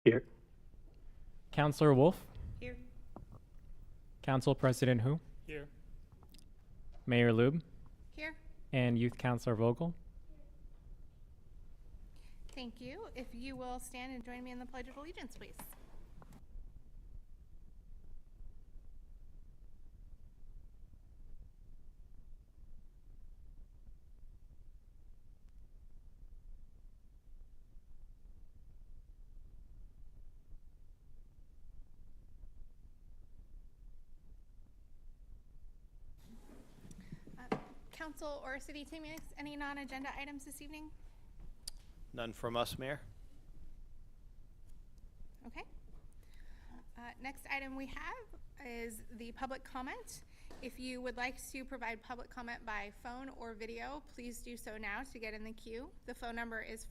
Here. Councillor Wolf, Here. Council President Hu, Here. Mayor Lube, Here. and Youth Councillor Vogel. Thank you. If you will stand and join me in the Pledge of Allegiance, please. Council or city team meetings, any non-agenda items this evening? None from us, Mayor. Okay. Next item we have is the public comment. If you would like to provide public comment by phone or video, please do so now to get in the queue. The phone number is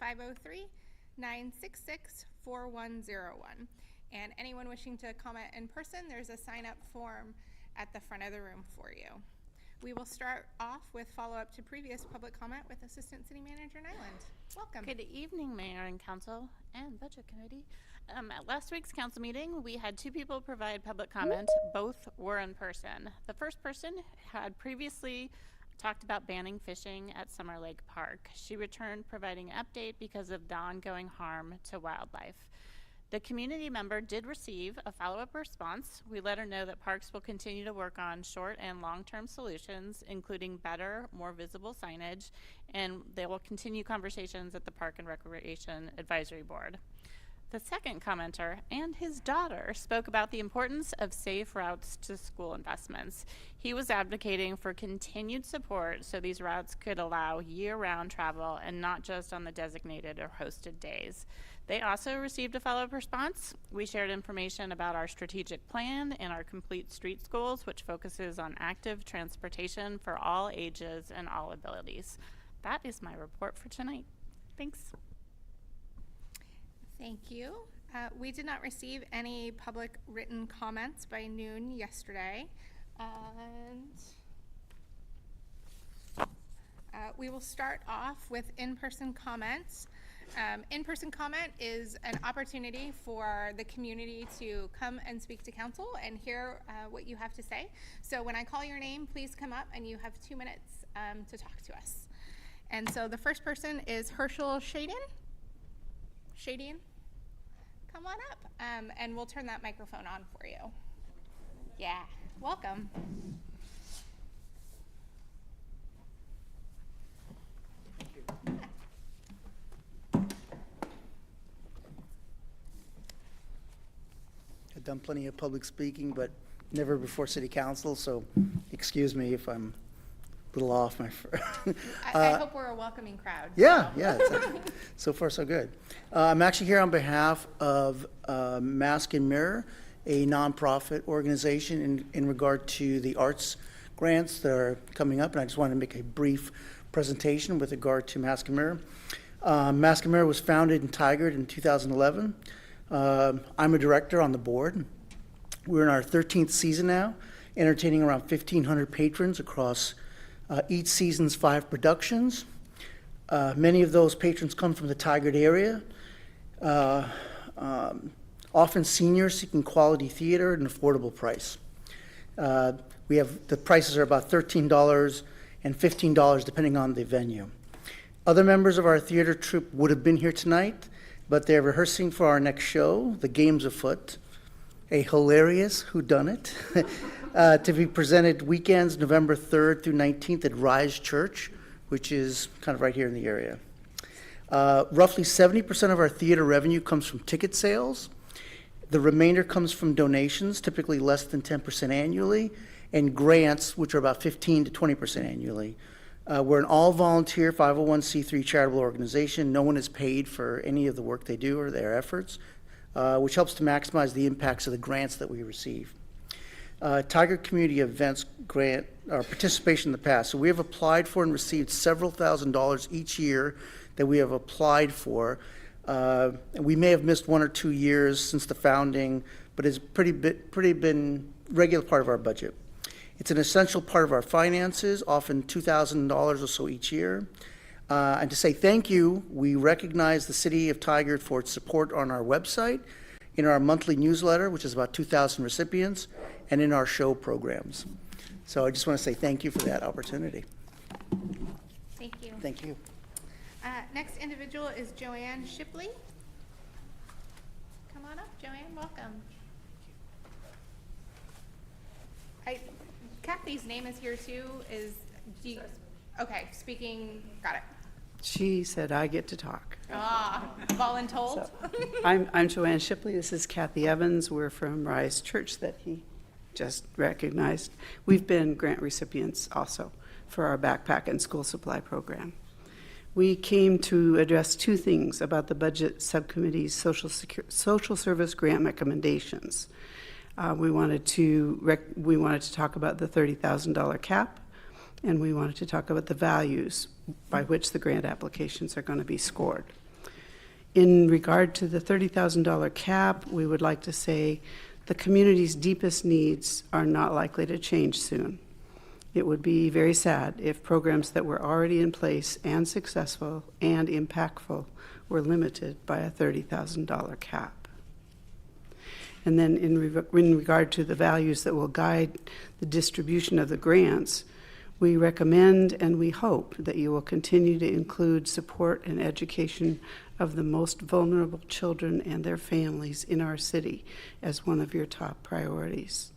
503-966-4101. And anyone wishing to comment in person, there's a sign-up form at the front of the room for you. We will start off with follow-up to previous public comment with Assistant City Manager Nyland. Welcome. Good evening, Mayor and Council and Budget Committee. At last week's council meeting, we had two people provide public comment. Both were in person. The first person had previously talked about banning fishing at Summer Lake Park. She returned providing an update because of the ongoing harm to wildlife. The community member did receive a follow-up response. We let her know that parks will continue to work on short and long-term solutions, including better, more visible signage, and they will continue conversations at the Park and Recreation Advisory Board. The second commenter and his daughter spoke about the importance of safe routes to school investments. He was advocating for continued support so these routes could allow year-round travel and not just on the designated or hosted days. They also received a follow-up response. We shared information about our strategic plan and our complete street schools, which focuses on active transportation for all ages and all abilities. That is my report for tonight. Thanks. Thank you. We did not receive any public written comments by noon yesterday. And we will start off with in-person comments. In-person comment is an opportunity for the community to come and speak to council and hear what you have to say. So when I call your name, please come up and you have 2 minutes to talk to us. And so the first person is Herschel Shadian. Shadian, come on up, and we'll turn that microphone on for you. Yeah, welcome. I've done plenty of public speaking, but never before city council, so excuse me if I'm a little off my. I hope we're a welcoming crowd. Yeah, so far so good. I'm actually here on behalf of Mask and Mirror, a nonprofit organization in regard to the arts grants that are coming up, and I just wanted to make a brief presentation with regard to Mask and Mirror. Mask and Mirror was founded in Tigard in 2011. I'm a director on the board. We're in our 13th season now, entertaining around 1,500 patrons across each season's 5 productions. Many of those patrons come from the Tigard area, often seniors seeking quality theater at an affordable price. The prices are about $13 and $15 depending on the venue. Other members of our theater troupe would have been here tonight, but they're rehearsing for our next show, The Games Afoot, a hilarious whodunit, to be presented weekends November 3rd through 19th at Rise Church, which is kind of right here in the area. Roughly 70% of our theater revenue comes from ticket sales. The remainder comes from donations, typically less than 10% annually, and grants, which are about 15 to 20% annually. We're an all-volunteer 501c3 charitable organization. No one is paid for any of the work they do or their efforts, which helps to maximize the impacts of the grants that we receive. Tigard Community Events grant our participation in the past. So we have applied for and received several $1,000s each year that we have applied for. We may have missed 1 or 2 years since the founding, but it's pretty been regular part of our budget. It's an essential part of our finances, often $2,000 or so each year. And to say thank you, we recognize the City of Tigard for its support on our website, in our monthly newsletter, which is about 2,000 recipients, and in our show programs. So I just want to say thank you for that opportunity. Thank you. Thank you. Next individual is Joanne Shipley. Come on up, Joanne, welcome. Kathy's name is here too, okay, speaking, got it. She said I get to talk. Voluntold? I'm Joanne Shipley. This is Kathy Evans. We're from Rise Church that he just recognized. We've been grant recipients also for our backpack and school supply program. We came to address two things about the Budget Subcommittee's social service grant recommendations. We wanted to talk about the $30,000 cap, and we wanted to talk about the values by which the grant applications are going to be scored. In regard to the $30,000 cap, we would like to say the community's deepest needs are not likely to change soon. It would be very sad if programs that were already in place and successful and impactful were limited by a $30,000 cap. And then in regard to the values that will guide the distribution of the grants, we recommend and we hope that you will continue to include support and education of the most vulnerable children and their families in our city as one of your top priorities.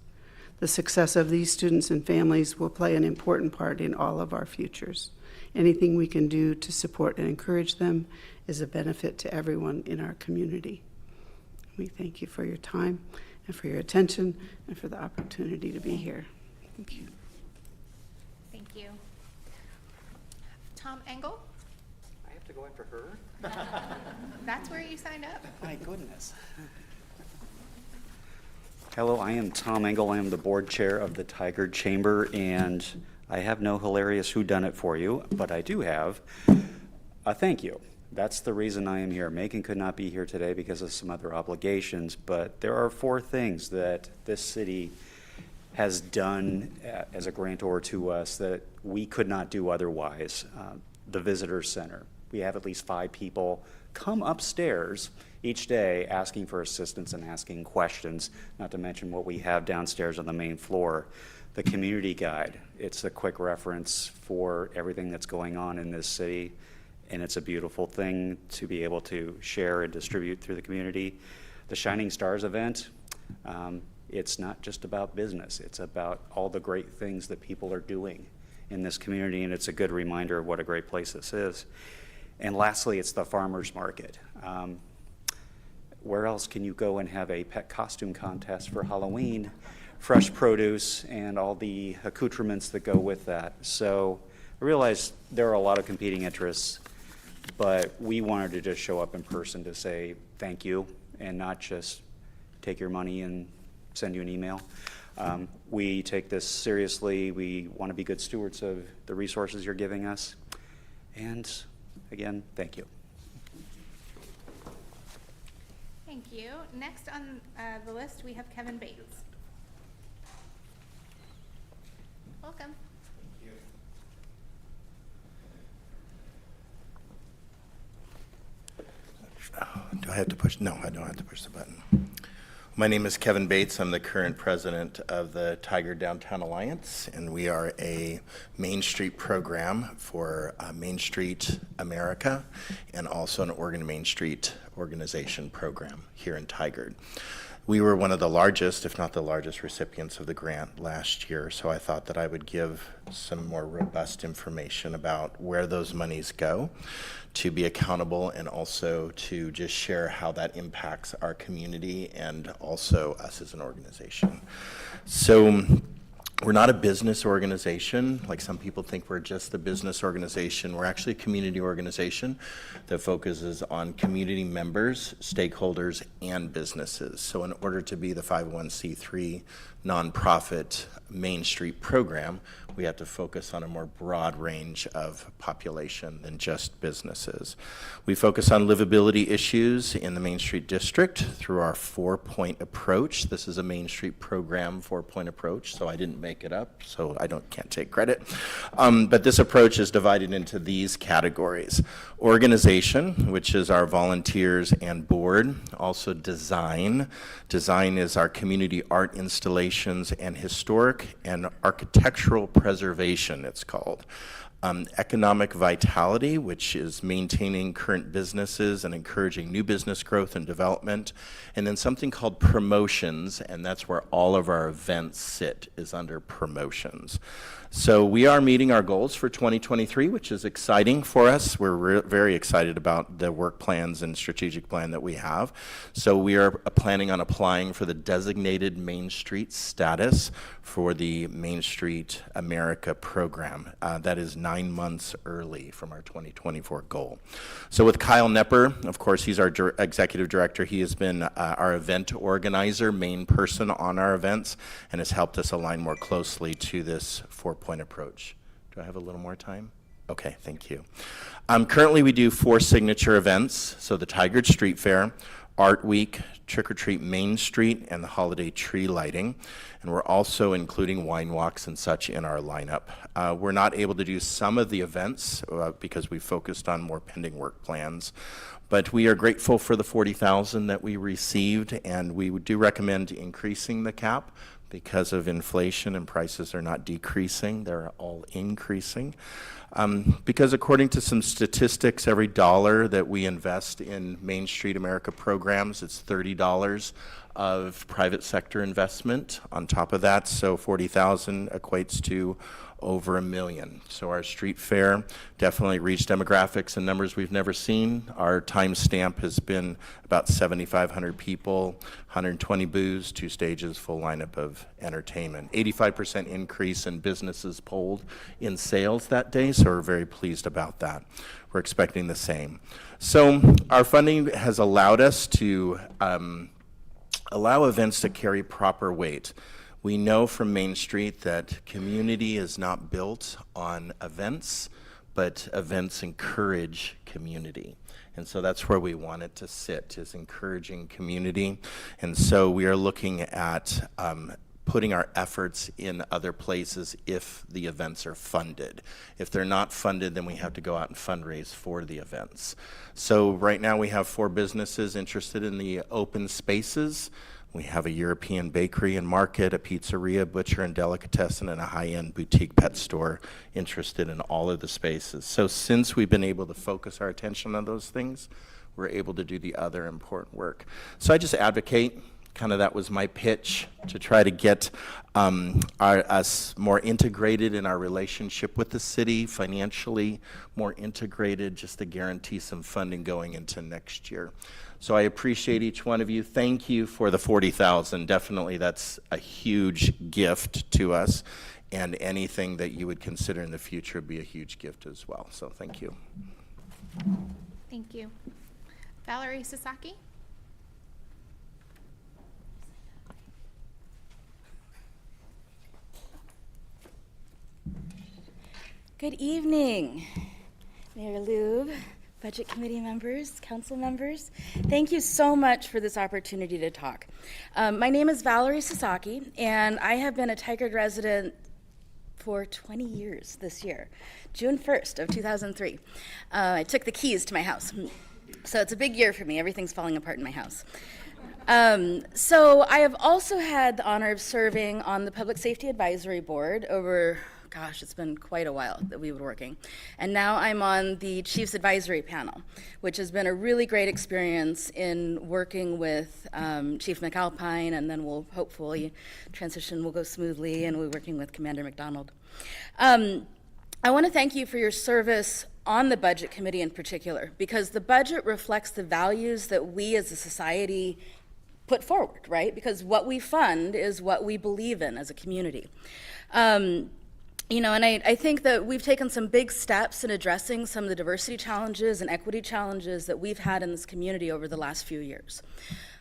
The success of these students and families will play an important part in all of our futures. Anything we can do to support and encourage them is a benefit to everyone in our community. We thank you for your time and for your attention and for the opportunity to be here. Thank you. Thank you. Tom Engel, I have to go after her? that's where you signed up. My goodness. Hello, I am Tom Engel. I am the board chair of the Tigard Chamber, and I have no hilarious whodunit for you, but I do have a thank you. That's the reason I am here. Macon could not be here today because of some other obligations, but there are 4 things that this city has done as a grantor to us that we could not do otherwise. The Visitor Center. We have at least 5 people come upstairs each day asking for assistance and asking questions, not to mention what we have downstairs on the main floor. The Community Guide. It's a quick reference for everything that's going on in this city, and it's a beautiful thing to be able to share and distribute through the community. The Shining Stars event. It's not just about business. It's about all the great things that people are doing in this community, and it's a good reminder of what a great place this is. And lastly, it's the farmers market. Where else can you go and have a pet costume contest for Halloween, fresh produce, and all the accoutrements that go with that? So I realize there are a lot of competing interests, but we wanted to just show up in person to say thank you and not just take your money and send you an email. We take this seriously. We want to be good stewards of the resources you're giving us. And again, thank you. Thank you. Next on the list, we have Kevin Bates. Welcome. Do I have to push? No, I don't have to push the button. My name is Kevin Bates. I'm the current president of the Tigard Downtown Alliance, and we are a Main Street program for Main Street America and also an Oregon Main Street organization program here in Tigard. We were one of the largest, if not the largest, recipients of the grant last year, so I thought that I would give some more robust information about where those monies go to be accountable and also to just share how that impacts our community and also us as an organization. So we're not a business organization, like some people think we're just the business organization. We're actually a community organization that focuses on community members, stakeholders, and businesses. So in order to be the 501c3 nonprofit Main Street program, we have to focus on a more broad range of population than just businesses. We focus on livability issues in the Main Street District through our 4-point approach. This is a Main Street program 4-point approach, so I didn't make make it up, so I can't take credit. But this approach is divided into these categories. Organization, which is our volunteers and board. Also design. Design is our community art installations and historic and architectural preservation, it's called. Economic vitality, which is maintaining current businesses and encouraging new business growth and development. And then something called promotions, and that's where all of our events sit, is under promotions. So we are meeting our goals for 2023, which is exciting for us. We're very excited about the work plans and strategic plan that we have. So we are planning on applying for the designated Main Street status for the Main Street America program. That is 9 months early from our 2024 goal. So with Kyle Nepper, of course, he's our executive director. He has been our event organizer, main person on our events, and has helped us align more closely to this 4-point approach. Do I have a little more time? Okay, thank you. Currently, we do 4 signature events. So the Tigard Street Fair, Art Week, Trick or Treat Main Street, and the holiday tree lighting. And we're also including wine walks and such in our lineup. We're not able to do some of the events because we focused on more pending work plans. But we are grateful for the $40,000 that we received, and we do recommend increasing the cap because of inflation and prices are not decreasing, they're all increasing. Because according to some statistics, every dollar that we invest in Main Street America programs, it's $30 of private sector investment on top of that. So 40,000 equates to over $1 million. So our street fair definitely reached demographics and numbers we've never seen. Our time stamp has been about 7,500 people, 120 booths, 2 stages, full lineup of entertainment. 85% increase in businesses polled in sales that day, so we're very pleased about that. We're expecting the same. So our funding has allowed us to allow events to carry proper weight. We know from Main Street that community is not built on events, but events encourage community. And so that's where we want it to sit, is encouraging community. And so we are looking at putting our efforts in other places if the events are funded. If they're not funded, then we have to go out and fundraise for the events. So right now we have 4 businesses interested in the open spaces. We have a European bakery and market, a pizzeria, butcher and delicatessen, and a high-end boutique pet store interested in all of the spaces. So since we've been able to focus our attention on those things, we're able to do the other important work. So I just advocate, kind of that was my pitch, to try to get us more integrated in our relationship with the city, financially more integrated, just to guarantee some funding going into next year. So I appreciate each one of you. Thank you for the $40,000. Definitely that's a huge gift to us, and anything that you would consider in the future would be a huge gift as well. So thank you. Thank you. Valerie Sasaki? Good evening, Mayor Lube, Budget Committee members, council members. Thank you so much for this opportunity to talk. My name is Valerie Sasaki, and I have been a Tigard resident for 20 years this year, June 1st of 2003. I took the keys to my house. So it's a big year for me. Everything's falling apart in my house. So I have also had the honor of serving on the Public Safety Advisory Board over, gosh, it's been quite a while that we've been working. And now I'm on the Chiefs Advisory Panel, which has been a really great experience in working with Chief McAlpine, and then we'll hopefully transition will go smoothly, and we're working with Commander McDonald. I want to thank you for your service on the Budget Committee in particular, because the budget reflects the values that we as a society put forward, right? Because what we fund is what we believe in as a community. You know, and I think that we've taken some big steps in addressing some of the diversity challenges and equity challenges that we've had in this community over the last few years.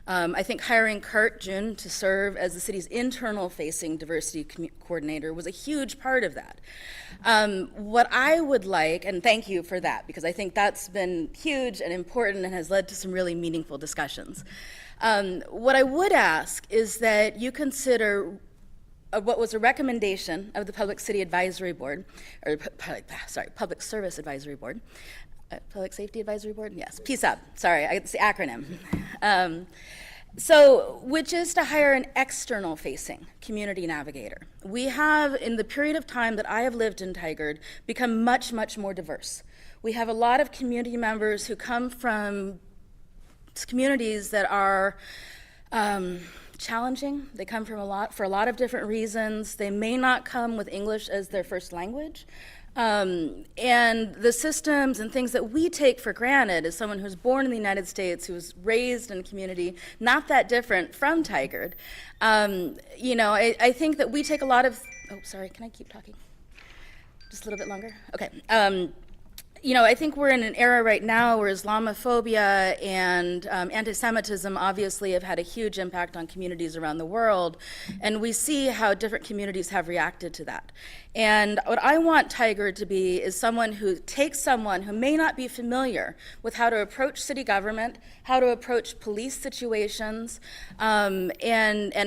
I think hiring Kurt June to serve as the city's internal-facing diversity coordinator was a huge part of that. What I would like, and thank you for that, because I think that's been huge and important and has led to some really meaningful discussions. What I would ask is that you consider what was a recommendation of the Public City Advisory Board, or Public Service Advisory Board, Public Safety Advisory Board, yes, PSAB, sorry, it's the acronym. Which is to hire an external-facing community navigator. We have, in the period of time that I have lived in Tigard, become much, much more diverse. We have a lot of community members who come from communities that are challenging. They come from for a lot of different reasons. They may not come with English as their first language. And the systems and things that we take for granted as someone who's born in the United States, who was raised in a community not that different from Tigard, I think that we take a lot of, oh, sorry, can I keep talking? Just a little bit longer? Okay. I think we're in an era right now where Islamophobia and anti-Semitism obviously have had a huge impact on communities around the world, and we see how different communities have reacted to that. And what I want Tigard to be is someone who takes someone who may not be familiar with how to approach city government, how to approach police situations, and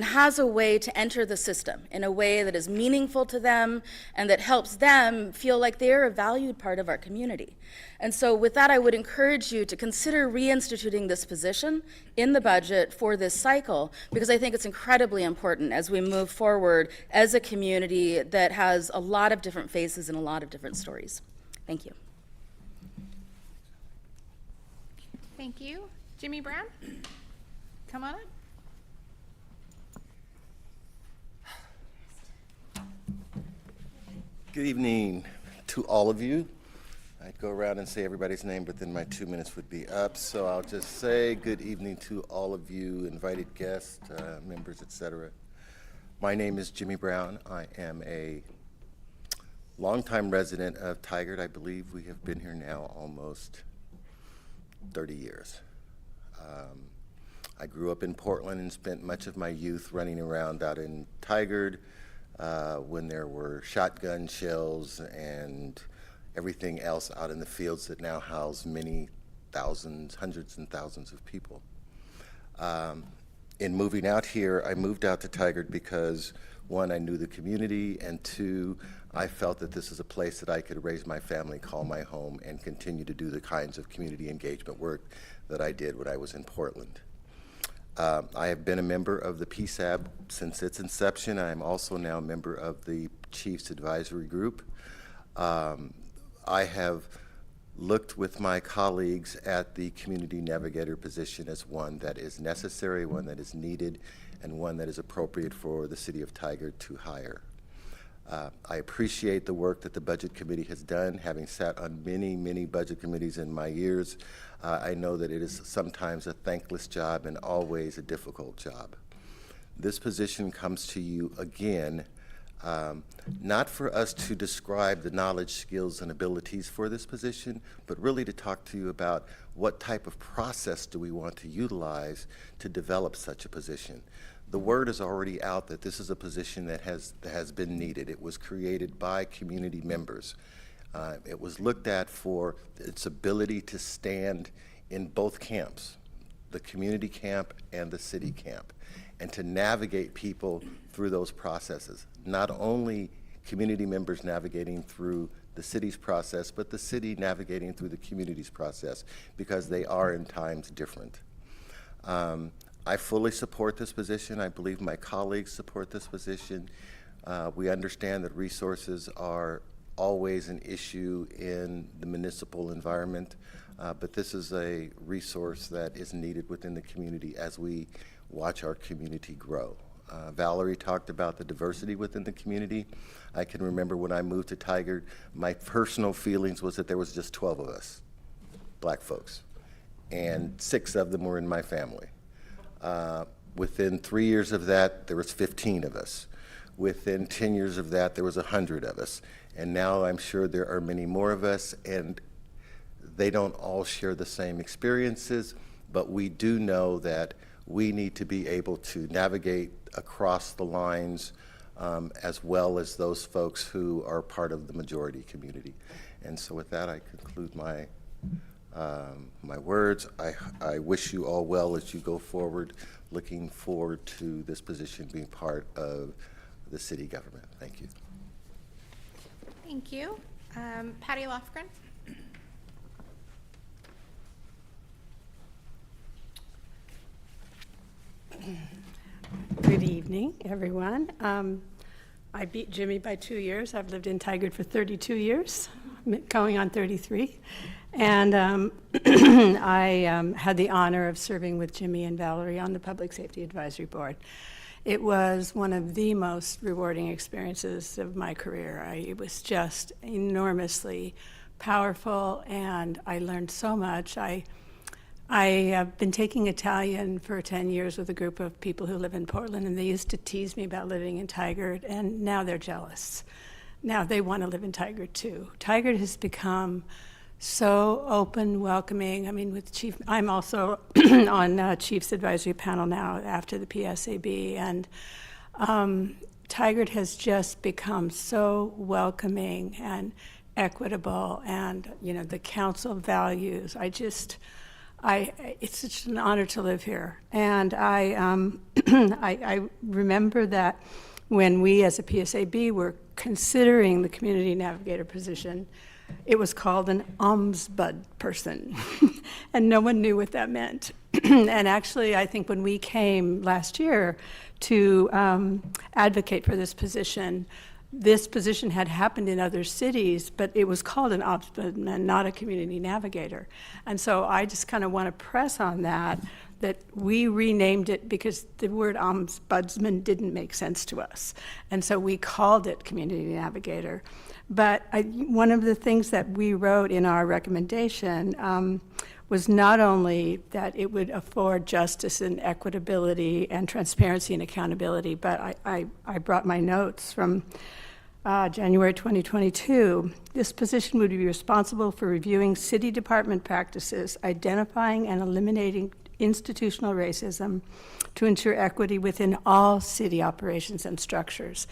has a way to enter the system in a way that is meaningful to them and that helps them feel like they're a valued part of our community. And so with that, I would encourage you to consider reinstituting this position in the budget for this cycle, because I think it's incredibly important as we move forward as a community that has a lot of different faces and a lot of different stories. Thank you. Thank you. Jimmy Brown, come on up. Good evening to all of you. I'd go around and say everybody's name, but then my 2 minutes would be up. So I'll just say good evening to all of you, invited guests, members, etc. My name is Jimmy Brown. I am a longtime resident of Tigard. I believe we have been here now almost 30 years. I grew up in Portland and spent much of my youth running around out in Tigard when there were shotgun shells and everything else out in the fields that now house many thousands, hundreds and thousands of people. In moving out here, I moved out to Tigard because, one, I knew the community, and two, I felt that this is a place that I could raise my family, call my home, and continue to do the kinds of community engagement work that I did when I was in Portland. I have been a member of the PSAB since its inception. I am also now a member of the Chiefs Advisory Group. I have looked with my colleagues at the community navigator position as one that is necessary, one that is needed, and one that is appropriate for the city of Tigard to hire. I appreciate the work that the Budget Committee has done. Having sat on many, many budget committees in my years, I know that it is sometimes a thankless job and always a difficult job. This position comes to you again, not for us to describe the knowledge, skills, and abilities for this position, but really to talk to you about what type of process do we want to utilize to develop such a position. The word is already out that this is a position that has been needed. It was created by community members. It was looked at for its ability to stand in both camps, the community camp and the city camp, and to navigate people through those processes. Not only community members navigating through the city's process, but the city navigating through the community's process, because they are in times different. I fully support this position. I believe my colleagues support this position. We understand that resources are always an issue in the municipal environment, but this is a resource that is needed within the community as we watch our community grow. Valerie talked about the diversity within the community. I can remember when I moved to Tigard, my personal feelings was that there was just 12 of us, black folks, and 6 of them were in my family. Within 3 years of that, there was 15 of us. Within 10 years of that, there was 100 of us. And now I'm sure there are many more of us, and they don't all share the same experiences, but we do know that we need to be able to navigate across the lines as well as those folks who are part of the majority community. And so with that, I conclude my my words. I wish you all well as you go forward, looking forward to this position being part of the city government. Thank you. Thank you. Patty Lofgren. Good evening, everyone. I beat Jimmy by 2 years. I've lived in Tigard for 32 years, going on 33. And I had the honor of serving with Jimmy and Valerie on the Public Safety Advisory Board. It was one of the most rewarding experiences of my career. It was just enormously powerful, and I learned so much. I have been taking Italian for 10 years with a group of people who live in Portland, and they used to tease me about living in Tigard, and now they're jealous. Now they want to live in Tigard too. Tigard has become so open, welcoming. I mean, with Chief, I'm also on Chief's Advisory Panel now after the PSAB, and Tigard has just become so welcoming and equitable, and the council values. It's such an honor to live here, and I remember that when we as a PSAB were considering the community navigator position, it was called an ombudsman person, and no one knew what that meant. And actually, I think when we came last year to advocate for this position had happened in other cities, but it was called an ombudsman, not a community navigator. And so I just kind of want to press on that we renamed it because the word ombudsman didn't make sense to us. And so we called it community navigator. But one of the things that we wrote in our recommendation was not only that it would afford justice and equitability and transparency and accountability, but I brought my notes from January 2022. This position would be responsible for reviewing city department practices, identifying and eliminating institutional racism to ensure equity within all city operations and structures.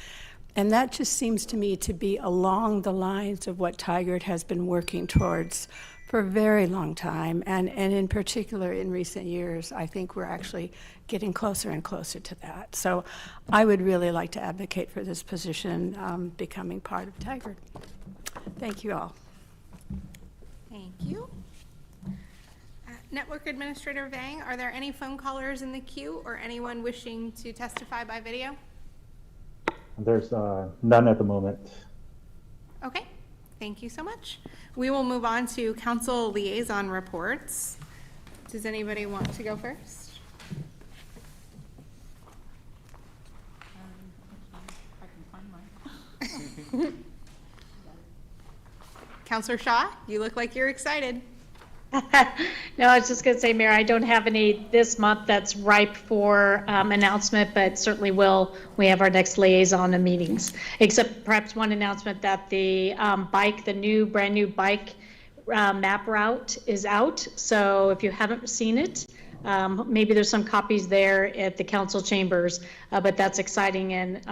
And that just seems to me to be along the lines of what Tigard has been working towards for a very long time. And in particular, in recent years, I think we're actually getting closer and closer to that. So I would really like to advocate for this position becoming part of Tigard. Thank you all. Thank you. Network Administrator Vang, are there any phone callers in the queue or anyone wishing to testify by video? There's none at the moment. Okay, thank you so much. We will move on to council liaison reports. Does anybody want to go first? I can find mine. Councilor Shaw, you look like you're excited. No, I was just going to say, Mayor, I don't have any this month that's ripe for announcement, but certainly will. We have our next liaison and meetings, except perhaps one announcement that the brand new bike map route is out. So if you haven't seen it, maybe there's some copies there at the council chambers, but that's exciting. And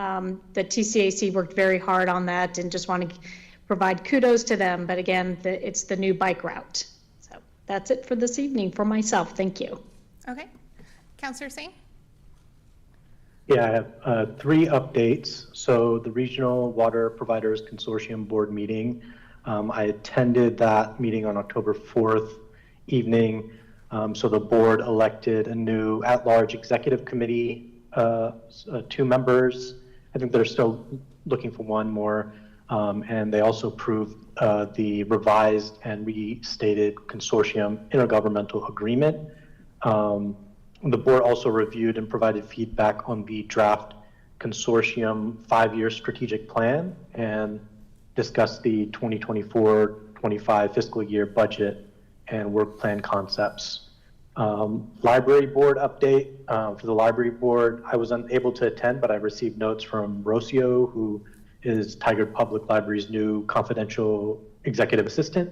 the TCAC worked very hard on that, and just want to provide kudos to them. But again, it's the new bike route. That's it for this evening for myself. Thank you. Okay. Councilor Singh? Yeah, I have 3 updates. So the Regional Water Providers Consortium Board meeting, I attended that meeting on October 4th evening. So the board elected a new at-large executive committee, 2 members. I think they're still looking for 1 more. And they also approved the revised and restated consortium intergovernmental agreement. The board also reviewed and provided feedback on the draft consortium 5-year strategic plan and discussed the 2024-25 fiscal year budget and work plan concepts. Library board update for the library board. I was unable to attend, but I received notes from Rocio, who is Tigard Public Library's new confidential executive assistant.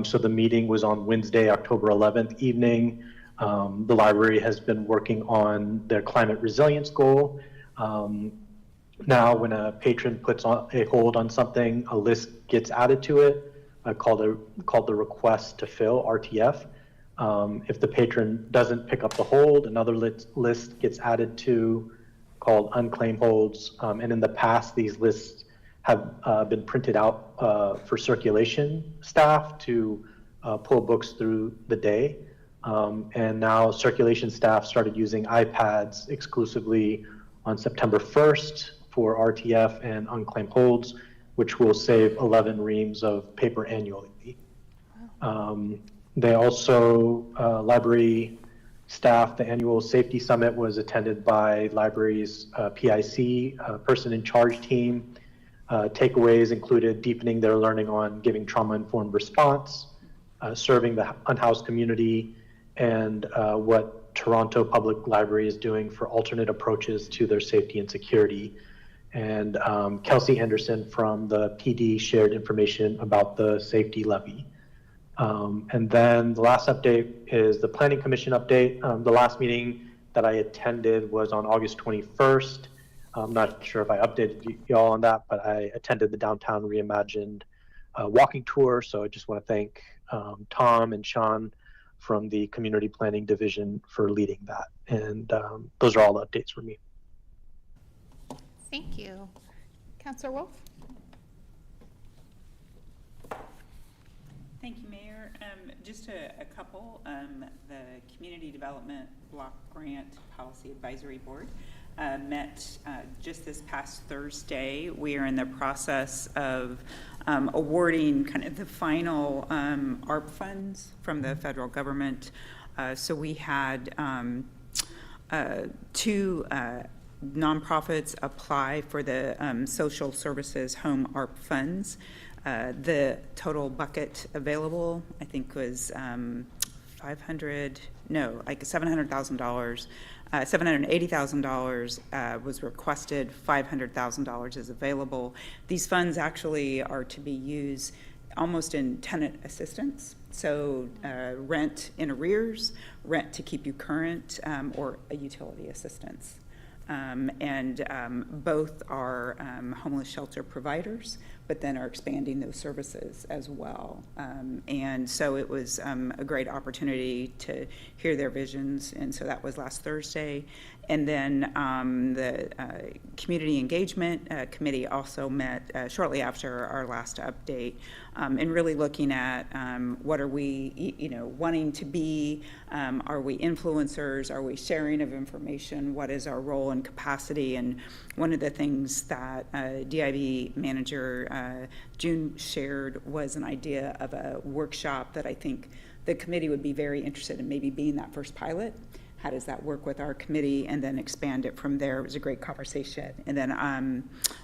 So the meeting was on Wednesday, October 11th evening. The library has been working on their climate resilience goal. Now, when a patron puts on a hold on something, a list gets added to it, called the request to fill, RTF. If the patron doesn't pick up the hold, another list gets added to called Unclaimed Holds. And in the past, these lists have been printed out for circulation staff to pull books through the day. And now circulation staff started using iPads exclusively on September 1st for RTF and Unclaimed Holds, which will save 11 reams of paper annually. They also, library staff, the annual safety summit was attended by library's PIC, person in charge team. Takeaways included deepening their learning on giving trauma-informed response, serving the unhoused community, and what Toronto Public Library is doing for alternate approaches to their safety and security. And Kelsey Anderson from the PD shared information about the safety levy. And then the last update is the Planning Commission update. The last meeting that I attended was on August 21st. I'm not sure if I updated y'all on that, but I attended the Downtown Reimagined walking tour. So I just want to thank Tom and Sean from the Community Planning Division for leading that. And those are all the updates for me. Thank you. Councillor Wolf? Thank you, Mayor. Just a couple. The Community Development Block Grant Policy Advisory Board met just this past Thursday. We are in the process of awarding kind of the final ARP funds from the federal government. So we had two nonprofits apply for the social services home ARP funds. The total bucket available, I think, was $700,000. $780,000 was requested. $500,000 is available. These funds actually are to be used almost in tenant assistance. So rent in arrears, rent to keep you current, or a utility assistance. Both are homeless shelter providers, but then are expanding those services as well. And so it was a great opportunity to hear their visions, and so that was last Thursday. And then the Community Engagement Committee also met shortly after our last update, and really looking at what are we, wanting to be, are we influencers, are we sharing of information, what is our role and capacity. And one of the things that DIB manager June shared was an idea of a workshop that I think the committee would be very interested in maybe being that first pilot. How does that work with our committee, and then expand it from there. It was a great conversation. And then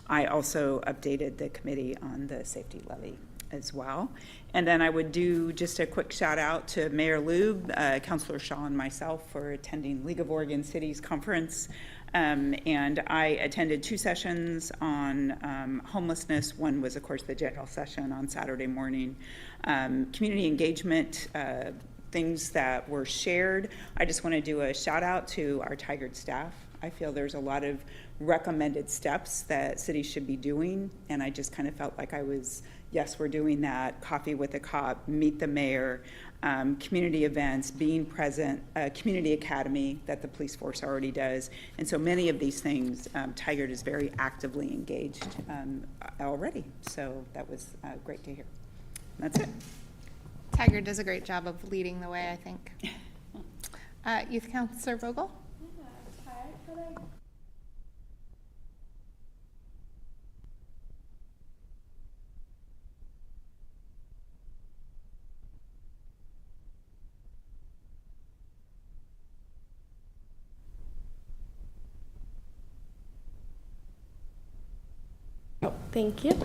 I also updated the committee on the safety levy as well. And then I would do just a quick shout out to Mayor Lube, Councilor Shaw, and myself for attending League of Oregon Cities Conference. And I attended two sessions on homelessness. One was, of course, the general session on Saturday morning. Community engagement, things that were shared. I just want to do a shout out to our Tigard staff. I feel there's a lot of recommended steps that cities should be doing, and I just kind of felt like I was, yes, we're doing that, coffee with a cop, meet the mayor, community events, being present, community academy that the police force already does. And so many of these things, Tigard is very actively engaged already. So that was great to hear. That's it. Tigard does a great job of leading the way, I think. Youth Councilor Vogel? Thank you.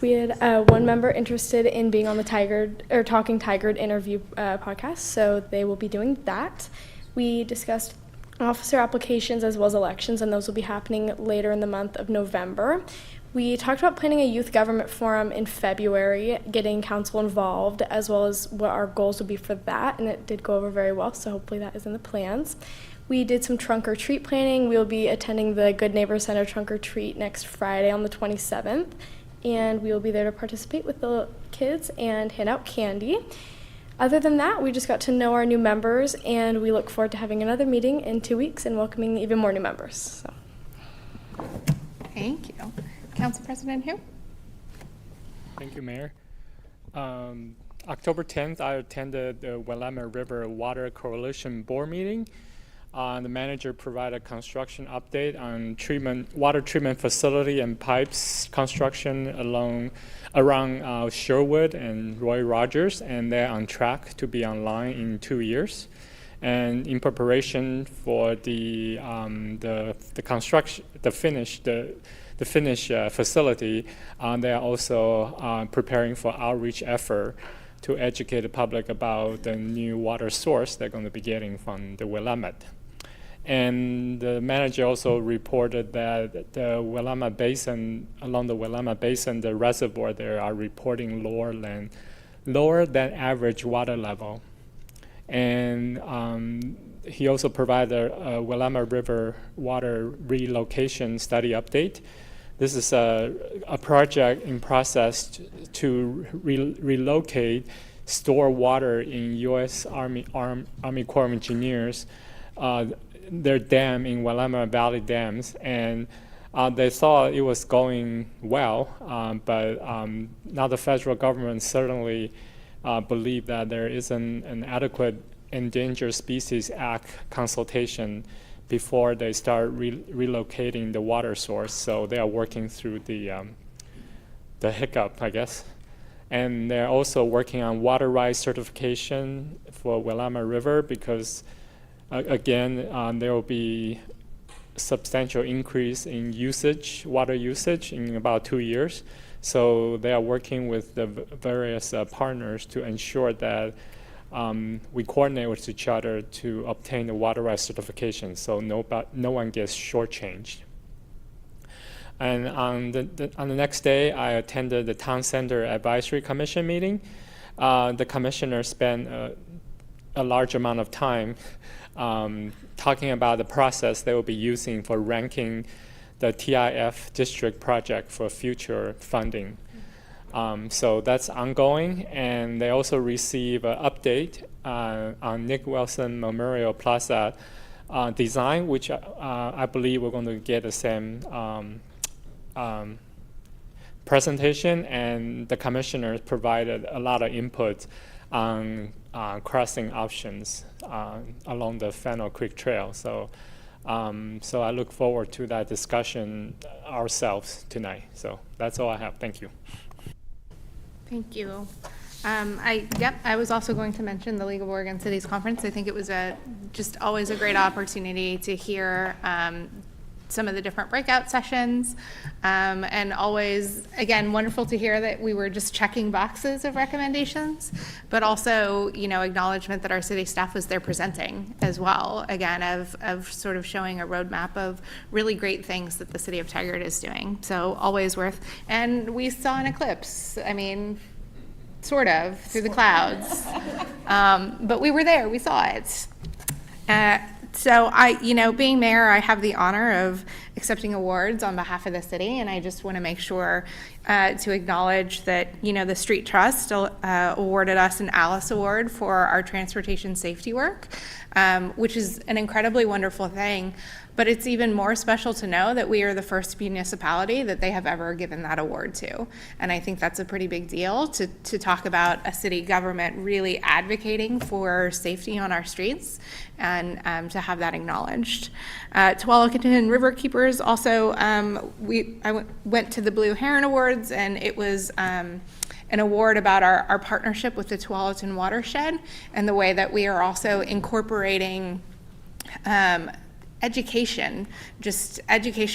We had one member interested in being on the Tigard or Talking Tigard interview podcast, so they will be doing that. We discussed officer applications as well as elections, and those will be happening later in the month of November. We talked about planning a youth government forum in February, getting council involved, as well as what our goals would be for that, and it did go over very well, so hopefully that is in the plans. We did some trunk or treat planning. We'll be attending the Good Neighbor Center trunk or treat next Friday on the 27th, and we will be there to participate with the kids and hand out candy. Other than that, we just got to know our new members, and we look forward to having another meeting in 2 weeks and welcoming even more new members. So. Thank you. Council President Hu? Thank you, Mayor. October 10th, I attended the Willamette River Water Coalition Board meeting. The manager provided construction update on water treatment facility and pipes construction around Sherwood and Roy Rogers, and they're on track to be online in 2 years. And in preparation for the construction, the finish facility, they are also preparing for outreach effort to educate the public about the new water source they're going to be getting from the Willamette. And the manager also reported that the Willamette Basin, along the Willamette Basin, the reservoir there are reporting lower than average water level. And he also provided a Willamette River water relocation study update. This is a project in process to relocate stored water in U.S. Army Corps of Engineers, their dam in Willamette Valley Dams, and they thought it was going well, but now the federal government certainly believe that there isn't an adequate Endangered Species Act consultation before they start relocating the water source. So they are working through the hiccup, I guess. And they're also working on water rights certification for Willamette River because, again, there will be substantial increase in water usage in about 2 years. So they are working with the various partners to ensure that we coordinate with each other to obtain the water rights certification, so no one gets shortchanged. And on the next day, I attended the Town Center Advisory Commission meeting. The commissioner spent a large amount of time talking about the process they will be using for ranking the TIF district project for future funding. So that's ongoing, and they also receive an update on Nick Wilson Memorial Plaza design, which I believe we're going to get the same presentation, and the commissioners provided a lot of input on crossing options along the Fennel Creek Trail. So I look forward to that discussion ourselves tonight. So that's all I have. Thank you. Thank you. I was also going to mention the League of Oregon Cities Conference. I think it was just always a great opportunity to hear some of the different breakout sessions, and always, again, wonderful to hear that we were just checking boxes of recommendations, but also, acknowledgement that our city staff was there presenting as well, again, of sort of showing a roadmap of really great things that the city of Tigard is doing. So always worth, and we saw an eclipse, sort of, through the clouds, but we were there, we saw it. So being mayor, I have the honor of accepting awards on behalf of the city, and I just want to make sure to acknowledge that, the Street Trust awarded us an Alice Award for our transportation safety work, which is an incredibly wonderful thing. But it's even more special to know that we are the first municipality that they have ever given that award to. And I think that's a pretty big deal to talk about a city government really advocating for safety on our streets, and to have that acknowledged. Tualatin Riverkeepers also, I went to the Blue Heron Awards, and it was an award about our partnership with the Tualatin Watershed and the way that we are also incorporating education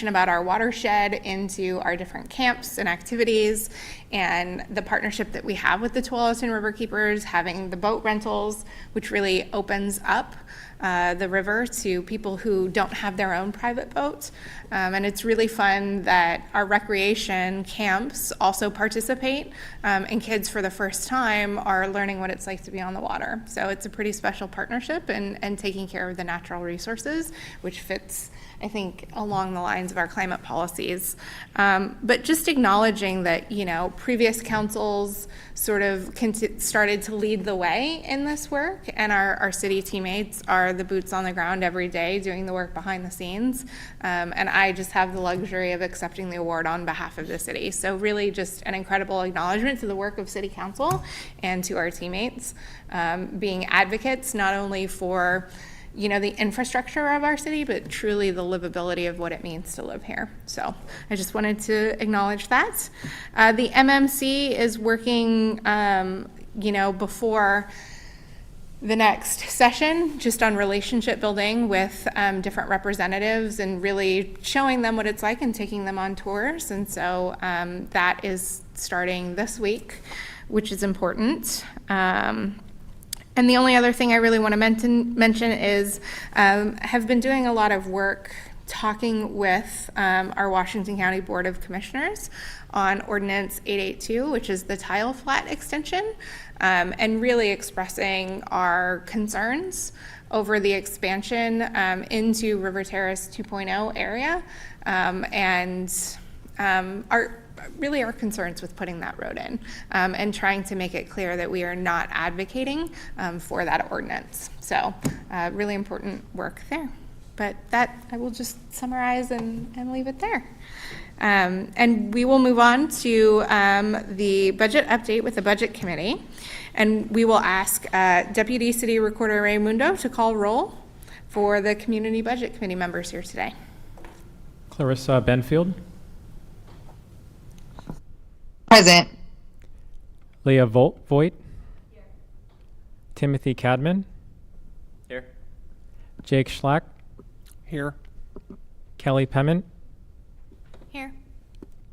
about our watershed into our different camps and activities, and the partnership that we have with the Tualatin Riverkeepers, having the boat rentals, which really opens up the river to people who don't have their own private boat. And it's really fun that our recreation camps also participate, and kids for the first time are learning what it's like to be on the water. So it's a pretty special partnership, and taking care of the natural resources, which fits I think, along the lines of our climate policies. But just acknowledging that, you know, previous councils sort of started to lead the way in this work, and our city teammates are the boots on the ground every day doing the work behind the scenes. And I just have the luxury of accepting the award on behalf of the city. So really just an incredible acknowledgement to the work of City Council and to our teammates, being advocates not only for, you know, the infrastructure of our city, but truly the livability of what it means to live here. So I just wanted to acknowledge that. The MMC is working, you know, before the next session, just on relationship building with different representatives and really showing them what it's like and taking them on tours. And so that is starting this week, which is important. And the only other thing I really want to mention is have been doing a lot of work talking with our Washington County Board of Commissioners on Ordinance 882, which is the tile flat extension, and really expressing our concerns over the expansion into River Terrace 2.0 area, and our concerns with putting that road in, and trying to make it clear that we are not advocating for that ordinance. So really important work there. But that I will just summarize and leave it there. And we will move on to the budget update with the Budget Committee. And we will ask Deputy City Recorder Raymundo to call roll for the Community Budget Committee members here today. Clarissa Benfield. Present. Leah Voigt. Here. Timothy Cadman. Here. Jake Schlack. Here. Kelly Pement. Here.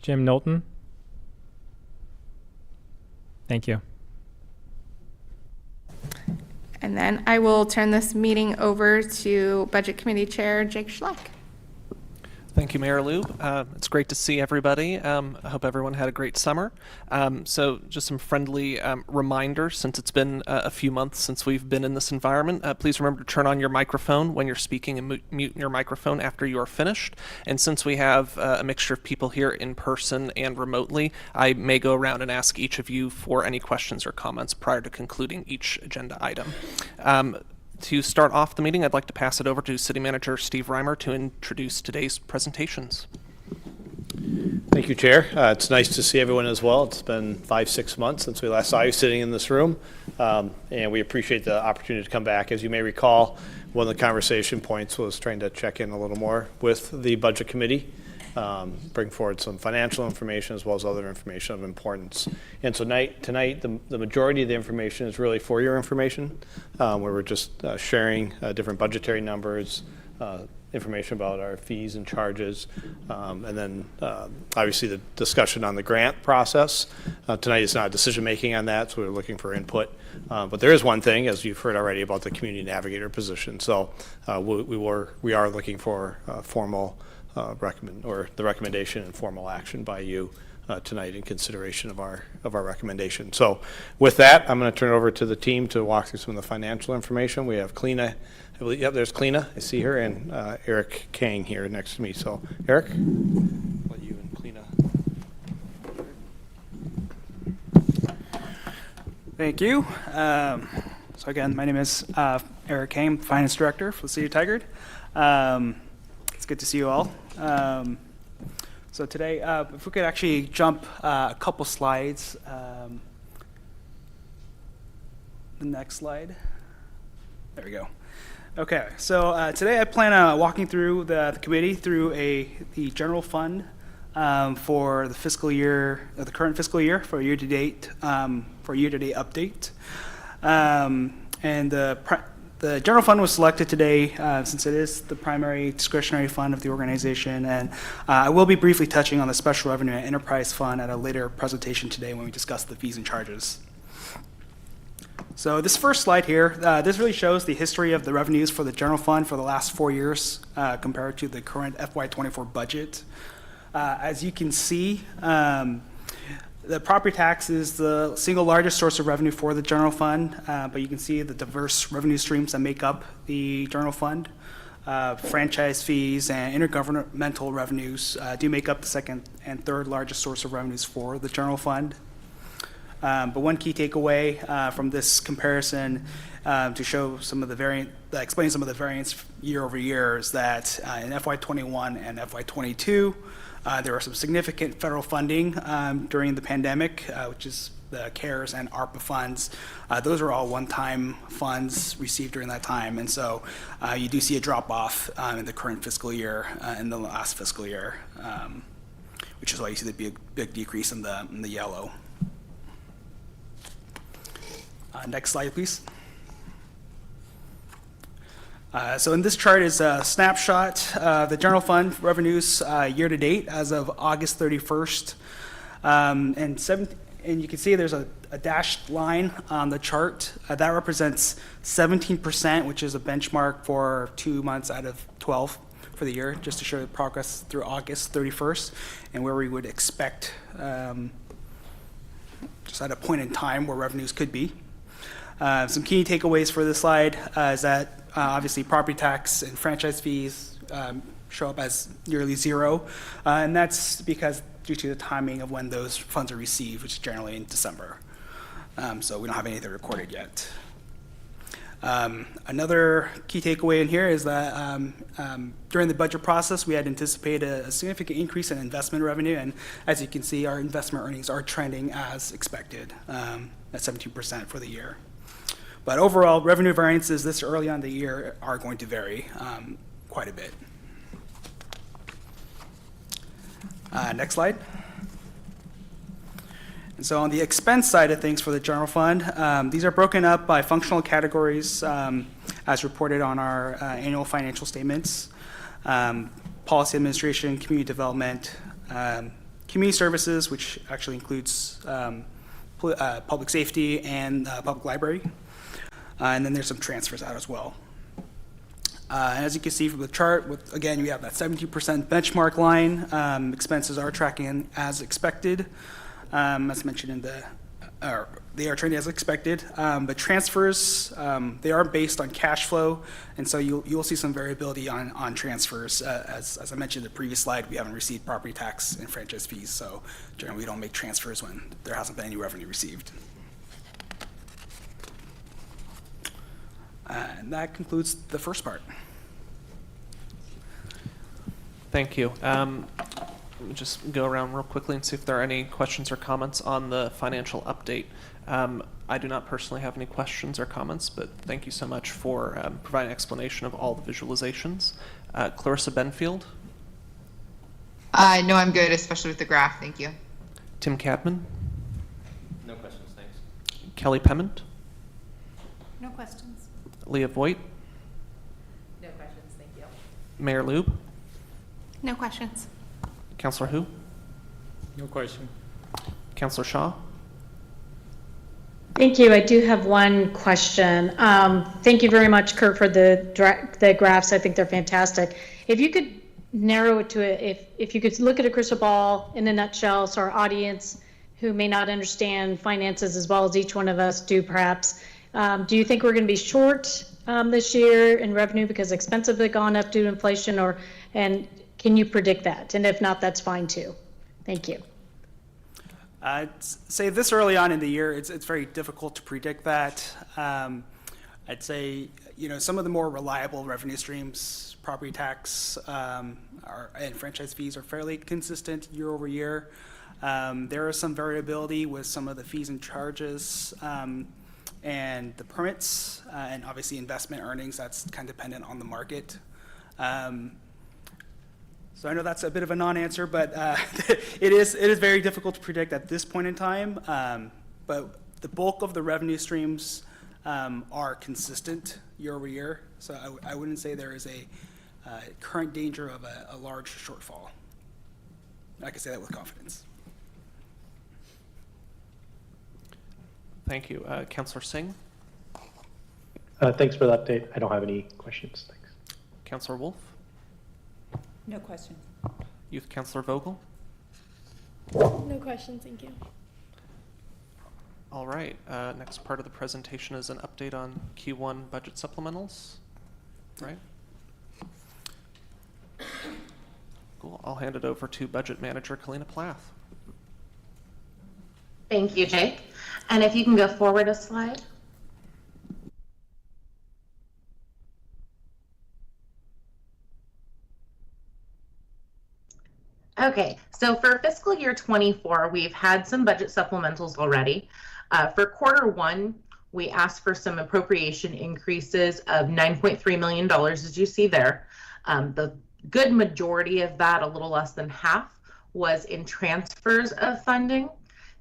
Jim Knowlton. Thank you. And then I will turn this meeting over to Budget Committee Chair Jake Schlack. Thank you, Mayor Lube. It's great to see everybody. I hope everyone had a great summer. So just some friendly reminders, since it's been a few months since we've been in this environment. Please remember to turn on your microphone when you're speaking and mute your microphone after you are finished. And since we have a mixture of people here in person and remotely, I may go around and ask each of you for any questions or comments prior to concluding each agenda item. To start off the meeting, I'd like to pass it over to City Manager Steve Reimer to introduce today's presentations. Thank you, Chair. It's nice to see everyone as well. It's been 5-6 months since we last saw you sitting in this room, and we appreciate the opportunity to come back. As you may recall, one of the conversation points was trying to check in a little more with the Budget Committee, bring forward some financial information as well as other information of importance. And so tonight, the majority of the information is really for your information, where we're just sharing different budgetary numbers, information about our fees and charges, and then obviously the discussion on the grant process. Tonight is not decision-making on that, so we're looking for input. But there is one thing, as you've heard already, about the community navigator position. So we are looking for formal the recommendation and formal action by you tonight in consideration of our recommendation. So with that, I'm going to turn it over to the team to walk through some of the financial information. We have Cleena, I believe, yep, there's Cleena, I see her, and Eric Kang here next to me. So Eric, let you and Cleena. Thank you. So again, my name is Eric Kang, Finance Director for the City of Tigard. It's good to see you all. So today, if we could actually jump a couple slides. The next slide. There we go. Okay, so today I plan on walking through the committee through the general fund for the fiscal year, the current fiscal year, for year-to-date update. And the general fund was selected today since it is the primary discretionary fund of the organization, and I will be briefly touching on the special revenue and enterprise fund at a later presentation today when we discuss the fees and charges. So this first slide here, this really shows the history of the revenues for the general fund for the last 4 years compared to the current FY24 budget. As you can see, the property tax is the single largest source of revenue for the general fund, but you can see the diverse revenue streams that make up the general fund. franchise fees and intergovernmental revenues do make up the second and third largest source of revenues for the general fund. But one key takeaway from this comparison to show some of the explain some of the variance year over year is that in FY21 and FY22, there was some significant federal funding during the pandemic, which is the CARES and ARPA funds. Those are all one-time funds received during that time. And so you do see a drop-off in the current fiscal year and the last fiscal year, which is why you see the big decrease in the yellow. Next slide, please. So in this chart is a snapshot of the general fund revenues year to date as of August 31st. And you can see there's a dashed line on the chart. That represents 17%, which is a benchmark for 2 months out of 12 for the year, just to show the progress through August 31st and where we would expect, just at a point in time where revenues could be. Some key takeaways for this slide is that obviously property tax and franchise fees show up as nearly zero, and that's because due to the timing of when those funds are received, which is generally in December. So we don't have anything recorded yet. Another key takeaway in here is that during the budget process, we had anticipated a significant increase in investment revenue, and as you can see, our investment earnings are trending as expected at 17% for the year. But overall, revenue variances this early on in the year are going to vary quite a bit. Next slide. And so on the expense side of things for the general fund, these are broken up by functional categories as reported on our annual financial statements. Policy administration, community development, community services, which actually includes public safety and public library. And then there's some transfers out as well. As you can see from the chart, again, we have that 70% benchmark line. Expenses are tracking as expected. As mentioned in they are trending as expected. But transfers, they are based on cash flow, and so you'll see some variability on transfers. As I mentioned in the previous slide, we haven't received property tax and franchise fees, so generally we don't make transfers when there hasn't been any revenue received. And that concludes the first part. Thank you. Let me just go around real quickly and see if there are any questions or comments on the financial update. I do not personally have any questions or comments, but thank you so much for providing an explanation of all the visualizations. Clarissa Benfield? No, I'm good, especially with the graph. Thank you. Tim Cadman? No questions, thanks. Kelly Pement? No questions. Leah Voigt? No questions, thank you. Mayor Lube? No questions. Councillor Hu? No question. Councillor Shaw? Thank you. I do have one question. Thank you very much, Kurt, for the graphs. I think they're fantastic. If you could narrow it to if you could look at a crystal ball in a nutshell, so our audience who may not understand finances as well as each one of us do, perhaps, do you think we're going to be short this year in revenue because expenses have gone up due to inflation, and can you predict that? And if not, that's fine too. Thank you. I'd say this early on in the year, it's very difficult to predict that. I'd say, some of the more reliable revenue streams, property tax and franchise fees are fairly consistent year over year. There is some variability with some of the fees and charges and the permits, and obviously investment earnings, that's kind of dependent on the market. So I know that's a bit of a non-answer, but it is very difficult to predict at this point in time. But the bulk of the revenue streams are consistent year over year, so I wouldn't say there is a current danger of a large shortfall. I can say that with confidence. Thank you. Councillor Singh? Thanks for the update. I don't have any questions. Thanks. Councillor Wolf? No questions. Youth Councillor Vogel? No questions, thank you. All right. Next part of the presentation is an update on Q1 budget supplementals, right? Cool. I'll hand it over to Budget Manager Kalina Plath. Thank you, Jake. And if you can go forward a slide. Okay, so for fiscal year 24, we've had some budget supplementals already. For quarter one, we asked for some appropriation increases of $9.3 million, as you see there. The good majority of that, a little less than half, was in transfers of funding.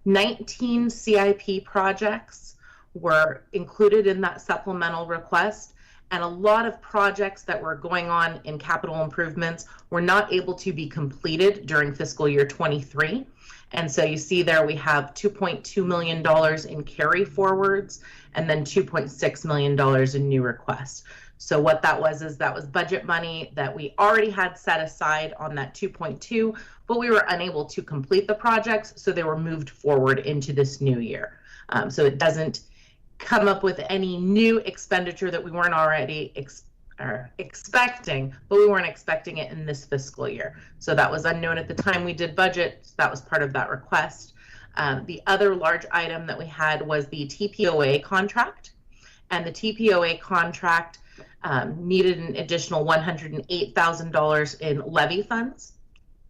19 CIP projects were included in that supplemental request, and a lot of projects that were going on in capital improvements were not able to be completed during fiscal year 23. And so you see there we have $2.2 million in carry forwards and then $2.6 million in new requests. So what that was is that was budget money that we already had set aside on that 2.2, but we were unable to complete the projects, so they were moved forward into this new year. So it doesn't come up with any new expenditure that we weren't already expecting, but we weren't expecting it in this fiscal year. So that was unknown at the time we did budget. So that was part of that request. The other large item that we had was the TPOA contract, and the TPOA contract needed an additional $108,000 in levy funds,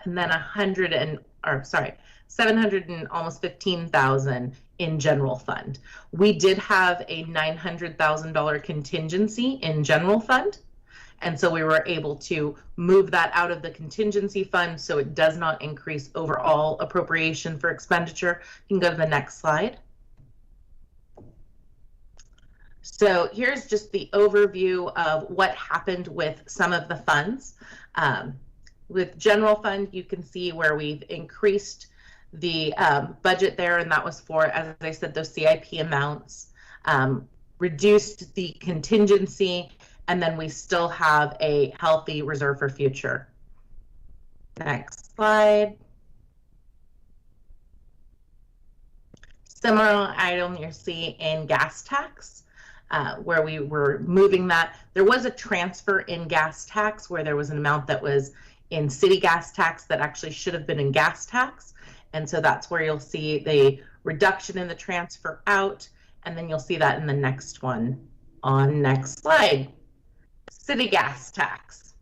and then $715,000 in general fund. We did have a $900,000 contingency in general fund, and so we were able to move that out of the contingency fund so it does not increase overall appropriation for expenditure. You can go to the next slide. So here's just the overview of what happened with some of the funds. With general fund, you can see where we've increased the budget there, and that was for, as I said, those CIP amounts, reduced the contingency, and then we still have a healthy reserve for future. Next slide. Similar item you see in gas tax, where we were moving that. There was a transfer in gas tax where there was an amount that was in city gas tax that actually should have been in gas tax. And so that's where you'll see the reduction in the transfer out, and then you'll see that in the next one on next slide. City gas tax.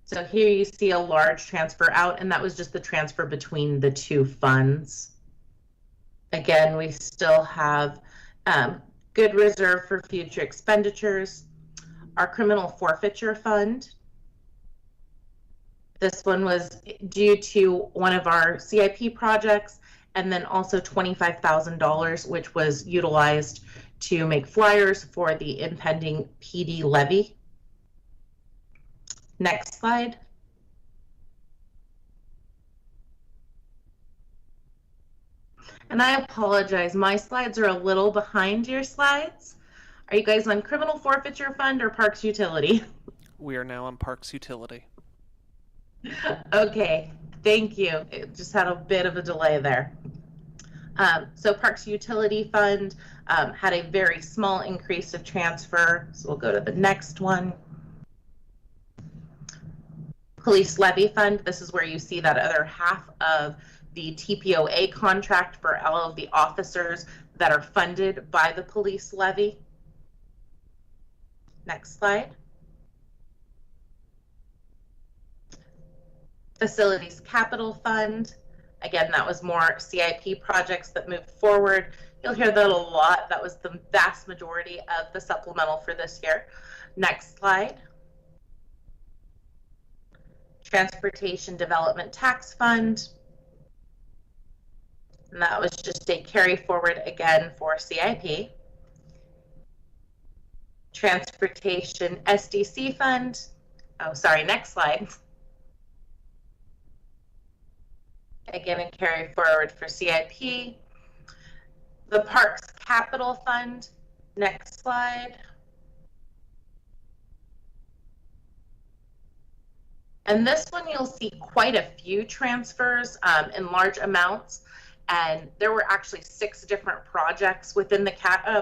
So here you see a large transfer out, and that was just the transfer between the two funds. Again, we still have good reserve for future expenditures. Our criminal forfeiture fund. This one was due to one of our CIP projects, and then also $25,000, which was utilized to make flyers for the impending PD levy. Next slide. And I apologize, my slides are a little behind your slides. Are you guys on criminal forfeiture fund or Parks Utility? We are now on Parks Utility. Okay, thank you. It just had a bit of a delay there. So Parks Utility Fund had a very small increase of transfer. So we'll go to the next one. Police Levy Fund, this is where you see that other half of the TPOA contract for all of the officers that are funded by the police levy. Next slide. Facilities Capital Fund. Again, that was more CIP projects that moved forward. You'll hear that a lot. That was the vast majority of the supplemental for this year. Next slide. Transportation Development Tax Fund. And that was just a carry forward again for CIP. Transportation SDC Fund. Oh, sorry, next slide. Again, a carry forward for CIP. The Parks Capital Fund. Next slide. And this one you'll see quite a few transfers in large amounts. And there were actually 6 different projects within the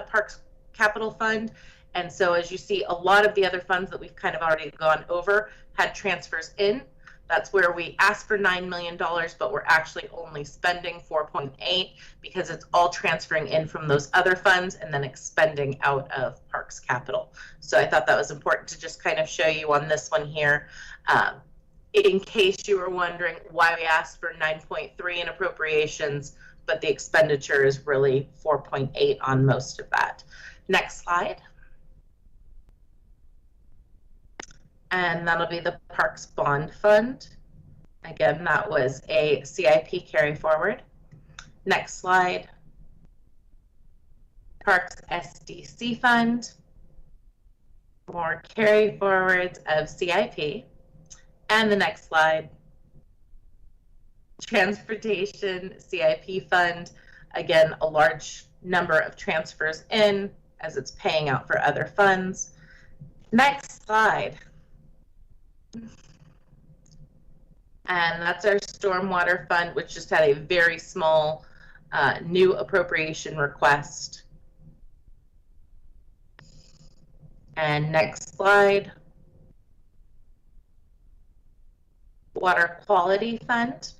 Parks Capital Fund. And so as you see, a lot of the other funds that we've kind of already gone over had transfers in. That's where we asked for $9 million, but we're actually only spending 4.8 because it's all transferring in from those other funds and then expending out of Parks Capital. So I thought that was important to just kind of show you on this one here. In case you were wondering why we asked for 9.3 in appropriations, but the expenditure is really 4.8 on most of that. Next slide. And that'll be the Parks Bond Fund. Again, that was a CIP carry forward. Next slide. Parks SDC Fund. More carry forwards of CIP. And the next slide. Transportation CIP Fund. Again, a large number of transfers in as it's paying out for other funds. Next slide. And that's our stormwater fund, which just had a very small new appropriation request. And next slide. Water quality fund.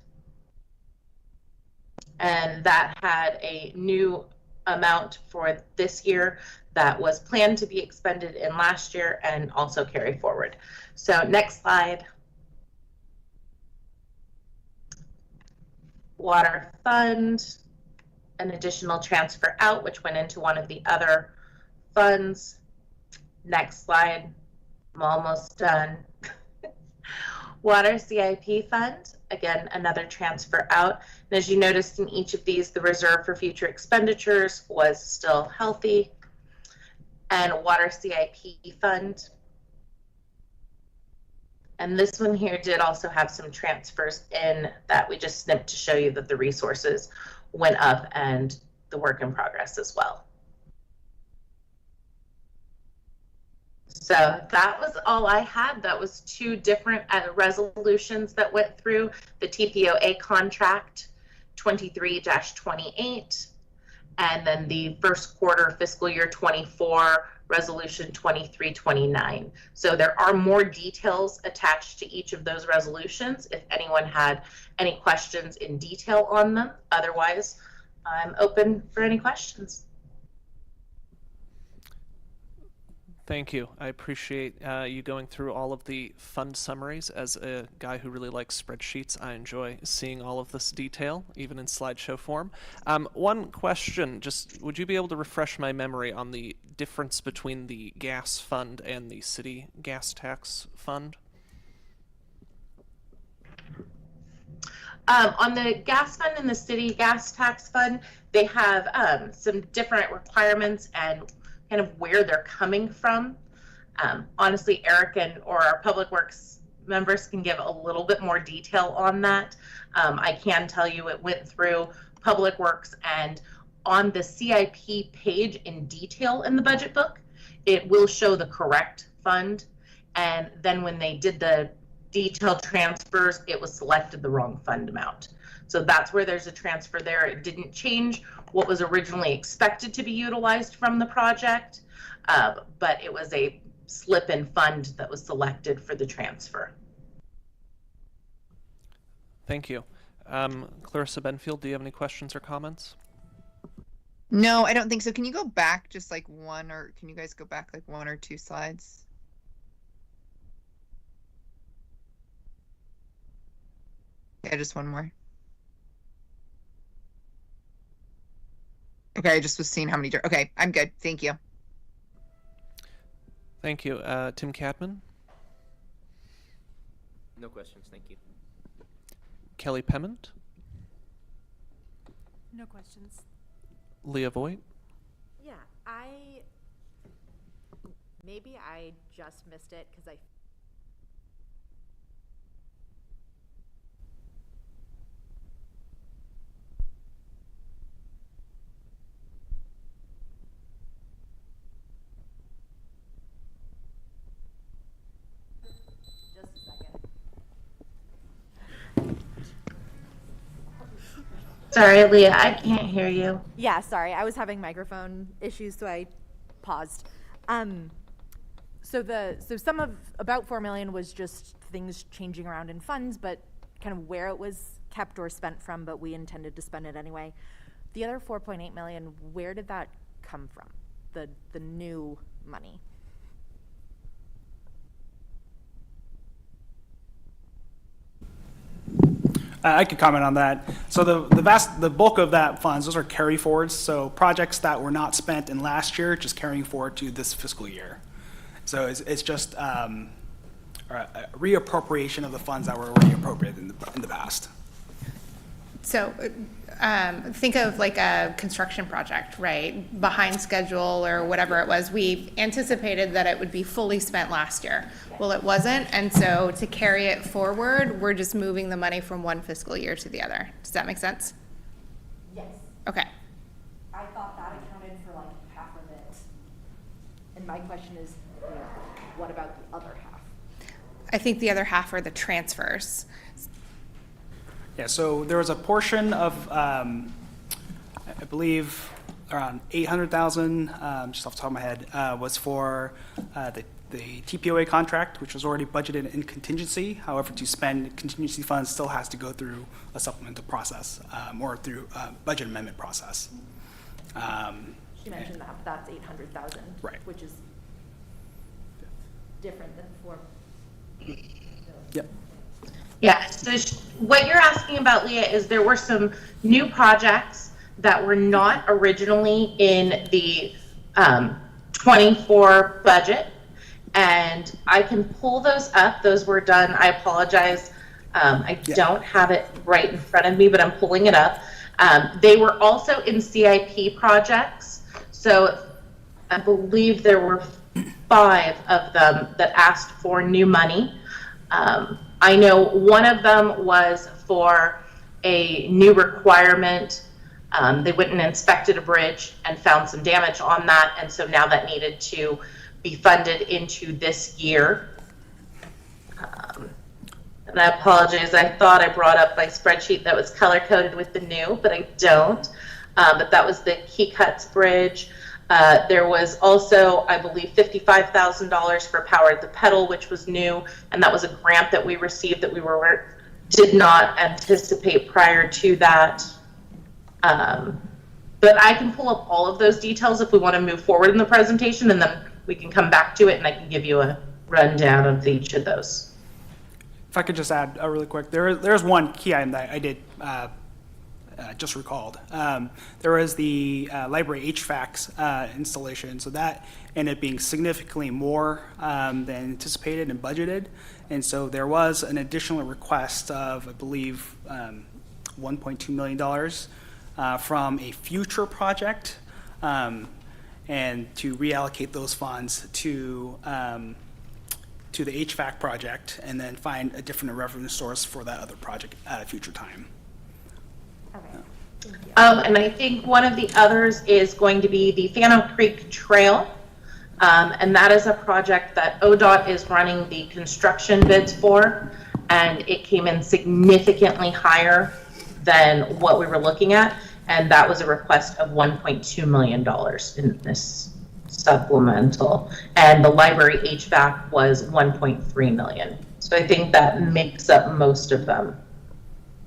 And that had a new amount for this year that was planned to be expended in last year and also carry forward. So next slide. Water fund, an additional transfer out, which went into one of the other funds. Next slide. I'm almost done. Water CIP fund, again, another transfer out. And as you noticed in each of these, the reserve for future expenditures was still healthy. And water CIP fund. And this one here did also have some transfers in that we just snipped to show you that the resources went up and the work in progress as well. So that was all I had. That was two different resolutions that went through the TPOA contract 23-28, and then the first quarter fiscal year 24 resolution 2329. So there are more details attached to each of those resolutions if anyone had any questions in detail on them. Otherwise, I'm open for any questions. Thank you. I appreciate you going through all of the fund summaries. As a guy who really likes spreadsheets, I enjoy seeing all of this detail, even in slideshow form. One question, just would you be able to refresh my memory on the difference between the gas fund and the city gas tax fund? On the gas fund and the city gas tax fund, they have some different requirements and kind of where they're coming from. Honestly, Eric or our Public Works members can give a little bit more detail on that. I can tell you it went through Public Works, and on the CIP page in detail in the budget book, it will show the correct fund. And then when they did the detailed transfers, it was selected the wrong fund amount. So that's where there's a transfer there. It didn't change what was originally expected to be utilized from the project, but it was a slip in fund that was selected for the transfer. Thank you. Clarissa Benfield, do you have any questions or comments? No, I don't think so. Can you go back just like one, or can you guys go back like one or two slides? Yeah, just one more. Okay, I just was seeing how many. Okay, I'm good. Thank you. Thank you. Tim Cadman? No questions, thank you. Kelly Pement? No questions. Leah Voigt? Yeah, maybe I just missed it because I Sorry, Leah, I can't hear you. Yeah, sorry. I was having microphone issues, so I paused. So some of, about 4 million was just things changing around in funds, but kind of where it was kept or spent from, but we intended to spend it anyway. The other 4.8 million, where did that come from? The new money? I could comment on that. So the bulk of that funds, those are carry forwards. So projects that were not spent in last year, just carrying forward to this fiscal year. So it's just a reappropriation of the funds that were already appropriated in the past. So think of like a construction project, right? Behind schedule or whatever it was. We anticipated that it would be fully spent last year. Well, it wasn't. And so to carry it forward, we're just moving the money from one fiscal year to the other. Does that make sense? Yes. Okay. I thought that accounted for like half of it. And my question is, what about the other half? I think the other half are the transfers. Yeah, so there was a portion of, I believe, around 800,000, just off the top of my head, was for the TPOA contract, which was already budgeted in contingency. However, to spend contingency funds still has to go through a supplemental process or through a budget amendment process. She mentioned that, but that's 800,000, right? Which is different than 4. Yep. Yeah, so what you're asking about, Leah, is there were some new projects that were not originally in the 24 budget, and I can pull those up. Those were done, I apologize, I don't have it right in front of me, but I'm pulling it up. They were also in CIP projects, so I believe there were 5 of them that asked for new money. I know one of them was for a new requirement. They went and inspected a bridge and found some damage on that, and so now that needed to be funded into this year. And I apologize, I thought I brought up my spreadsheet that was color-coded with the new, but I don't. But that was the Key Cuts Bridge. There was also, I believe, $55,000 for Power at the Pedal, which was new, and that was a grant that we received that we did not anticipate prior to that. But I can pull up all of those details if we want to move forward in the presentation, and then we can come back to it, and I can give you a rundown of each of those. If I could just add really quick, there's one key item that I did just recalled. There was the library HVAC installation, so that ended up being significantly more than anticipated and budgeted, and so there was an additional request of, I believe, $1.2 million from a future project, and to reallocate those funds to the HVAC project, and then find a different revenue source for that other project at a future time. And I think one of the others is going to be the Fano Creek Trail. And that is a project that ODOT is running the construction bids for, and it came in significantly higher than what we were looking at, and that was a request of $1.2 million in this supplemental, and the library HVAC was 1.3 million. So I think that makes up most of them.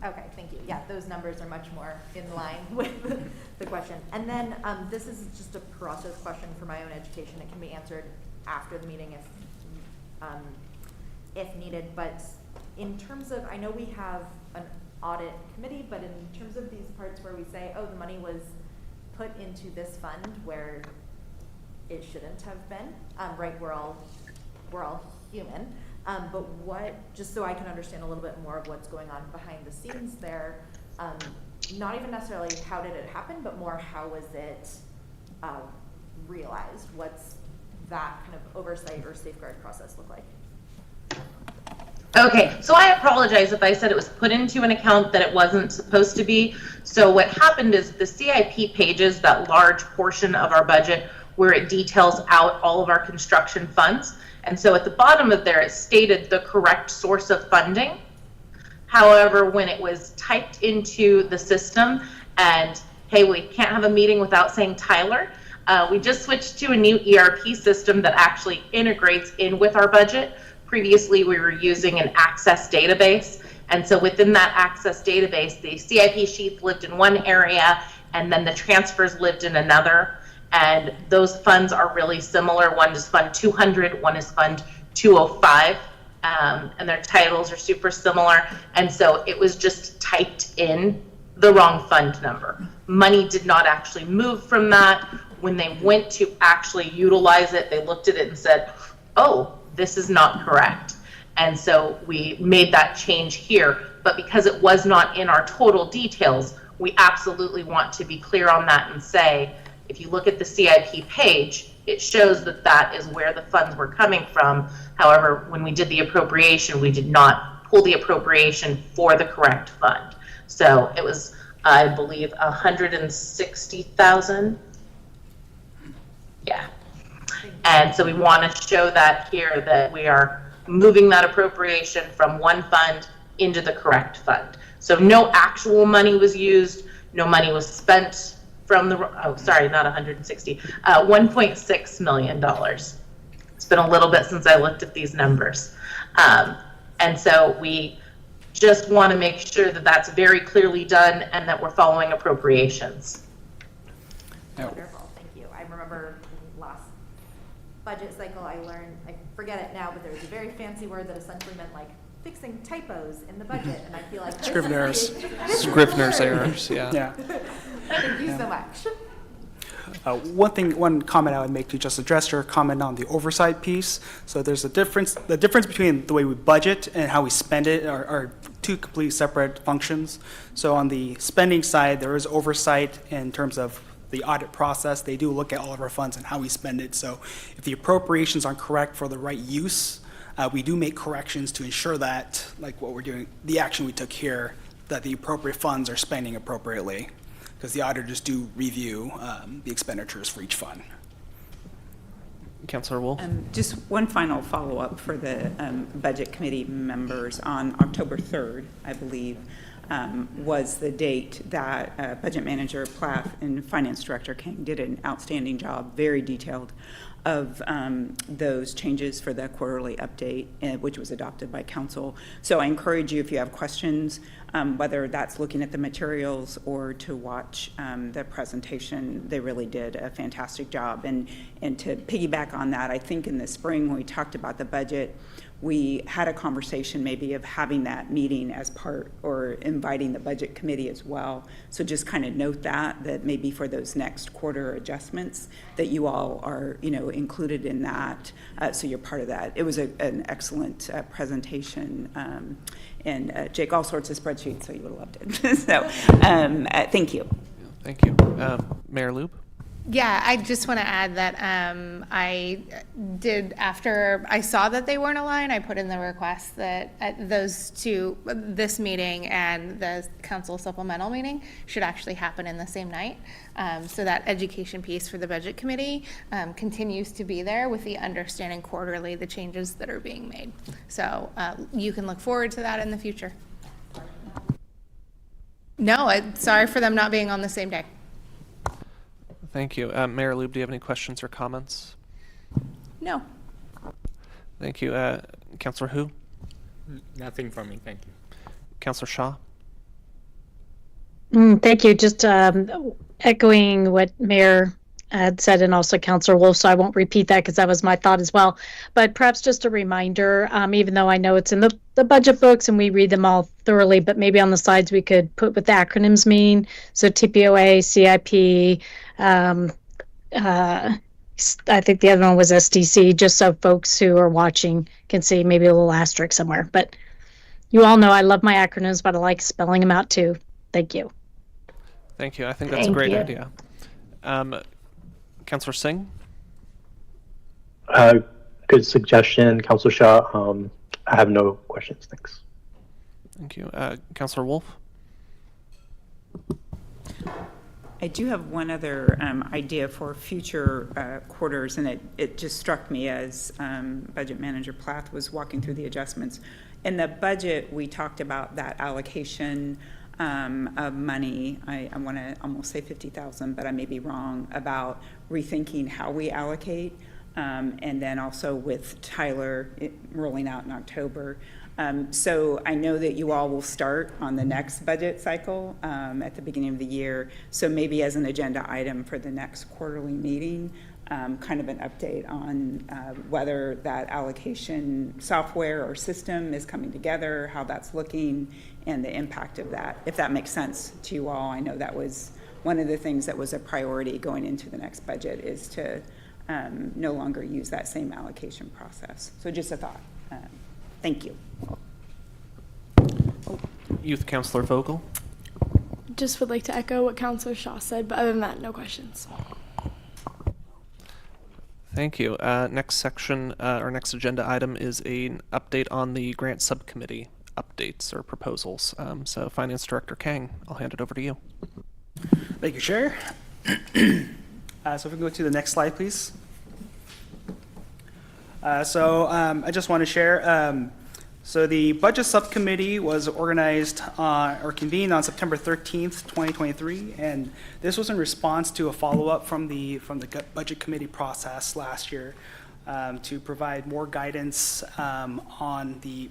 Okay, thank you. Yeah, those numbers are much more in line with the question. And then this is just a process question for my own education. It can be answered after the meeting if needed. But in terms of, I know we have an audit committee, but in terms of these parts where we say, oh, the money was put into this fund where it shouldn't have been, right? We're all human. But what, just so I can understand a little bit more of what's going on behind the scenes there, not even necessarily how did it happen, but more how was it realized? What's that kind of oversight or safeguard process look like? Okay, so I apologize if I said it was put into an account that it wasn't supposed to be. So what happened is the CIP pages, that large portion of our budget where it details out all of our construction funds. And so at the bottom of there, it stated the correct source of funding. However, when it was typed into the system and, hey, we can't have a meeting without saying Tyler, We just switched to a new ERP system that actually integrates in with our budget. Previously, we were using an Access database. And so within that Access database, the CIP sheets lived in one area, and then the transfers lived in another. And those funds are really similar. One is Fund 200, one is Fund 205, and their titles are super similar. And so it was just typed in the wrong fund number. Money did not actually move from that. When they went to actually utilize it, they looked at it and said, oh, this is not correct. And so we made that change here. But because it was not in our total details, we absolutely want to be clear on that and say, if you look at the CIP page, it shows that that is where the funds were coming from. However, when we did the appropriation, we did not pull the appropriation for the correct fund. So it was, I believe, 160,000. Yeah. And so we want to show that here, that we are moving that appropriation from one fund into the correct fund. So no actual money was used, no money was spent from the, oh, sorry, not 160, $1.6 million. It's been a little bit since I looked at these numbers. And so we just want to make sure that that's very clearly done and that we're following appropriations. Wonderful, thank you. I remember last budget cycle, I learned, I forget it now, but there was a very fancy word that essentially meant like fixing typos in the budget, and I feel like Scrivener's. Scrivener's errors, yeah. Yeah. Thank you so much. One comment I would make to just address your comment on the oversight piece. So there's a difference. The difference between the way we budget and how we spend it are two completely separate functions. So on the spending side, there is oversight in terms of the audit process. They do look at all of our funds and how we spend it. So if the appropriations aren't correct for the right use, we do make corrections to ensure that, like what we're doing, the action we took here, that the appropriate funds are spending appropriately, because the auditors do review the expenditures for each fund. Councilor Wolf? Just one final follow-up for the Budget Committee members. On October 3rd, I believe, was the date that Budget Manager Plath and Finance Director King did an outstanding job, very detailed, of those changes for the quarterly update, which was adopted by Council. So I encourage you, if you have questions, whether that's looking at the materials or to watch the presentation, they really did a fantastic job. And to piggyback on that, I think in the spring when we talked about the budget, we had a conversation maybe of having that meeting as part, or inviting the Budget Committee as well. So just kind of note that maybe for those next quarter adjustments, that you all are, included in that, so you're part of that. It was an excellent presentation, and Jake, all sorts of spreadsheets, so you would have loved it. So thank you. Thank you. Mayor Lube? Yeah, I just want to add that I did, after I saw that they weren't aligned, I put in the request that those two, this meeting and the council supplemental meeting, should actually happen in the same night. So that education piece for the Budget Committee continues to be there, with the understanding quarterly the changes that are being made. So you can look forward to that in the future. No, sorry for them not being on the same day. Thank you. Mayor Lube, do you have any questions or comments? No. Thank you. Councilor Hu? Nothing from me, thank you. Councilor Shaw? Thank you. Just echoing what Mayor had said, and also Councilor Wolf, so I won't repeat that because that was my thought as well. But perhaps just a reminder, even though I know it's in the budget books and we read them all thoroughly, but maybe on the slides we could put what the acronyms mean. So TPOA, CIP, I think the other one was SDC, just so folks who are watching can see, maybe a little asterisk somewhere. But you all know I love my acronyms, but I like spelling them out too. Thank you. Thank you. I think that's a great idea. Councilor Singh? Good suggestion, Councilor Shaw. I have no questions. Thanks. Thank you. Councilor Wolf? I do have one other idea for future quarters, and it just struck me as Budget Manager Plath was walking through the adjustments. In the budget, we talked about that allocation of money. I want to almost say 50,000, but I may be wrong, about rethinking how we allocate. And then also with Tyler rolling out in October. So I know that you all will start on the next budget cycle at the beginning of the year. So maybe as an agenda item for the next quarterly meeting, kind of an update on whether that allocation software or system is coming together, how that's looking, and the impact of that, if that makes sense to you all. I know that was one of the things that was a priority going into the next budget, is to no longer use that same allocation process. So just a thought. Thank you. Youth Councilor Vogel. Just would like to echo what Councilor Shaw said, but other than that, no questions. Thank you. Next section, or next agenda item is an update on the grant subcommittee updates or proposals. So Finance Director Kang, I'll hand it over to you. Thank you, Chair. So if we can go to the next slide, please. I just want to share, so the Budget Subcommittee was organized or convened on September 13th, 2023, and this was in response to a follow-up from the Budget Committee process last year to provide more guidance on the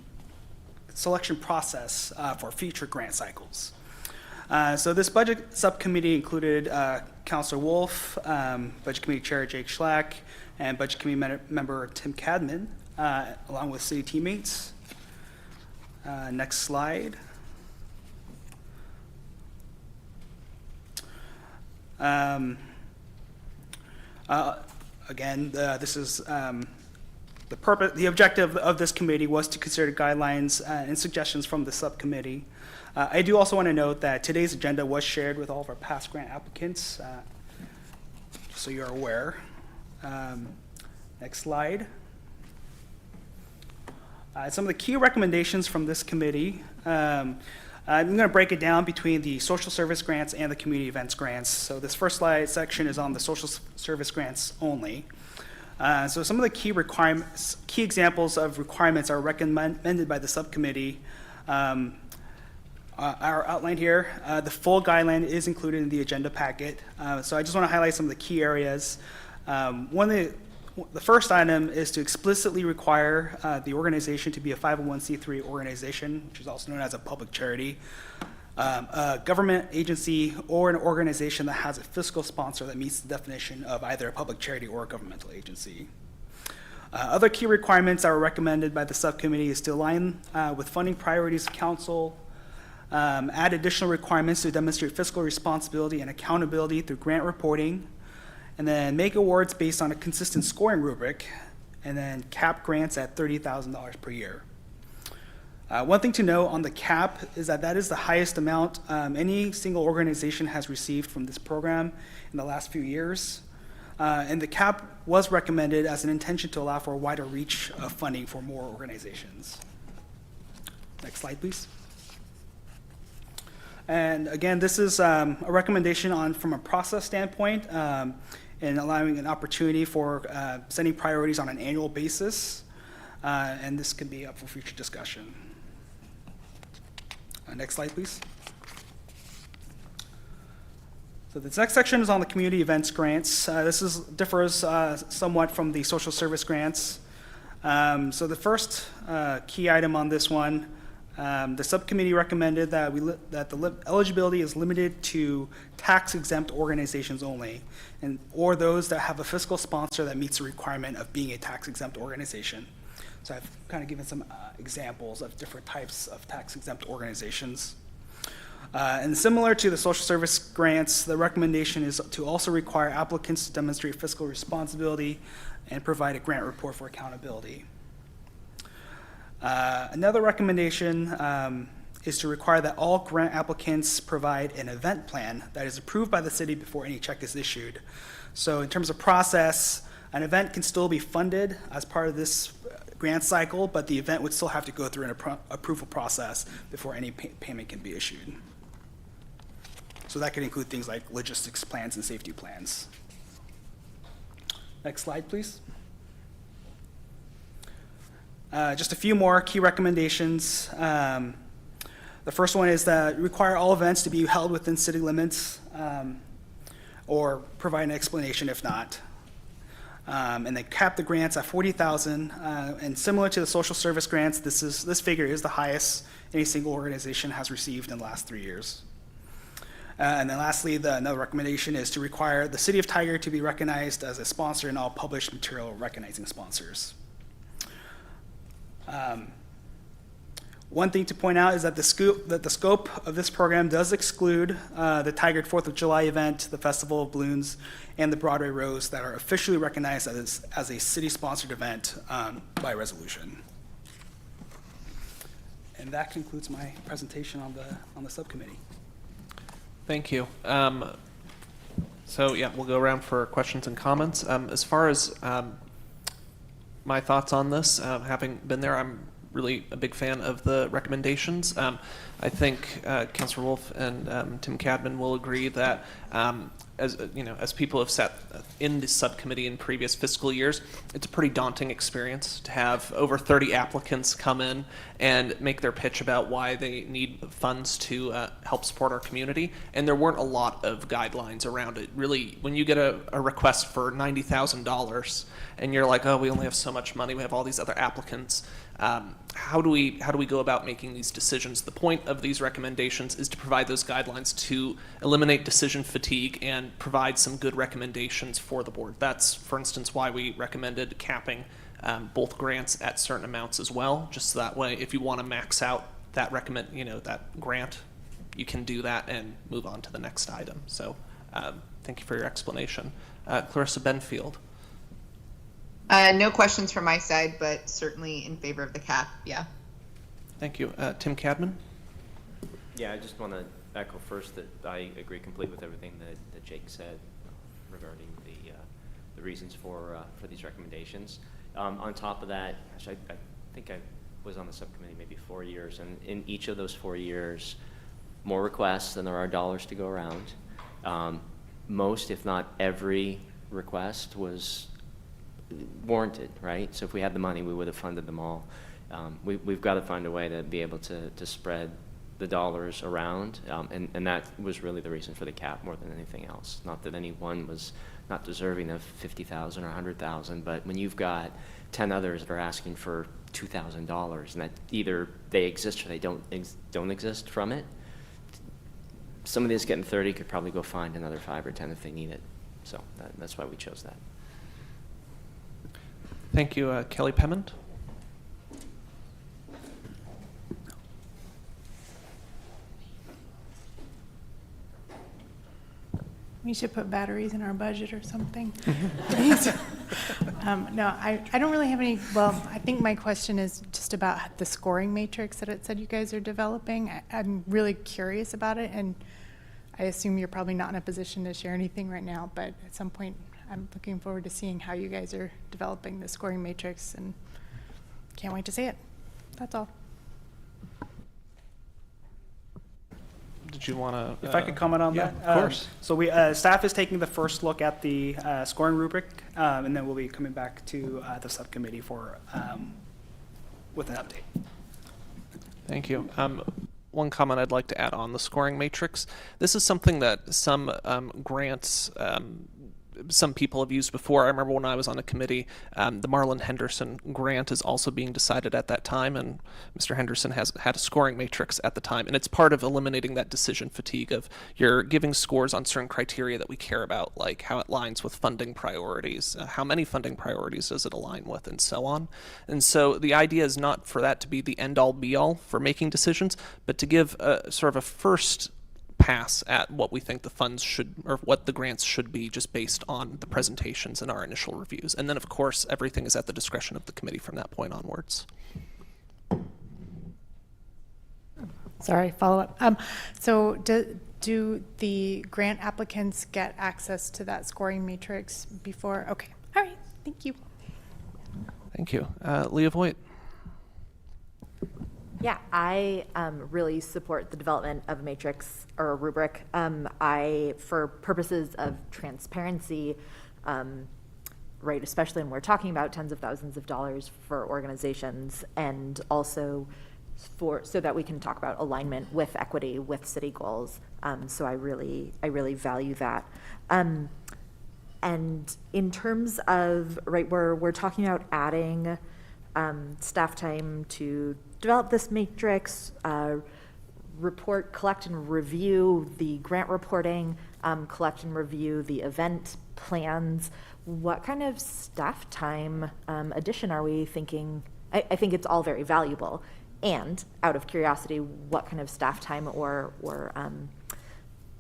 selection process for future grant cycles. So this Budget Subcommittee included Councilor Wolf, Budget Committee Chair Jake Schlack, and Budget Committee member Tim Cadman, along with city teammates. Next slide. Again, this is the purpose. The objective of this committee was to consider guidelines and suggestions from the subcommittee. I do also want to note that today's agenda was shared with all of our past grant applicants, just so you're aware. Next slide. Some of the key recommendations from this committee. I'm going to break it down between the social service grants and the community events grants. So this first slide section is on the social service grants only. So some of the key requirements, key examples of requirements are recommended by the subcommittee are outlined here. The full guideline is included in the agenda packet. So I just want to highlight some of the key areas. The first item is to explicitly require the organization to be a 501c3 organization, which is also known as a public charity, a government agency, or an organization that has a fiscal sponsor that meets the definition of either a public charity or a governmental agency. Other key requirements that were recommended by the subcommittee is to align with funding priorities of council, add additional requirements to demonstrate fiscal responsibility and accountability through grant reporting, and then make awards based on a consistent scoring rubric, and then cap grants at $30,000 per year. One thing to note on the cap is that is the highest amount any single organization has received from this program in the last few years. And the cap was recommended as an intention to allow for a wider reach of funding for more organizations. Next slide, please. And again, this is a recommendation from a process standpoint, and allowing an opportunity for setting priorities on an annual basis, and this can be up for future discussion. Next slide, please. So this next section is on the community events grants. This differs somewhat from the social service grants. So the first key item on this one, the subcommittee recommended that the eligibility is limited to tax-exempt organizations only, or those that have a fiscal sponsor that meets the requirement of being a tax-exempt organization. So I've kind of given some examples of different types of tax-exempt organizations. And similar to the social service grants, the recommendation is to also require applicants to demonstrate fiscal responsibility and provide a grant report for accountability. Another recommendation is to require that all grant applicants provide an event plan that is approved by the city before any check is issued. So in terms of process, an event can still be funded as part of this grant cycle, but the event would still have to go through an approval process before any payment can be issued. So that could include things like logistics plans and safety plans. Next slide, please. Just a few more key recommendations. The The first one is that require all events to be held within city limits, or provide an explanation if not. And they cap the grants at $40,000, and similar to the social service grants, this figure is the highest any single organization has received in the last 3 years. And then lastly, another recommendation is to require the City of Tigard to be recognized as a sponsor in all published material recognizing sponsors. One thing to point out is that the scope of this program does exclude the Tigard 4th of July event, the Festival of Balloons, and the Broadway Rose that are officially recognized as a city-sponsored event by resolution. And that concludes my presentation on the subcommittee. Thank you. So yeah, we'll go around for questions and comments. As far as my thoughts on this, having been there, I'm really a big fan of the recommendations. I think Councilor Wolf and Tim Cadman will agree that as people have sat in this subcommittee in previous fiscal years, it's a pretty daunting experience to have over 30 applicants come in and make their pitch about why they need funds to help support our community. And there weren't a lot of guidelines around it. Really, when you get a request for $90,000 and you're like, oh, we only have so much money, we have all these other applicants, how do we go about making these decisions? The point of these recommendations is to provide those guidelines to eliminate decision fatigue and provide some good recommendations for the board. That's, for instance, why we recommended capping both grants at certain amounts as well. Just so that way, if you want to max out that that grant, you can do that and move on to the next item. So, thank you for your explanation, Clarissa Benfield. No questions from my side, but certainly in favor of the cap, yeah. Thank you. Tim Cadman? Yeah, I just want to echo first that I agree completely with everything that Jake said regarding the reasons for these recommendations. On top of that, I think I was on the subcommittee maybe 4 years, and in each of those 4 years, more requests than there are dollars to go around. Most, if not every request was warranted, right? So if we had the money, we would have funded them all. We've got to find a way to be able to spread the dollars around, and that was really the reason for the cap more than anything else. Not that anyone was not deserving of $50,000 or $100,000, but when you've got 10 others that are asking for $2,000, and that either they exist or they don't exist from it, somebody that's getting 30 could probably go find another 5 or 10 if they need it. So that's why we chose that. Thank you. Kelly Pemmond? We should put batteries in our budget or something. No, I don't really have any, well, I think my question is just about the scoring matrix that it said you guys are developing. I'm really curious about it, and I assume you're probably not in a position to share anything right now, but at some point I'm looking forward to seeing how you guys are developing the scoring matrix, and can't wait to see it. That's all. Did you want to? If I could comment on that? Of course. So staff is taking the first look at the scoring rubric, and then we'll be coming back to the subcommittee for with an update. Thank you. One comment I'd like to add on the scoring matrix. This is something that some grants, some people have used before. I remember when I was on a committee, the Marlon Henderson grant is also being decided at that time, and Mr. Henderson has had a scoring matrix at the time, and it's part of eliminating that decision fatigue of you're giving scores on certain criteria that we care about, like how it aligns with funding priorities, how many funding priorities does it align with, and so on. And so the idea is not for that to be the end-all be-all for making decisions, but to give sort of a first pass at what we think the funds should, or what the grants should be, just based on the presentations and our initial reviews. And then, of course, everything is at the discretion of the committee from that point onwards. Sorry, follow up. So do the grant applicants get access to that scoring matrix before? Okay, all right, thank you. Thank you. Leah Voigt. Yeah, I really support the development of a matrix or a rubric. For purposes of transparency, right, especially when we're talking about tens of thousands of dollars for organizations, and also so that we can talk about alignment with equity, with city goals. So I really value that. And in terms of, right, we're talking about adding staff time to develop this matrix, collect and review the grant reporting, collect and review the event plans. What kind of staff time addition are we thinking? I think it's all very valuable. And out of curiosity, what kind of staff time or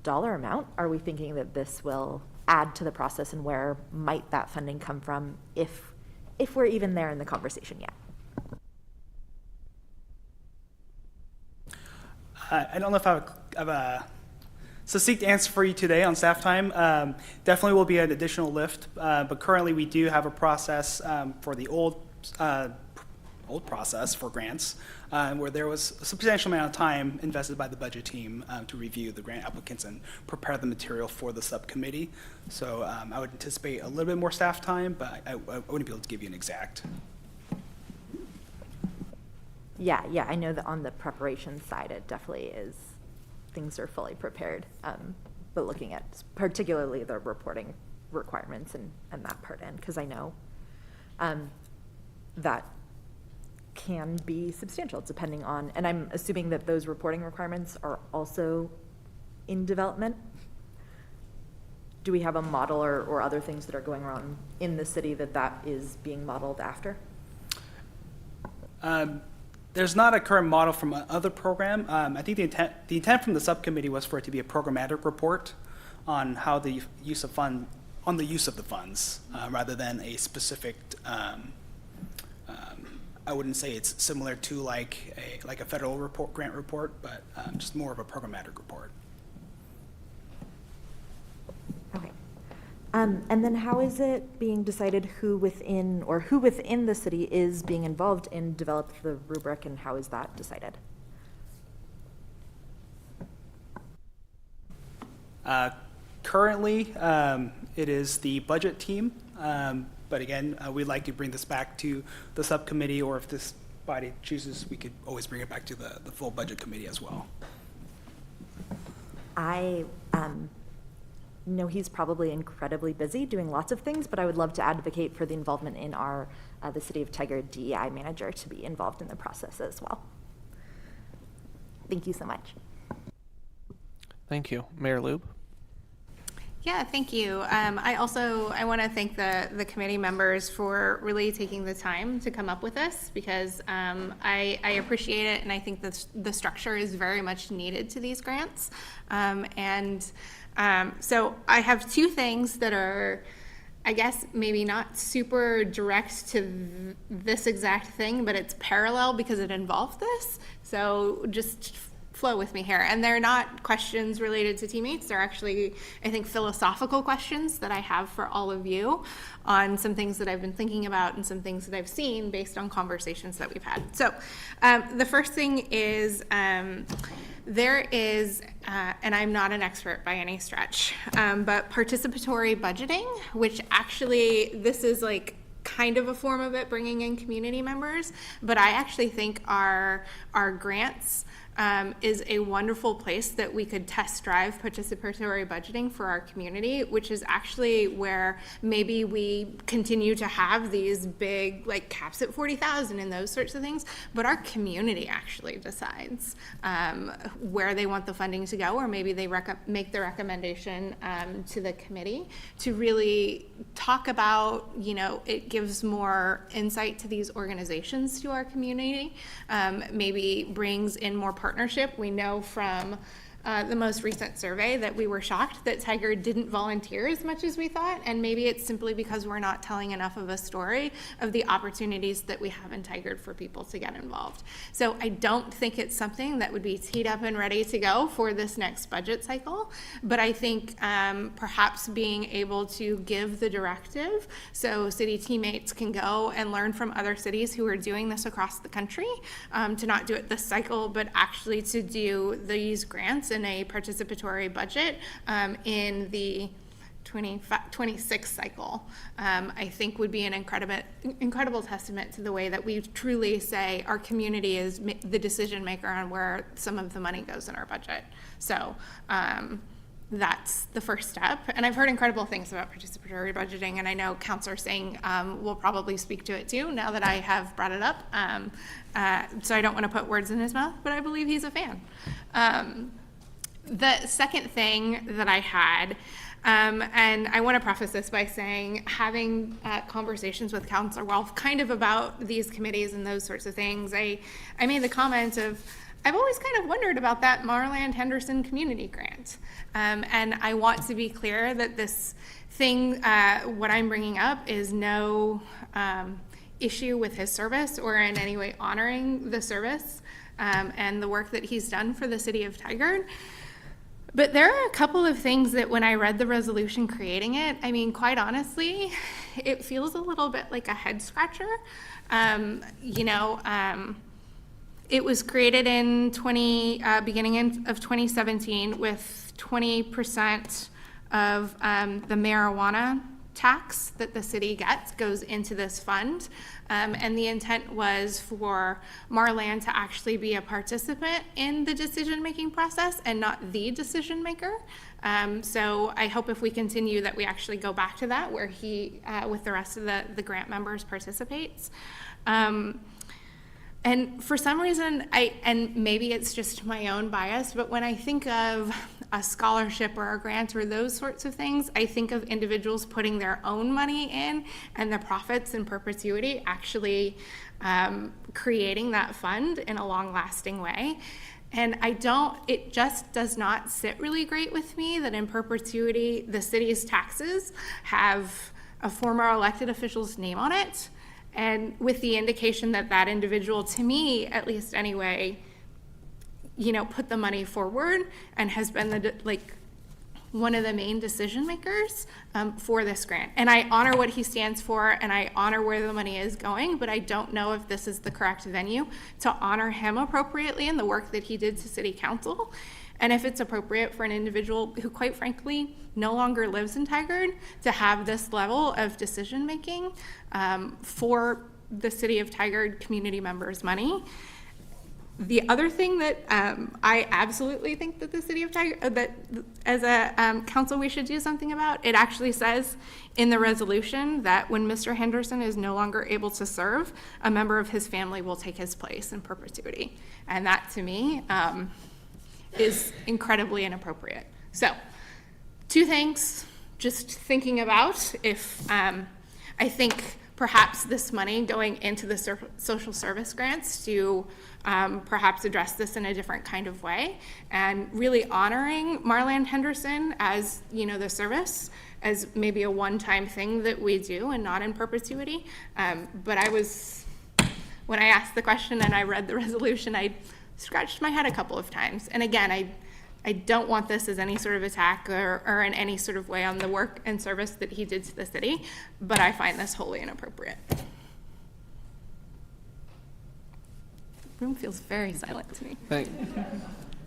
dollar amount are we thinking that this will add to the process, and where might that funding come from if we're even there in the conversation yet? I don't know if I have a succinct answer for you today on staff time. Definitely will be an additional lift, but currently we do have a process for the old process for grants, where there was a substantial amount of time invested by the budget team to review the grant applicants and prepare the material for the subcommittee. So I would anticipate a little bit more staff time, but I wouldn't be able to give you an exact. Yeah, I know that on the preparation side, it definitely is, things are fully prepared. But looking at particularly the reporting requirements and that part in, because I know that can be substantial depending on, and I'm assuming that those reporting requirements are also in development. Do we have a model or other things that are going on in the city that is being modeled after? There's not a current model from another program. I think the intent from the subcommittee was for it to be a programmatic report on how the use of the funds, rather than a specific. I wouldn't say it's similar to like a federal grant report, but just more of a programmatic report. Okay. And then how is it being decided who within the city is being involved in developing the rubric, and how is that decided? Currently, it is the budget team, but again, we'd like to bring this back to the subcommittee, or if this body chooses, we could always bring it back to the full budget committee as well. I know he's probably incredibly busy doing lots of things, but I would love to advocate for the involvement in the City of Tigard DEI manager to be involved in the process as well. Thank you so much. Thank you. Mayor Lube? Yeah, thank you. I want to thank the committee members for really taking the time to come up with this, because I appreciate it, and I think the structure is very much needed to these grants. So I have two things that are, I guess, maybe not super direct to this exact thing, but it's parallel because it involved this. So just flow with me here. And they're not questions related to teammates. They're actually, I think, philosophical questions that I have for all of you on some things that I've been thinking about and some things that I've seen based on conversations that we've had. So the first thing is there is, and I'm not an expert by any stretch, but participatory budgeting, which actually this is like kind of a form of it, bringing in community members, but I actually think our grants is a wonderful place that we could test drive participatory budgeting for our community, which is actually where maybe we continue to have these big like caps at 40,000 and those sorts of things, but our community actually decides where they want the funding to go, or maybe they make the recommendation to the committee to really talk about, it gives more insight to these organizations, to our community, maybe brings in more partnership. We know from the most recent survey that we were shocked that Tigard didn't volunteer as much as we thought, and maybe it's simply because we're not telling enough of a story of the opportunities that we have in Tigard for people to get involved. So I don't think it's something that would be teed up and ready to go for this next budget cycle, but I think perhaps being able to give the directive so city teammates can go and learn from other cities who are doing this across the country, to not do it this cycle, but actually to do these grants in a participatory budget in the 26 cycle, I think would be an incredible testament to the way that we truly say our community is the decision maker on where some of the money goes in our budget. So that's the first step. And I've heard incredible things about participatory budgeting, and I know Councilor Singh will probably speak to it too now that I have brought it up. So I don't want to put words in his mouth, but I believe he's a fan. The second thing that I had, and I want to preface this by saying, having conversations with Councilor Wolf kind of about these committees and those sorts of things, I made the comment of, I've always kind of wondered about that Marland Henderson community grant. And I want to be clear that this thing, what I'm bringing up is no issue with his service or in any way honoring the service and the work that he's done for the city of Tigard. But there are a couple of things that when I read the resolution creating it, I mean, quite honestly, it feels a little bit like a head scratcher. It was created in beginning of 2017 with 20% of the marijuana tax that the city gets goes into this fund. And the intent was for Marland to actually be a participant in the decision-making process and not the decision maker. So I hope if we continue that we actually go back to that where he, with the rest of the grant members, participates. And for some reason, and maybe it's just my own bias, but when I think of a scholarship or a grant or those sorts of things, I think of individuals putting their own money in and the profits in perpetuity actually creating that fund in a long-lasting way. And it just does not sit really great with me that in perpetuity, the city's taxes have a former elected official's name on it. And with the indication that that individual, to me, at least anyway, put the money forward and has been one of the main decision makers for this grant. And I honor what he stands for and I honor where the money is going, but I don't know if this is the correct venue to honor him appropriately in the work that he did to City Council. And if it's appropriate for an individual who, quite frankly, no longer lives in Tigard to have this level of decision making for the City of Tigard community members' money. The other thing that I absolutely think that the City of Tigard, that as a council we should do something about, it actually says in the resolution that when Mr. Henderson is no longer able to serve, a member of his family will take his place in perpetuity. And that, to me, is incredibly inappropriate. So, two things, just thinking about if I think perhaps this money going into the social service grants to perhaps address this in a different kind of way and really honoring Marland Henderson as, the service as maybe a one-time thing that we do and not in perpetuity. But when I asked the question and I read the resolution, I scratched my head a couple of times. And again, I don't want this as any sort of attack or in any sort of way on the work and service that he did to the city, but I find this wholly inappropriate. The room feels very silent to me.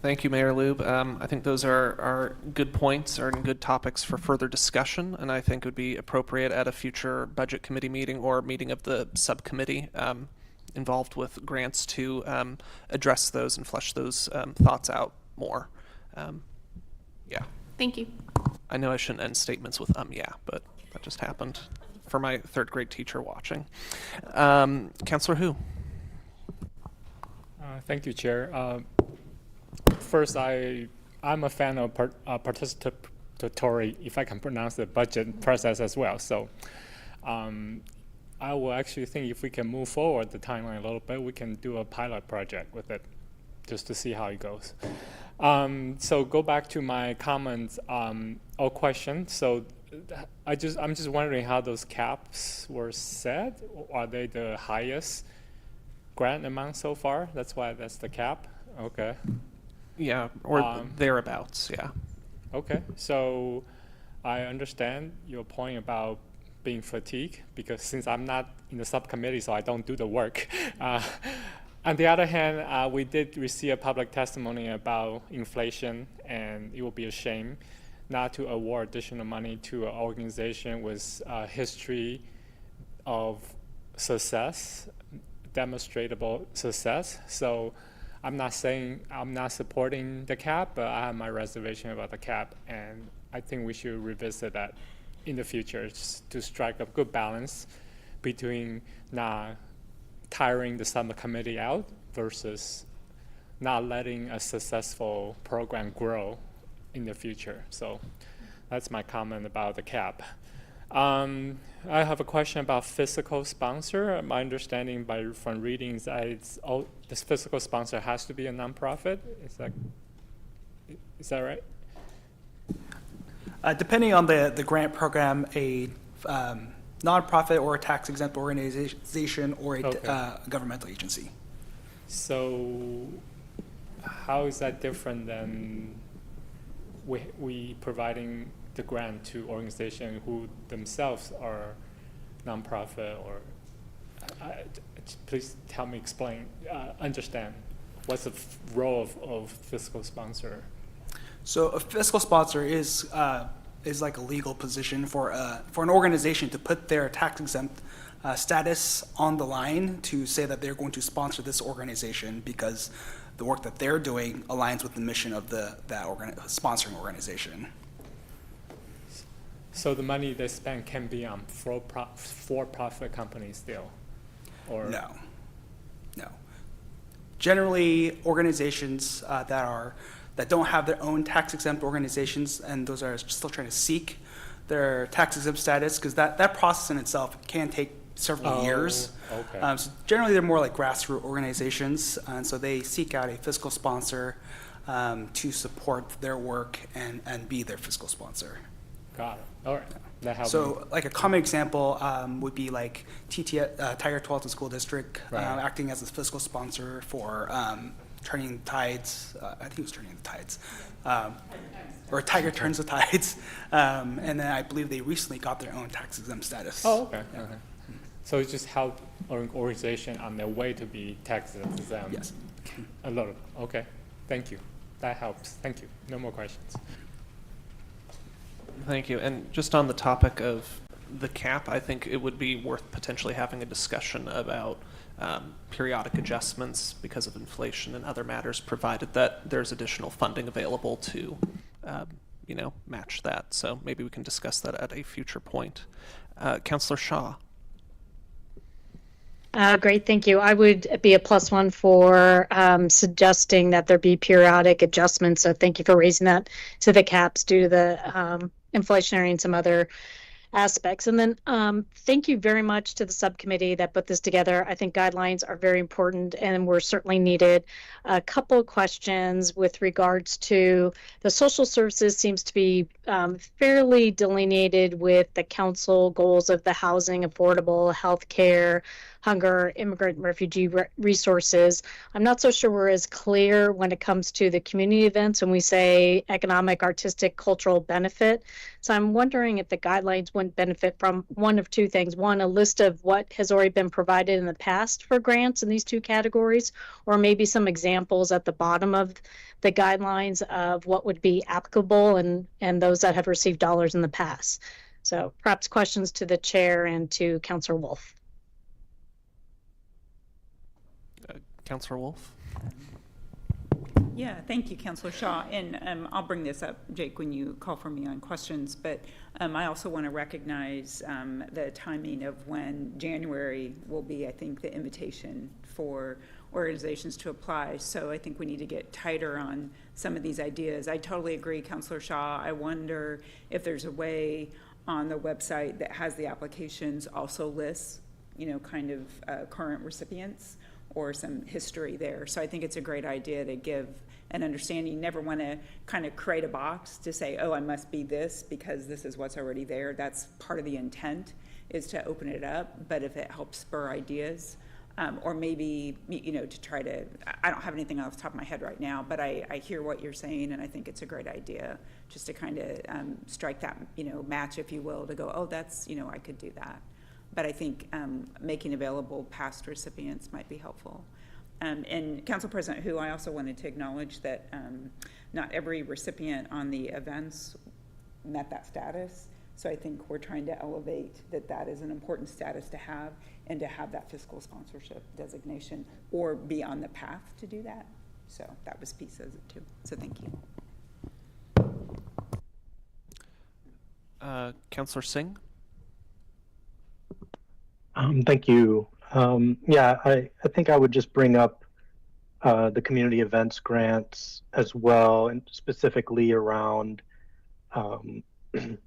Thank you, Mayor Lube. I think those are good points and good topics for further discussion, and I think it would be appropriate at a future budget committee meeting or meeting of the subcommittee involved with grants to address those and flesh those thoughts out more. Yeah. Thank you. I know I shouldn't end statements with yeah, but that just happened for my third grade teacher watching. Councilor Hu. Thank you, Chair. First, I'm a fan of participatory, if I can pronounce the budget process as well. So I will actually think if we can move forward the timeline a little bit, we can do a pilot project with it just to see how it goes. So go back to my comments or question. So I'm just wondering how those caps were set. Are they the highest grant amount so far? That's why that's the cap? Okay. Yeah, or thereabouts, yeah. Okay, so I understand your point about being fatigued, because since I'm not in the subcommittee, so I don't do the work. On the other hand, we did receive a public testimony about inflation, and it will be a shame not to award additional money to an organization with a history of success, demonstrable success. So I'm not saying I'm not supporting the cap, but I have my reservation about the cap, and I think we should revisit that in the future to strike a good balance between not tiring the summer committee out versus not letting a successful program grow in the future. So that's my comment about the cap. I have a question about fiscal sponsor. My understanding from readings that this fiscal sponsor has to be a nonprofit. Is that right? Depending on the grant program, a nonprofit or a tax-exempt organization or a governmental agency. So how is that different than we providing the grant to organizations who themselves are nonprofit? Or please help me understand what's the role of fiscal sponsor? So a fiscal sponsor is like a legal position for an organization to put their tax-exempt status on the line to say that they're going to sponsor this organization because the work that they're doing aligns with the mission of that sponsoring organization. So the money they spend can be on for-profit companies still? Or No. Generally, organizations that don't have their own tax-exempt organizations, and those are still trying to seek their tax-exempt status, because that process in itself can take several years. Okay. So generally, they're more like grassroots organizations, and so they seek out a fiscal sponsor to support their work and be their fiscal sponsor. Got it. All right. That helps. So, like a common example would be like Tiger Tualatin School District acting as a fiscal sponsor for Turning Tides. I think it was Turning the Tides, or Tiger Turns the Tides. And then I believe they recently got their own tax-exempt status. Oh, okay. Yeah. Okay. So it's just help an organization on their way to be tax-exempt. Yes. A little. Okay. Thank you. That helps. Thank you. No more questions. Thank you. And just on the topic of the cap, I think it would be worth potentially having a discussion about periodic adjustments because of inflation and other matters, provided that there's additional funding available to, match that. So maybe we can discuss that at a future point. Councillor Shaw. Great, thank you. I would be a +1 for suggesting that there be periodic adjustments. So thank you for raising that to the caps due to the inflationary and some other aspects. And then thank you very much to the subcommittee that put this together. I think guidelines are very important and were certainly needed. A couple of questions with regards to the social services seems to be fairly delineated with the council goals of the housing, affordable, healthcare, hunger, immigrant, refugee resources. I'm not so sure we're as clear when it comes to the community events when we say economic, artistic, cultural benefit. So I'm wondering if the guidelines wouldn't benefit from one of two things. One, a list of what has already been provided in the past for grants in these two categories, or maybe some examples at the bottom of the guidelines of what would be applicable and those that have received dollars in the past. So perhaps questions to the chair and to Councillor Wolf. Councillor Wolf. Yeah, thank you, Councillor Shaw. And I'll bring this up, Jake, when you call for me on questions. But I also want to recognize the timing of when January will be, I think, the invitation for organizations to apply. So I think we need to get tighter on some of these ideas. I totally agree, Councillor Shaw. I wonder if there's a way on the website that has the applications also lists, kind of current recipients or some history there. So I think it's a great idea to give an understanding. You never want to kind of create a box to say, oh, I must be this because this is what's already there. That's part of the intent, is to open it up. But if it helps spur ideas, or maybe, to try to, I don't have anything off the top of my head right now, but I hear what you're saying, and I think it's a great idea just to kind of strike that, match, if you will, to go, oh, that's, I could do that. But I think making available past recipients might be helpful. And Council President Hu, I also wanted to acknowledge that not every recipient on the events met that status. So I think we're trying to elevate that is an important status to have, and to have that fiscal sponsorship designation or be on the path to do that. So that was piece of it too. So thank you. Councillor Singh? Thank you. Yeah, I think I would just bring up the community events grants as well, and specifically around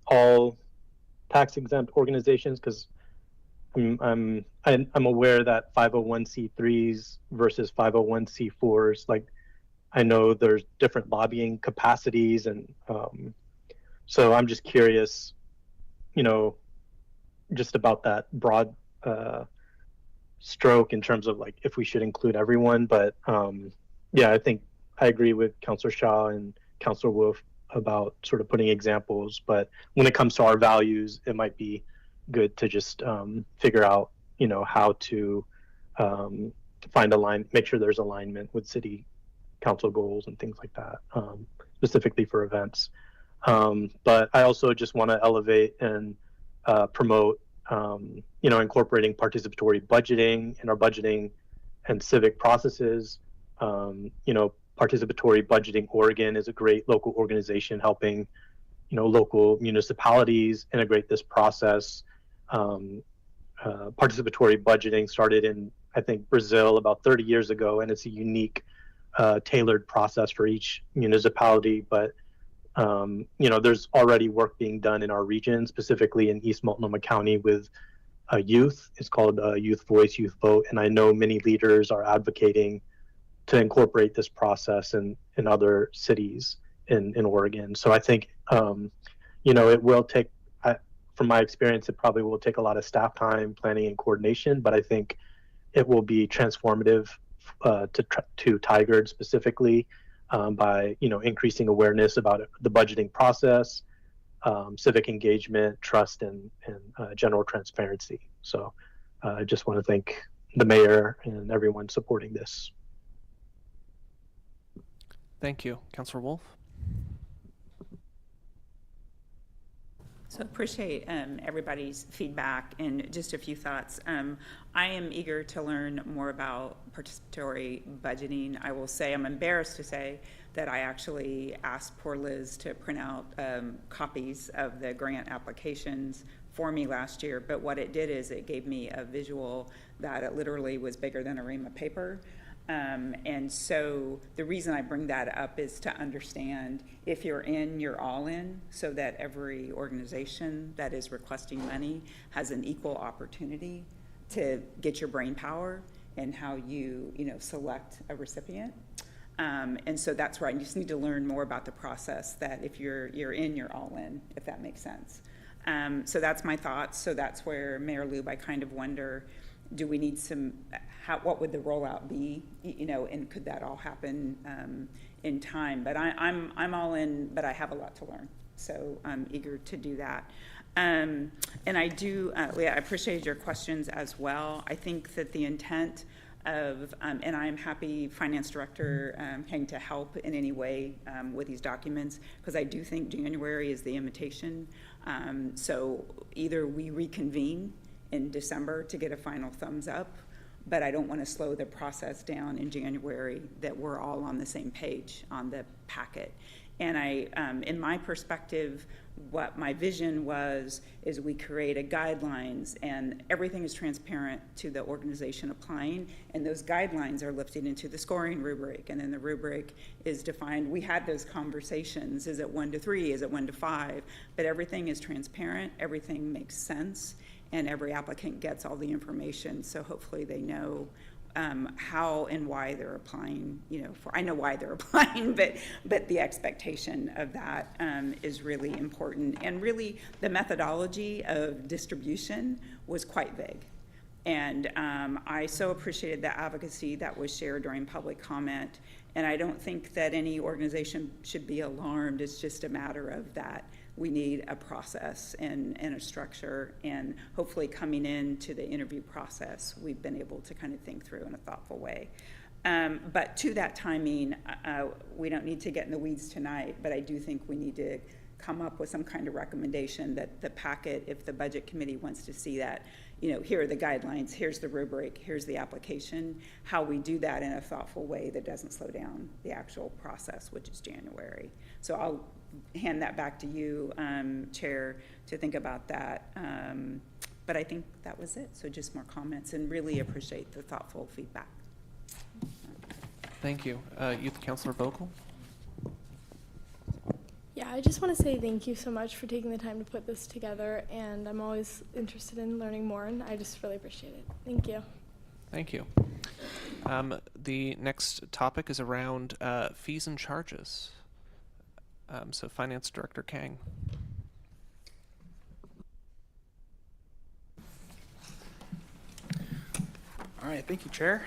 all tax exempt organizations, because I'm aware that 501c3s versus 501c4s, like I know there's different lobbying capacities, and so I'm just curious, just about that broad stroke in terms of like if we should include everyone. But yeah, I think I agree with Councillor Shaw and Councillor Wolf about sort of putting examples, but when it comes to our values, it might be good to just figure out, how to make sure there's alignment with city council goals and things like that, specifically for events. But I also just want to elevate and promote, incorporating participatory budgeting in our budgeting and civic processes. Participatory Budgeting Oregon is a great local organization helping, local municipalities integrate this process. Participatory budgeting started in, I think, Brazil about 30 years ago, and it's a unique, tailored process for each municipality. But there's already work being done in our region, specifically in East Multnomah County with youth. It's called Youth Voice, Youth Vote, and I know many leaders are advocating to incorporate this process in other cities in Oregon. So I think, it will take, from my experience, it probably will take a lot of staff time, planning, and coordination, but I think it will be transformative to Tigard specifically, by increasing awareness about the budgeting process, civic engagement, trust, and general transparency. So I just want to thank the mayor and everyone supporting this. Thank you. Councillor Wolf? So appreciate everybody's feedback, and just a few thoughts. I am eager to learn more about participatory budgeting. I will say, I'm embarrassed to say that I actually asked poor Liz to print out copies of the grant applications for me last year, but what it did is it gave me a visual that it literally was bigger than a ream of paper. And so the reason I bring that up is to understand if you're in, you're all in, so that every organization that is requesting money has an equal opportunity to get your brain power and how you select a recipient. And so that's where I just need to learn more about the process, that if you're in, you're all in, if that makes sense. So that's my thoughts. So that's where, Mayor Lube, I kind of wonder, do we need what would the rollout be, and could that all happen in time? But I'm all in, but I have a lot to learn, so I'm eager to do that. And I do, Leah, I appreciate your questions as well. I think that the intent of, and I'm happy Finance Director Heng to help in any way with these documents, because I do think January is the invitation. So either we reconvene in December to get a final thumbs up, but I don't want to slow the process down in January, that we're all on the same page on the packet. And in my perspective, what my vision was is we create a guidelines, and everything is transparent to the organization applying, and those guidelines are lifted into the scoring rubric, and then the rubric is defined. We had those conversations, is it 1 to 3, is it 1 to 5, but everything is transparent, everything makes sense, and every applicant gets all the information, so hopefully they know how and why they're applying, I know why they're applying, but the expectation of that is really important. And really, the methodology of distribution was quite vague. And I so appreciated the advocacy that was shared during public comment. And I don't think that any organization should be alarmed. It's just a matter of that. We need a process and a structure, and hopefully coming into the interview process, we've been able to kind of think through in a thoughtful way. But to that timing, we don't need to get in the weeds tonight, but I do think we need to come up with some kind of recommendation that the packet, if the budget committee wants to see that, here are the guidelines, here's the rubric, here's the application, how we do that in a thoughtful way that doesn't slow down the actual process, which is January. So I'll hand that back to you, Chair, to think about that. But I think that was it. So just more comments, and really appreciate the thoughtful feedback. Thank you. Youth Councilor Vogel? Yeah, I just want to say thank you so much for taking the time to put this together, and I'm always interested in learning more, and I just really appreciate it. Thank you. Thank you. The next topic is around fees and charges. So Finance Director Kang. All right, thank you, Chair.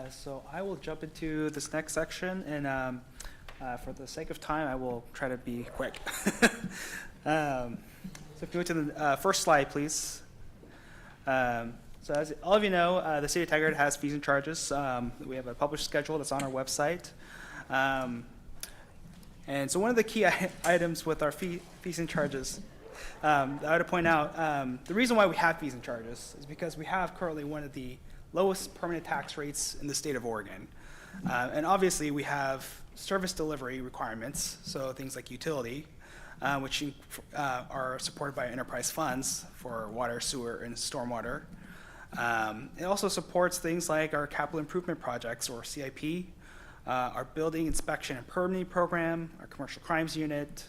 So I will jump into this next section, and for the sake of time, I will try to be quick. So if you go to the first slide, please. So as all of you know, the City of Tigard has fees and charges. We have a published schedule that's on our website. And so one of the key items with our fees and charges, I would to point out, the reason why we have fees and charges is because we have currently one of the lowest permanent tax rates in the state of Oregon. And obviously we have service delivery requirements, so things like utility, which are supported by enterprise funds for water, sewer, and stormwater. It also supports things like our capital improvement projects, or CIP, our building inspection and permitting program, our commercial crimes unit,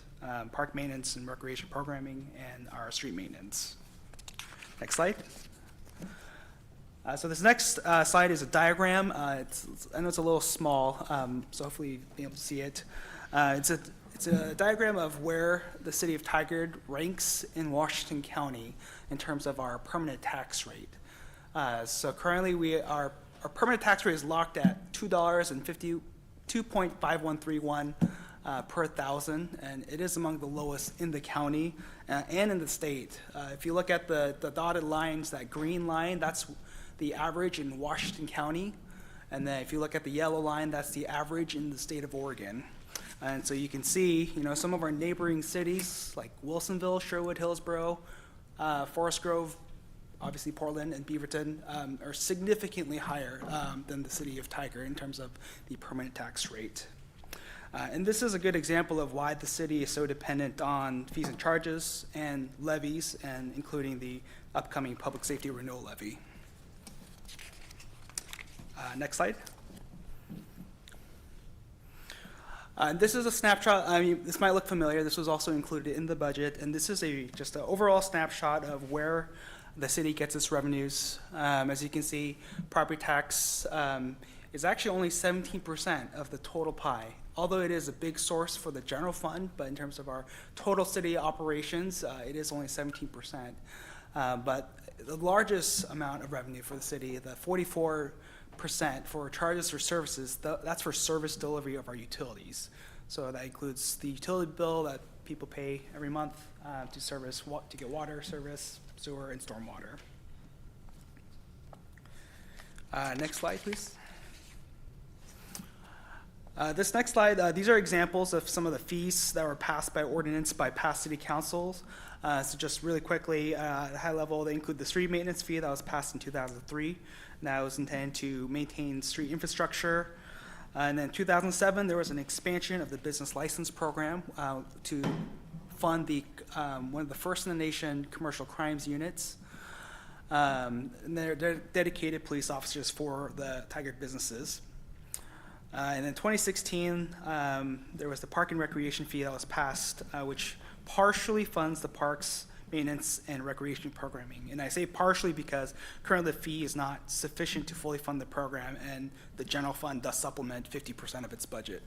park maintenance and recreation programming, and our street maintenance. Next slide. So this next slide is a diagram. I know it's a little small, so hopefully you'll be able to see it. It's a diagram of where the City of Tigard ranks in Washington County in terms of our permanent tax rate. So currently our permanent tax rate is locked at $2.5131 per thousand, and it is among the lowest in the county and in the state. If you look at the dotted lines, that green line, that's the average in Washington County. And then if you look at the yellow line, that's the average in the state of Oregon. And so you can see, some of our neighboring cities like Wilsonville, Sherwood, Hillsborough, Forest Grove, obviously Portland and Beaverton are significantly higher than the City of Tigard in terms of the permanent tax rate. And this is a good example of why the city is so dependent on fees and charges and levies, and including the upcoming public safety renewal levy. Next slide. This is a snapshot. I mean, this might look familiar. This was also included in the budget, and this is just an overall snapshot of where the city gets its revenues. As you can see, property tax is actually only 17% of the total pie, although it is a big source for the general fund, but in terms of our total city operations, it is only 17%. But the largest amount of revenue for the city, the 44% for charges for services, that's for service delivery of our utilities. So that includes the utility bill that people pay every month to get water service, sewer, and stormwater. Next slide, please. This next slide, these are examples of some of the fees that were passed by ordinance by past city councils. So just really quickly, at a high level, they include the street maintenance fee that was passed in 2003. That was intended to maintain street infrastructure. And then in 2007, there was an expansion of the business license program to fund one of the first in the nation commercial crimes units. And they're dedicated police officers for the Tigard businesses. And in 2016, there was the park and recreation fee that was passed, which partially funds the park's maintenance and recreation programming. And I say partially because currently the fee is not sufficient to fully fund the program, and the general fund does supplement 50% of its budget.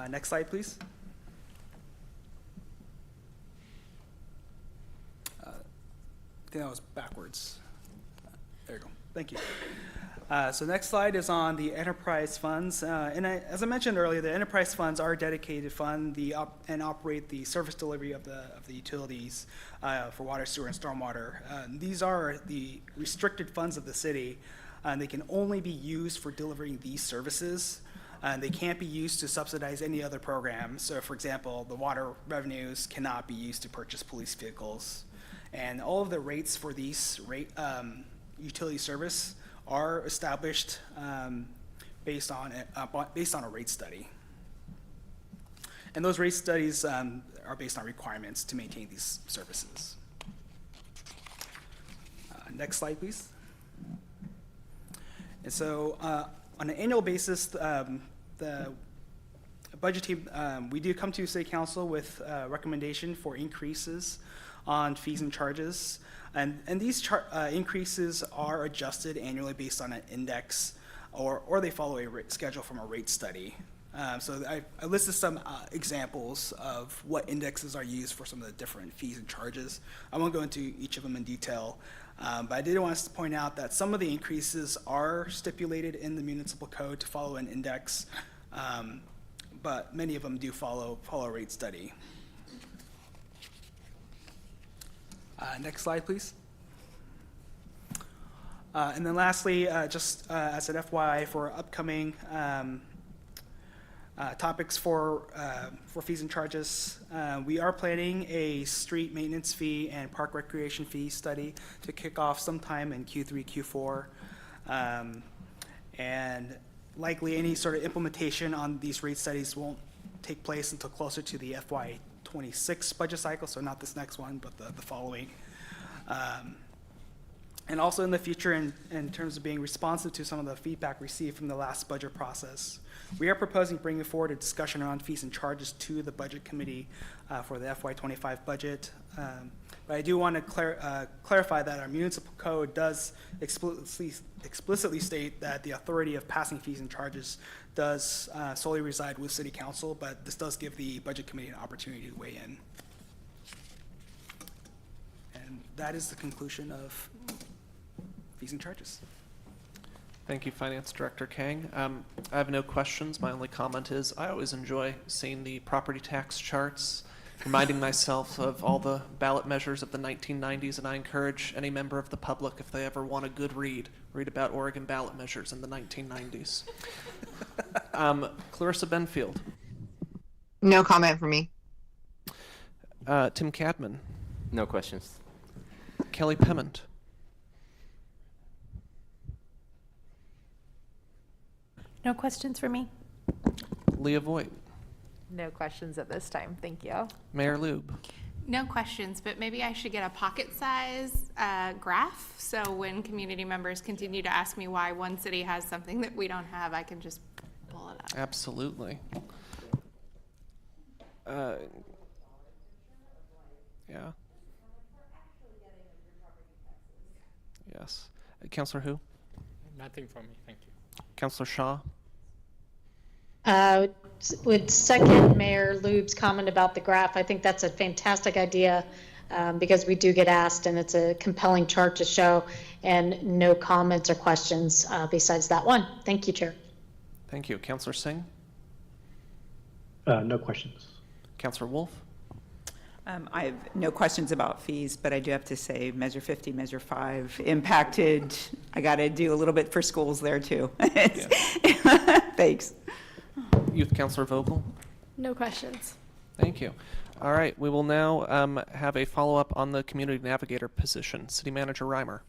Next slide, please. I think that was backwards. There you go. Thank you. So next slide is on the enterprise funds. As I mentioned earlier, the enterprise funds are dedicated to fund and operate the service delivery of the utilities for water, sewer, and stormwater. These are the restricted funds of the city, and they can only be used for delivering these services. They can't be used to subsidize any other program. So for example, the water revenues cannot be used to purchase police vehicles. And all of the rates for these utility service are established based on a rate study. And those rate studies are based on requirements to maintain these services. Next slide, please. And so on an annual basis, the budget team, we do come to City Council with a recommendation for increases on fees and charges. And these increases are adjusted annually based on an index, or they follow a schedule from a rate study. So I listed some examples of what indexes are used for some of the different fees and charges. I won't go into each of them in detail, but I did want to point out that some of the increases are stipulated in the municipal code to follow an index, but many of them do follow a rate study. Next slide, please. And then lastly, just as an FYI for upcoming topics for fees and charges, we are planning a street maintenance fee and park recreation fee study to kick off sometime in Q3, Q4. And likely any sort of implementation on these rate studies won't take place until closer to the FY26 budget cycle, so not this next one, but the following. And also in the future, in terms of being responsive to some of the feedback received from the last budget process, we are proposing bringing forward a discussion around fees and charges to the budget committee for the FY25 budget. But I do want to clarify that our municipal code does explicitly state that the authority of passing fees and charges does solely reside with City Council, but this does give the budget committee an opportunity to weigh in. And that is the conclusion of fees and charges. Thank you, Finance Director Kang. I have no questions. My only comment is I always enjoy seeing the property tax charts, reminding myself of all the ballot measures of the 1990s, and I encourage any member of the public, if they ever want a good read about Oregon ballot measures in the 1990s. Clarissa Benfield. No comment from me. Tim Cadman. No questions. Kelly Pement. No questions for me. Leah Voigt. No questions at this time. Thank you. Mayor Lube. No questions, but maybe I should get a pocket size graph, so when community members continue to ask me why one city has something that we don't have, I can just pull it up. Absolutely. Yeah. Yes. Councillor who? Nothing from me, thank you. Councillor Shaw. Would second Mayor Lube's comment about the graph. I think that's a fantastic idea because we do get asked, and it's a compelling chart to show, and no comments or questions besides that one. Thank you, Chair. Thank you. Councillor Singh. No questions. Councillor Wolf. I have no questions about fees, but I do have to say Measure 50, Measure 5 impacted. I got to do a little bit for schools there too. Thanks. Youth Councillor Vogel. No questions. Thank you. All right, we will now have a follow-up on the community navigator position. City Manager Reimer.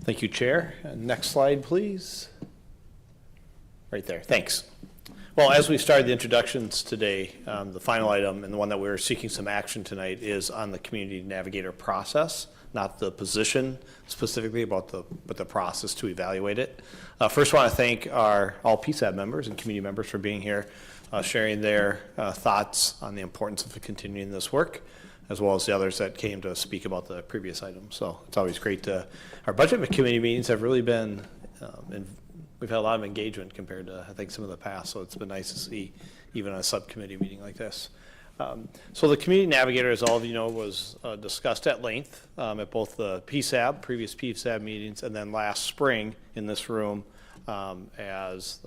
Thank you, Chair. Next slide, please. Right there. Thanks. Well, as we started the introductions today, the final item and the one that we're seeking some action tonight is on the community navigator process, not the position specifically, but the process to evaluate it. First, I want to thank all PSAB members and community members for being here, sharing their thoughts on the importance of continuing this work, as well as the others that came to speak about the previous items. So it's always great our budget committee meetings have really been, we've had a lot of engagement compared to, I think, some of the past, so it's been nice to see even a subcommittee meeting like this. So the community navigator, as all of you know, was discussed at length at both the PSAB, previous PSAB meetings, and then last spring in this room as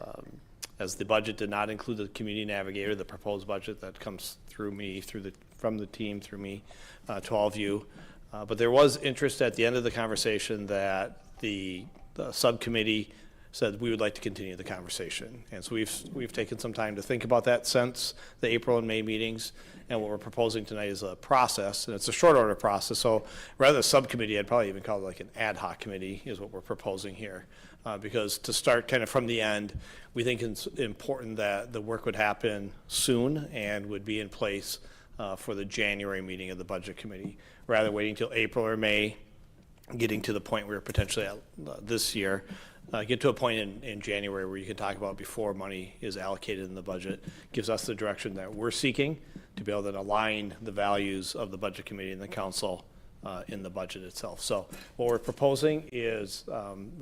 the budget did not include the community navigator, the proposed budget that comes through me, from the team through me to all of you. But there was interest at the end of the conversation that the subcommittee said we would like to continue the conversation. And so we've taken some time to think about that since the April and May meetings. And what we're proposing tonight is a process, and it's a short order process. So rather than a subcommittee, I'd probably even call it like an ad hoc committee is what we're proposing here. Because to start kind of from the end, we think it's important that the work would happen soon and would be in place for the January meeting of the Budget Committee, rather than waiting till April or May, getting to the point where potentially this year, get to a point in January where you can talk about before money is allocated in the budget, gives us the direction that we're seeking to be able to align the values of the Budget Committee and the Council in the budget itself. So what we're proposing is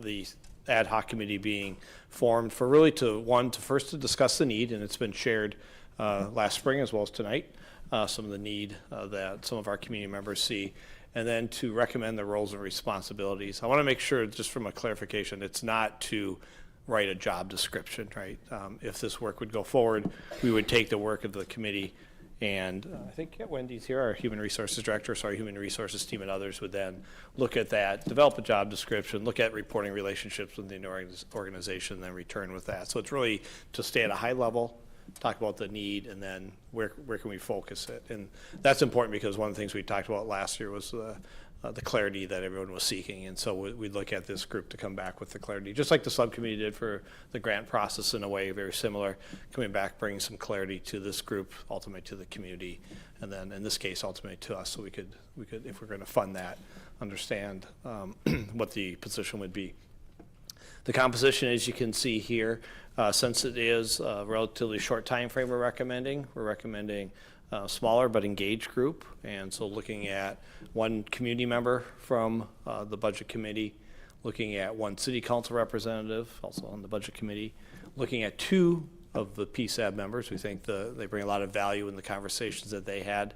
the ad hoc committee being formed for really to first to discuss the need, and it's been shared last spring as well as tonight, some of the need that some of our community members see, and then to recommend the roles and responsibilities. I want to make sure, just from a clarification, it's not to write a job description, right? If this work would go forward, we would take the work of the committee, and I think Wendy's here, our Human Resources Director, so our Human Resources team and others would then look at that, develop a job description, look at reporting relationships within the organization, and then return with that. So it's really to stay at a high level, talk about the need, and then where can we focus it. And that's important because one of the things we talked about last year was the clarity that everyone was seeking. And so we'd look at this group to come back with the clarity, just like the subcommittee did for the grant process in a way, very similar, coming back, bringing some clarity to this group, ultimately to the community, and then in this case, ultimately to us, so we could, if we're going to fund that, understand what the position would be. The composition, as you can see here, since it is a relatively short time frame we're recommending a smaller but engaged group. And so looking at one community member from the Budget Committee, looking at one City Council representative, also on the Budget Committee, looking at two of the PSAB members. We think they bring a lot of value in the conversations that they had.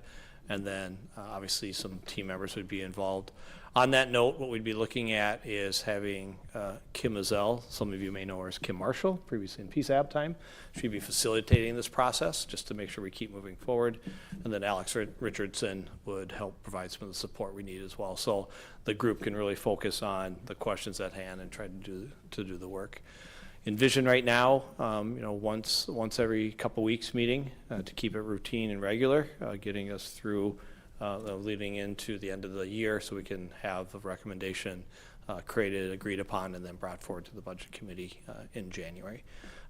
And then obviously some team members would be involved. On that note, what we'd be looking at is having Kim Mazel, some of you may know her as Kim Marshall, previously in PSAB time. She'd be facilitating this process just to make sure we keep moving forward. And then Alex Richardson would help provide some of the support we need as well. So the group can really focus on the questions at hand and try to do the work. Envision right now, once every couple weeks meeting to keep it routine and regular, getting us through leading into the end of the year so we can have a recommendation created, agreed upon, and then brought forward to the Budget Committee in January.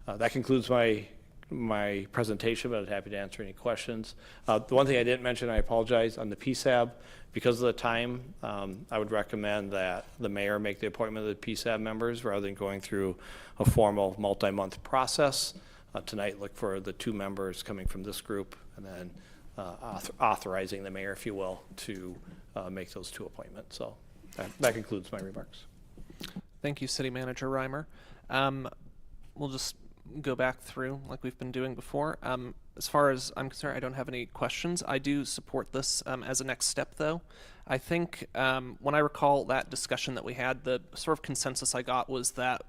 That concludes my presentation, but I'm happy to answer any questions. The one thing I didn't mention, I apologize, on the PSAB, because of the time, I would recommend that the mayor make the appointment of the PSAB members rather than going through a formal multi-month process. Tonight, look for the two members coming from this group, and then authorizing the mayor, if you will, to make those two appointments. So that concludes my remarks. Thank you, City Manager Reimer. We'll just go back through like we've been doing before. As far as I'm concerned, I don't have any questions. I do support this as a next step, though. I think when I recall that discussion that we had, the sort of consensus I got was that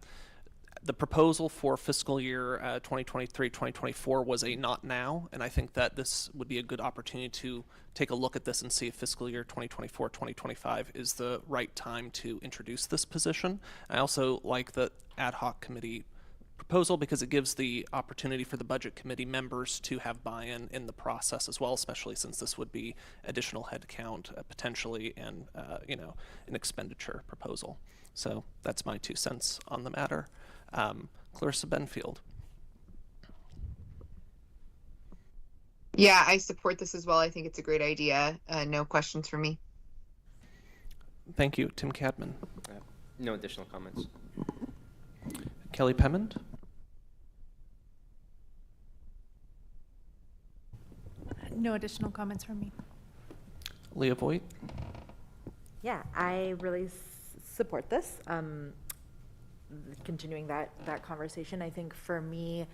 the proposal for fiscal year 2023-2024 was a not now, and I think that this would be a good opportunity to take a look at this and see if fiscal year 2024-2025 is the right time to introduce this position. I also like the ad hoc committee proposal because it gives the opportunity for the Budget Committee members to have buy-in in the process as well, especially since this would be additional headcount potentially and an expenditure proposal. So that's my 2 cents on the matter. Clarissa Benfield. Yeah, I support this as well. I think it's a great idea. No questions for me. Thank you. Tim Cadman. No additional comments. Kelly Pemmond. No additional comments from me. Leah Voigt. Yeah, I really support this. Continuing that conversation, I think for me,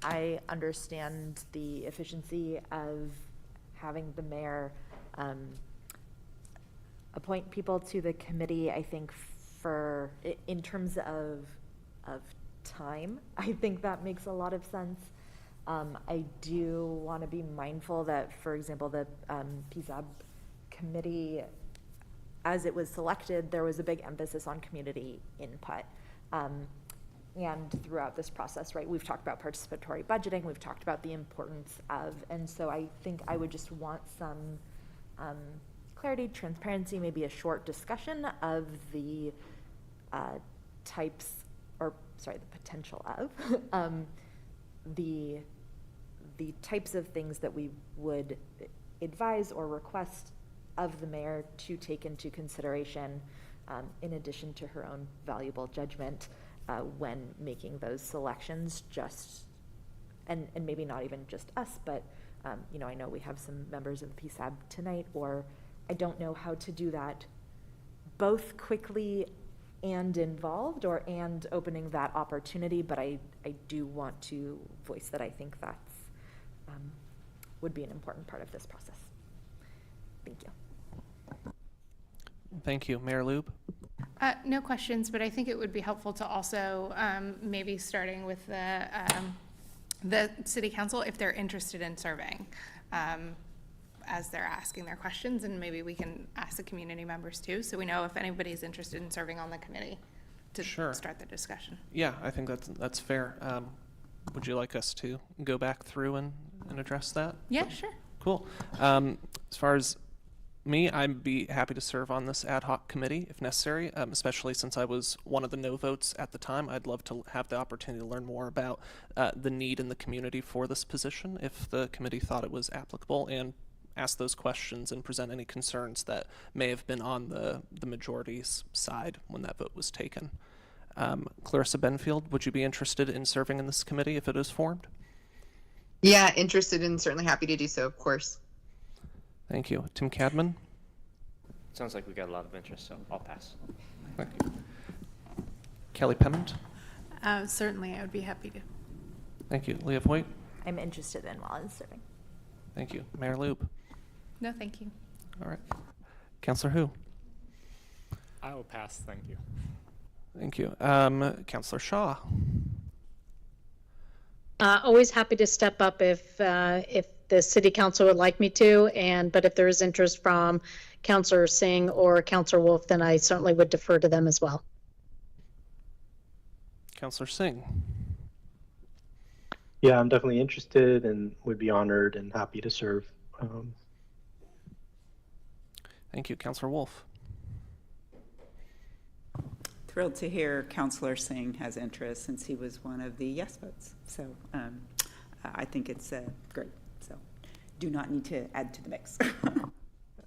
I understand the efficiency of having the mayor appoint people to the committee. I think in terms of time, I think that makes a lot of sense. I do want to be mindful that, for example, the PSAB committee, as it was selected, there was a big emphasis on community input. and throughout this process, right, we've talked about participatory budgeting, we've talked about the importance of, and so I think I would just want some clarity, transparency, maybe a short discussion of the types, or sorry, the potential of the types of things that we would advise or request of the mayor to take into consideration, in addition to her own valuable judgment when making those selections, and maybe not even just us, but you know, I know we have some members of the PSAB tonight, or I don't know how to do that both quickly and involved, and opening that opportunity, but I do want to voice that I think that's would be an important part of this process. Thank you. Thank you. Mayor Lube? No questions, but I think it would be helpful to also maybe starting with the city council, if they're interested in serving, as they're asking their questions, and maybe we can ask the community members too, so we know if anybody's interested in serving on the committee to start the discussion. Yeah, I think that's fair. Would you like us to go back through and address that? Yeah, sure. Cool. As far as me, I'd be happy to serve on this ad hoc committee if necessary, especially since I was one of the no votes at the time. I'd love to have the opportunity to learn more about the need in the community for this position if the committee thought it was applicable, and ask those questions and present any concerns that may have been on the majority's side when that vote was taken. Clarissa Benfield, would you be interested in serving in this committee if it is formed? Yeah, interested and certainly happy to do so, of course. Thank you. Tim Cadman? Sounds like we got a lot of interest, so I'll pass. Thank you. Kelly Pemmont? Certainly, I would be happy to. Thank you. Leah Voigt? I'm interested in while I'm serving. Thank you. Mayor Lube? No, thank you. All right. Councillor Hu? I will pass, thank you. Thank you. Councillor Shaw? Always happy to step up if the city council would like me to, but if there is interest from Councillor Singh or Councillor Wolf, then I certainly would defer to them as well. Councillor Singh? Yeah, I'm definitely interested and would be honored and happy to serve. Thank you. Councillor Wolf? Thrilled to hear Councillor Singh has interest since he was one of the yes votes. So I think it's great. So do not need to add to the mix.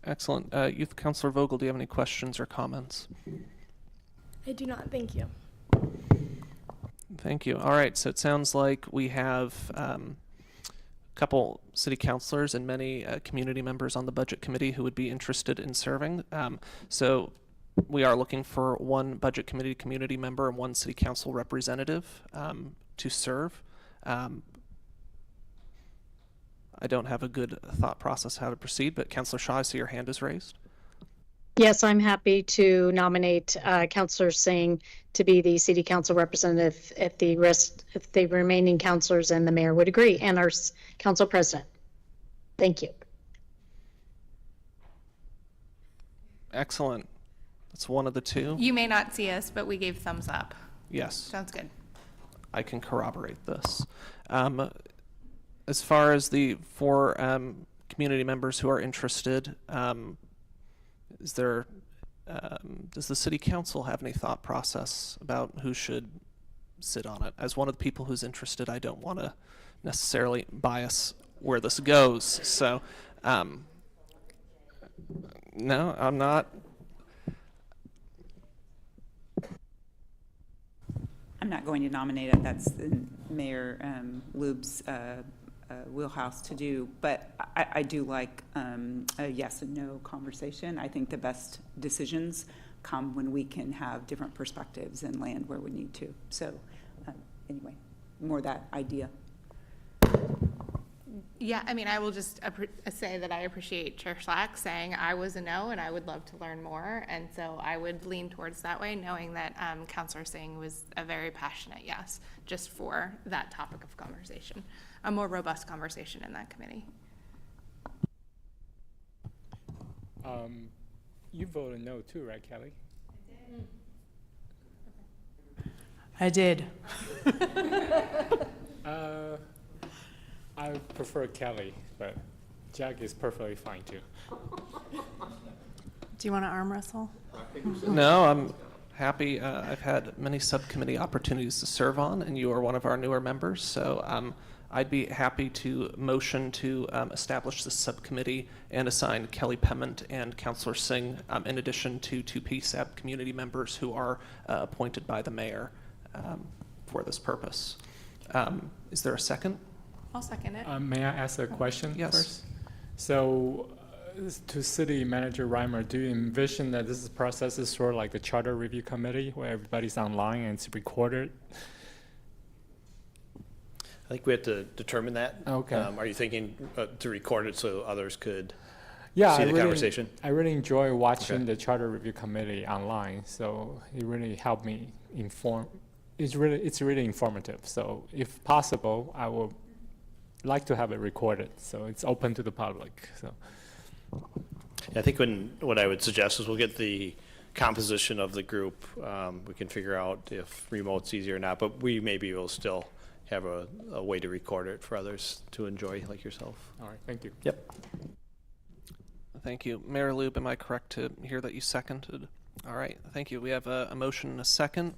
Excellent. Youth Councillor Vogel, do you have any questions or comments? I do not. Thank you. Thank you. All right, so it sounds like we have a couple city councilors and many community members on the budget committee who would be interested in serving. So we are looking for one budget committee community member and one city council representative to serve. I don't have a good thought process how to proceed, but Councillor Shaw, I see your hand is raised. Yes, I'm happy to nominate Councillor Singh to be the city council representative if the remaining councillors and the mayor would agree, and our council president. Thank you. Excellent. That's one of the two. You may not see us, but we gave thumbs up. Yes. Sounds good. I can corroborate this. As far as the four community members who are interested, is there, does the city council have any thought process about who should sit on it? As one of the people who's interested, I don't want to necessarily bias where this goes. So, no, I'm not. I'm not going to nominate it. That's Mayor Lube's wheelhouse to do, but I do like a yes and no conversation. I think the best decisions come when we can have different perspectives and land where we need to. So anyway, more that idea. Yeah, I mean, I will just say that I appreciate Chair Slack saying I was a no and I would love to learn more. And so I would lean towards that way, knowing that Councillor Singh was a very passionate yes, just for that topic of conversation, a more robust conversation in that committee. You voted no too, right, Kelly? I did. I prefer Kelly, but Jack is perfectly fine too. Do you want to arm wrestle? No, I'm happy. I've had many subcommittee opportunities to serve on, and you are one of our newer members. So I'd be happy to motion to establish this subcommittee and assign Kelly Pement and Councillor Singh, in addition to two PSAB community members who are appointed by the mayor for this purpose. Is there a second? I'll second it. May I ask a question Yes. first? So, to City Manager Reimer, do you envision that this process is sort of like the Charter Review Committee, where everybody's online and it's recorded? I think we have to determine that. Okay. Are you thinking to record it so others could Yeah, see I the really, conversation? I really enjoy watching Okay. the Charter Review Committee online, so it really helped me inform. It's really informative. So, if possible, I would like to have it recorded, so it's open to the public. So. I think what I would suggest is we'll get the composition of the group. We can figure out if remote's easier or not, but we maybe will still have a way to record it for others to enjoy, like yourself. All right, thank you. Yep. Thank you. Mayor Lube, am I correct to hear that you seconded? All right, thank you. We have a motion and a second.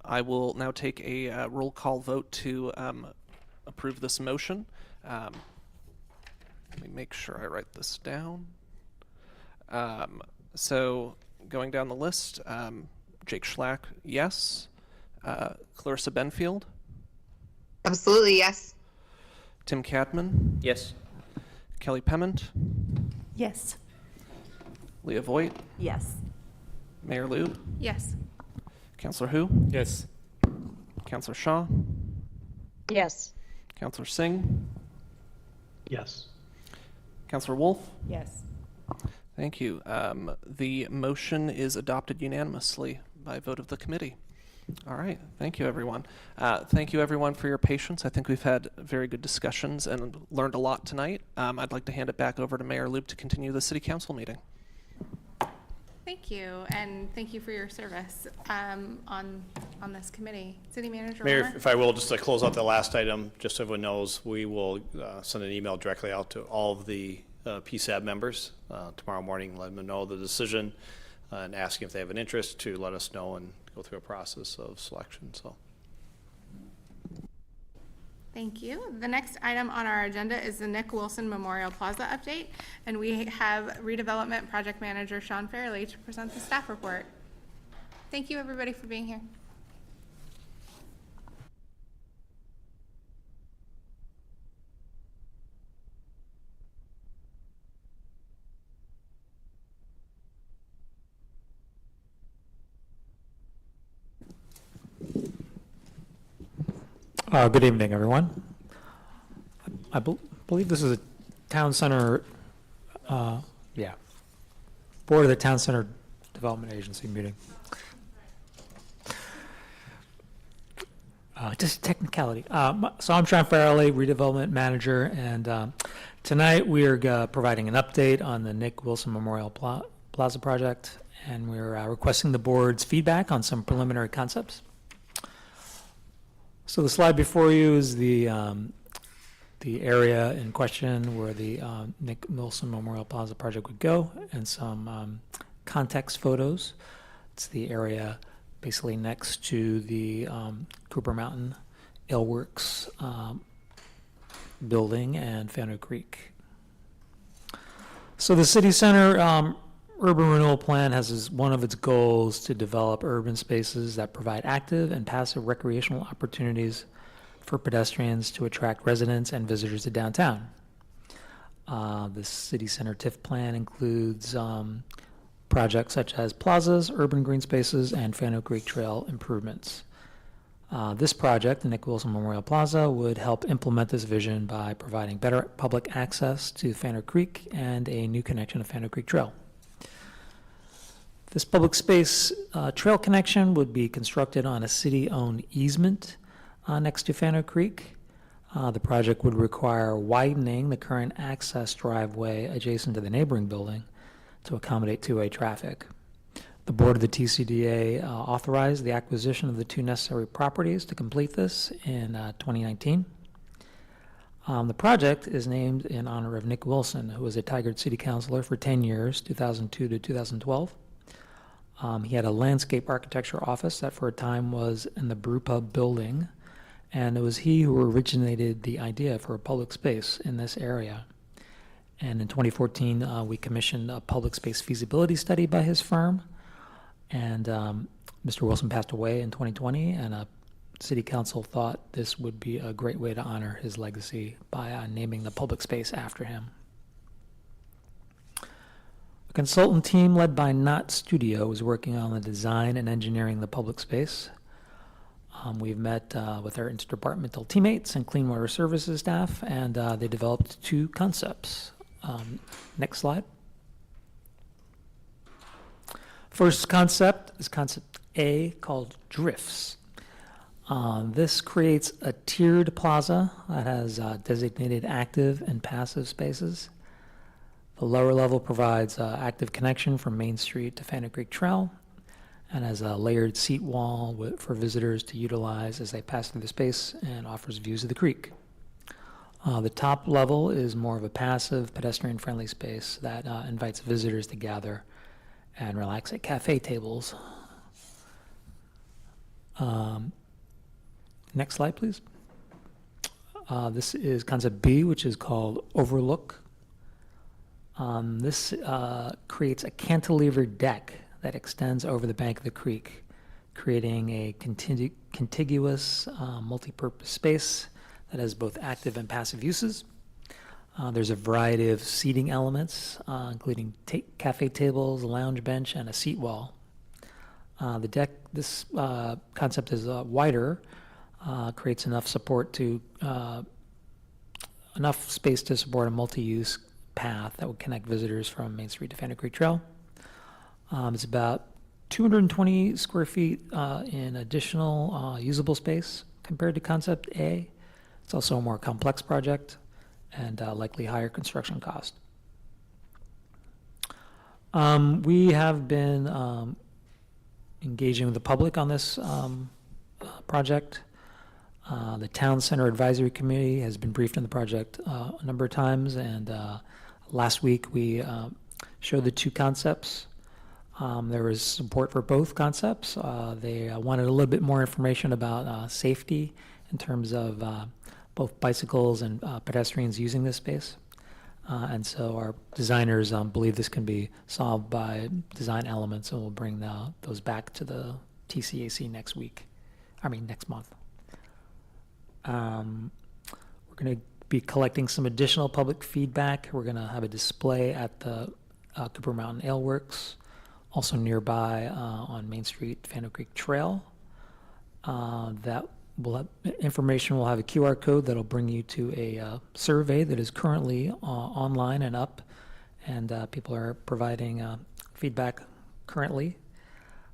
I will now take a roll call vote to approve this motion. Let me make sure I write this down. So going down the list, Jake Schlack, yes. Clarissa Benfield, Absolutely, yes. Tim Cadman, Yes. Kelly Pement, Yes. Leah Voigt, Yes. Mayor Lube, Yes. Councillor Hu, Yes. Councillor Shaw, Yes. Councillor Singh, Yes. Councillor Wolf. Yes. Thank you. The motion is adopted unanimously by vote of the committee. All right. Thank you, everyone. Thank you, everyone, for your patience. I think we've had very good discussions and learned a lot tonight. I'd like to hand it back over to Mayor Lube to continue the City Council meeting. Thank you, and thank you for your service on this committee. City Manager Mayor, Reimer? if I will, just to close out the last item, just so everyone knows, we will send an email directly out to all of the PSAB members tomorrow morning, letting them know the decision and asking if they have an interest to let us know and go through a process of selection. So. Thank you. The next item on our agenda is the Nick Wilson Memorial Plaza update, and we have redevelopment project manager Sean Fairley to present the staff report. Thank you, everybody, for being here. Good evening, everyone. I believe this is a town center, Board of the Town Center Development Agency meeting. Just technicality. So I'm Sean Farrelly, redevelopment manager, and tonight we are providing an update on the Nick Wilson Memorial Plaza project, and we're requesting the board's feedback on some preliminary concepts. So the slide before you is the area in question where the Nick Wilson Memorial Plaza project would go, and some context photos. It's the area basically next to the Cooper Mountain Aleworks building and Fano Creek. So the city center urban renewal plan has as one of its goals to develop urban spaces that provide active and passive recreational opportunities for pedestrians to attract residents and visitors to downtown. The city center TIF plan includes projects such as plazas, urban green spaces, and Fano Creek Trail improvements. This project, the Nick Wilson Memorial Plaza, would help implement this vision by providing better public access to Fano Creek and a new connection to Fano Creek Trail. This public space trail connection would be constructed on a city-owned easement next to Fano Creek. The project would require widening the current access driveway adjacent to the neighboring building to accommodate two-way traffic. The board of the TCDA authorized the acquisition of the 2 necessary properties to complete this in 2019. The project is named in honor of Nick Wilson, who was a Tigard City Councilor for 10 years, 2002 to 2012. He had a landscape architecture office that for a time was in the Brew Pub building, and it was he who originated the idea for a public space in this area. And in 2014, we commissioned a public space feasibility study by his firm, and Mr. Wilson passed away in 2020, and City Council thought this would be a great way to honor his legacy by naming the public space after him. A consultant team led by Knott Studio is working on the design and engineering the public space. We've met with our interdepartmental teammates and Clean Water Services staff, and they developed 2 concepts. Next slide. First concept is concept A, called Drifts. This creates a tiered plaza that has designated active and passive spaces. The lower level provides active connection from Main Street to Fano Creek Trail and has a layered seat wall for visitors to utilize as they pass through the space and offers views of the creek. The top level is more of a passive, pedestrian-friendly space that invites visitors to gather and relax at cafe tables. Next slide, please. This is concept B, which is called Overlook. This creates a cantilevered deck that extends over the bank of the creek, creating a contiguous multi-purpose space that has both active and passive uses. There's a variety of seating elements, including cafe tables, a lounge bench, and a seat wall. The deck, this concept is wider, creates enough support to enough space to support a multi-use path that would connect visitors from Main Street to Fano Creek Trail. It's about 220 square feet in additional usable space compared to concept A. It's also a more complex project and likely higher construction cost. We have been engaging with the public on this project. The Town Center Advisory Committee has been briefed on the project a number of times, and last week we showed the 2 concepts. There was support for both concepts. They wanted a little bit more information about safety in terms of both bicycles and pedestrians using this space. And so our designers believe this can be solved by design elements, and we'll bring those back to the TCAC next month. We're going to be collecting some additional public feedback. We're going to have a display at the Cooper Mountain Ale Works, also nearby on Main Street, Fano Creek Trail. That will have information. We'll have a QR code that'll bring you to a survey that is currently online and up, and people are providing feedback currently.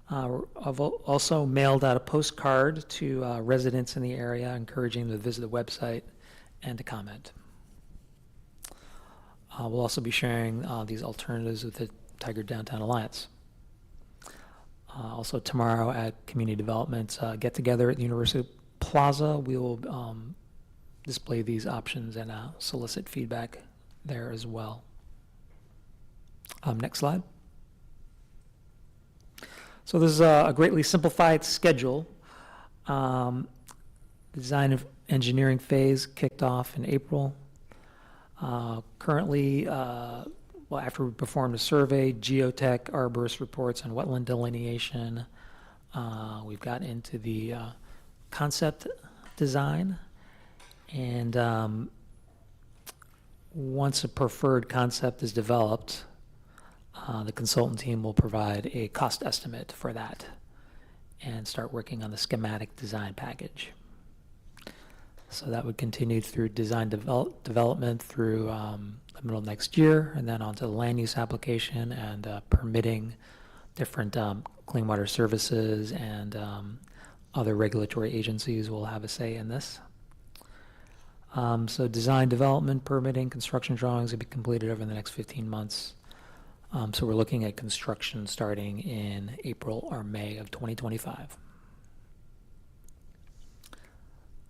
I've also mailed out a postcard to residents in the area, encouraging them to visit the website and to comment. We'll also be sharing these alternatives with the Tigard Downtown Alliance. Also tomorrow at Community Development get-together at the University Plaza, we will display these options and solicit feedback there as well. Next slide. So this is a greatly simplified schedule. Design of engineering phase kicked off in April. Currently, after we performed a survey, geotech, arborist reports, and wetland delineation, we've got into the concept design. And once a preferred concept is developed, the consultant team will provide a cost estimate for that and start working on the schematic design package. So that would continue through design development through the middle of next year, and then onto the land use application and permitting. Different Clean Water Services and other regulatory agencies will have a say in this. So design development, permitting, construction drawings will be completed over the next 15 months. So we're looking at construction starting in April or May of 2025.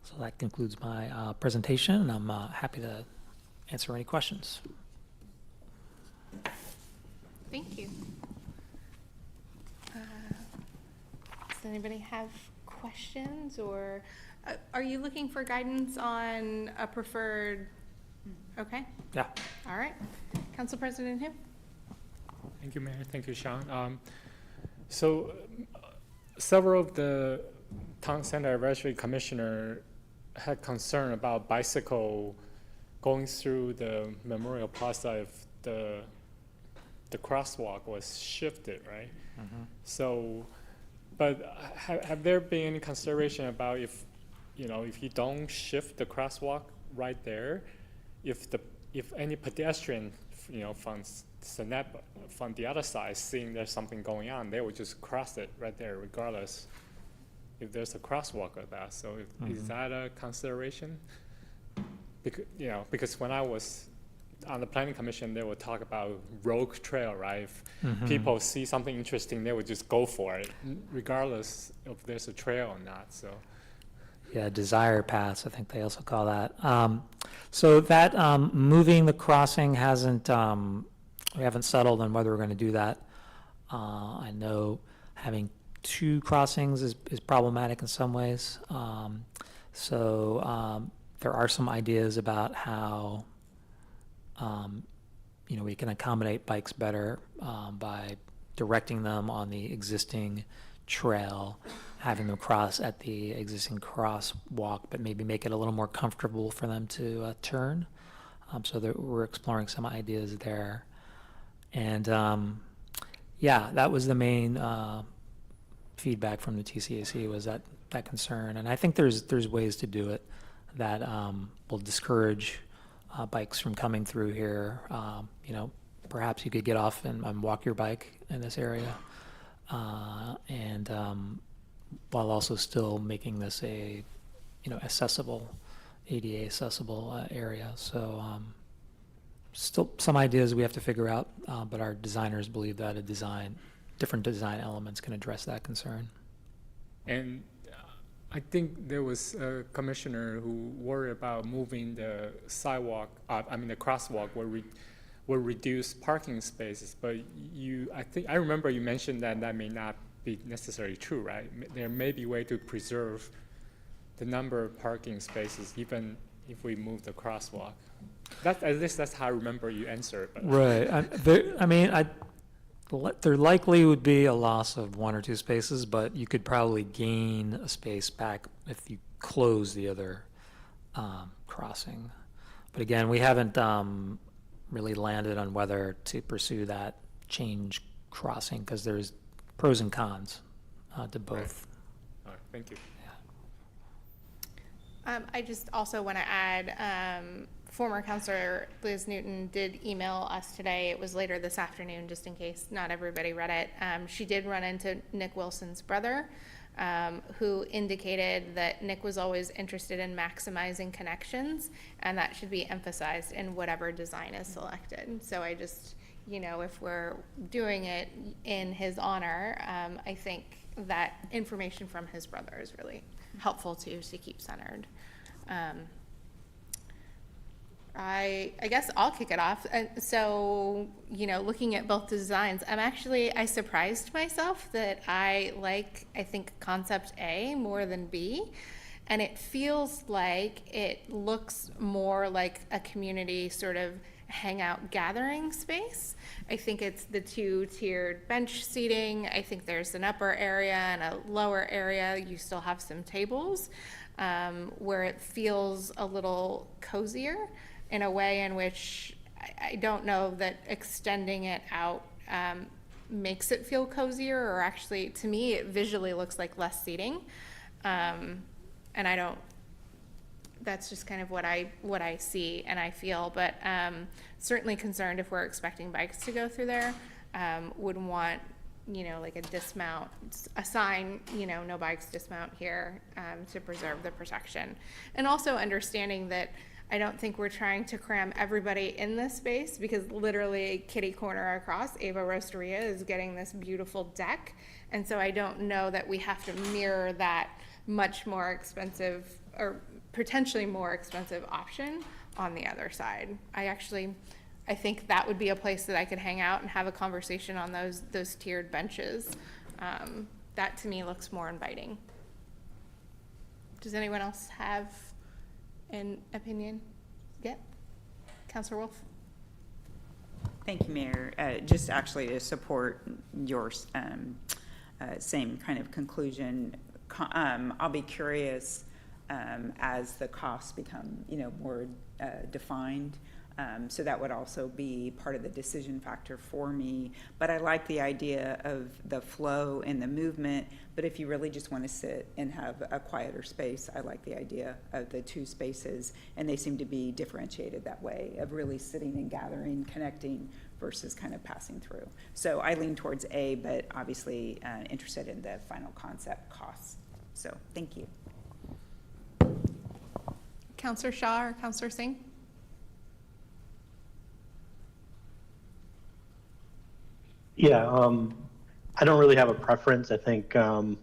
So that concludes my presentation, and I'm happy to answer any questions. Thank you. Does anybody have questions, or are you looking for guidance on a preferred? Okay. Yeah. All right. Council President Hu? Thank you, Mayor. Thank you, Sean. Several of the Town Center Advisory Commissioner had concern about bicycle going through the Memorial Plaza if the crosswalk was shifted, right? So, but have there been any consideration about if you don't shift the crosswalk right there, if any pedestrian, from the other side, seeing there's something going on, they would just cross it right there, regardless if there's a crosswalk or that. So, is that a consideration? Because when I was on the Planning Commission, they would talk about rogue trail, right? If people see something interesting, they would just go for it, regardless if there's a trail or not. So. Yeah, desire paths, I think they also call that. So that moving the crossing hasn't, we haven't settled on whether we're going to do that. I know having two crossings is problematic in some ways. There are some ideas about how we can accommodate bikes better by directing them on the existing trail, having them cross at the existing crosswalk, but maybe make it a little more comfortable for them to turn. We're exploring some ideas there. And that was the main feedback from the TCAC, was that concern. And I think there's ways to do it that will discourage bikes from coming through here. Perhaps you could get off and walk your bike in this area, and while also still making this a accessible, ADA accessible area. So still some ideas we have to figure out, but our designers believe that different design elements can address that concern. And I think there was a commissioner who worried about moving the sidewalk, the crosswalk will reduce parking spaces, but I remember you mentioned that may not be necessarily true, right? There may be a way to preserve the number of parking spaces even if we move the crosswalk. At least that's how I remember you answered. Right. There likely would be a loss of one or two spaces, but you could probably gain a space back if you close the other crossing. But again, we haven't really landed on whether to pursue that change crossing, because there's pros and cons to both. All right, thank you. I just also want to add, former Councilor Liz Newton did email us today. It was later this afternoon, just in case not everybody read it. She did run into Nick Wilson's brother, who indicated that Nick was always interested in maximizing connections, and that should be emphasized in whatever design is selected. So I just, if we're doing it in his honor, I think that information from his brother is really helpful to keep centered. I guess I'll kick it off. So, looking at both designs, I surprised myself that I think concept A more than B. And it feels like it looks more like a community sort of hangout gathering space. I think it's the two-tiered bench seating. I think there's an upper area and a lower area. You still have some tables where it feels a little cozier in a way in which I don't know that extending it out makes it feel cozier, or actually, to me, it visually looks like less seating. And that's just kind of what I see and I feel, but certainly concerned if we're expecting bikes to go through there. Would want, like a dismount, a sign, no bikes dismount here, to preserve the protection. And also understanding that I don't think we're trying to cram everybody in this space, because literally kitty corner across, Ava Roasteria is getting this beautiful deck. And so I don't know that we have to mirror that much more expensive or potentially more expensive option on the other side. I think that would be a place that I could hang out and have a conversation on those tiered benches. That to me looks more inviting. Does anyone else have an opinion? Yep. Councilor Wolf? Thank you, Mayor. Just actually to support your same kind of conclusion, I'll be curious as the costs become, more defined. So that would also be part of the decision factor for me. But I like the idea of the flow and the movement. But if you really just want to sit and have a quieter space, I like the idea of the two spaces. And they seem to be differentiated that way, of really sitting and gathering, connecting versus kind of passing through. So I lean towards A, but obviously interested in the final concept costs. So thank you. Councilor Shaw or Councilor Singh? Yeah, I don't really have a preference. I think I'm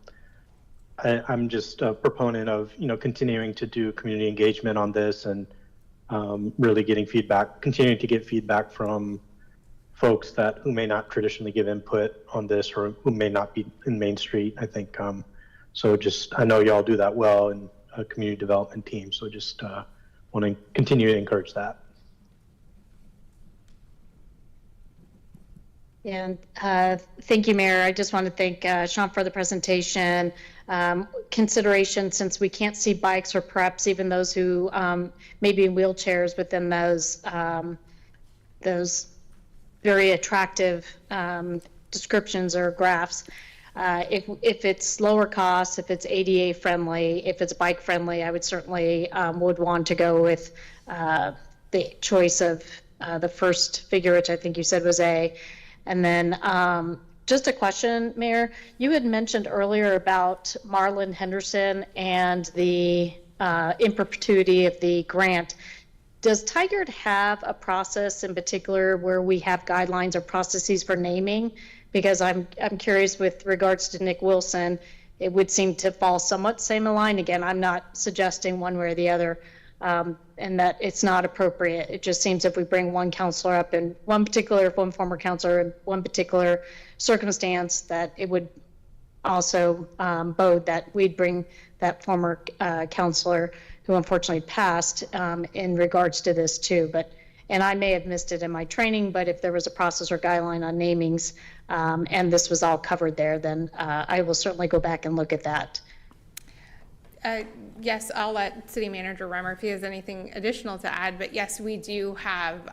just a proponent of, continuing to do community engagement on this and really getting feedback, continuing to get feedback from folks who may not traditionally give input on this or who may not be in Main Street. I think, I know y'all do that well in a community development team. So just want to continue to encourage that. And thank you, Mayor. I just want to thank Sean for the presentation. Consideration, since we can't see bikes or perhaps even those who may be in wheelchairs within those very attractive descriptions or graphs. If it's lower cost, if it's ADA friendly, if it's bike friendly, I would certainly would want to go with the choice of the first figure, which I think you said was A. And then just a question, Mayor, you had mentioned earlier about Marlon Henderson and the in perpetuity of the grant. Does Tigard have a process in particular where we have guidelines or processes for naming? Because I'm curious with regards to Nick Wilson, it would seem to fall somewhat same line. Again, I'm not suggesting one way or the other, and that it's not appropriate. It just seems if we bring one counselor up in one former counselor in one particular circumstance, that it would also bode that we'd bring that former counselor who unfortunately passed in regards to this too. And I may have missed it in my training, but if there was a process or guideline on namings and this was all covered there, then I will certainly go back and look at that. Yes, I'll let City Manager Reimer if he has anything additional to add, but yes, we do have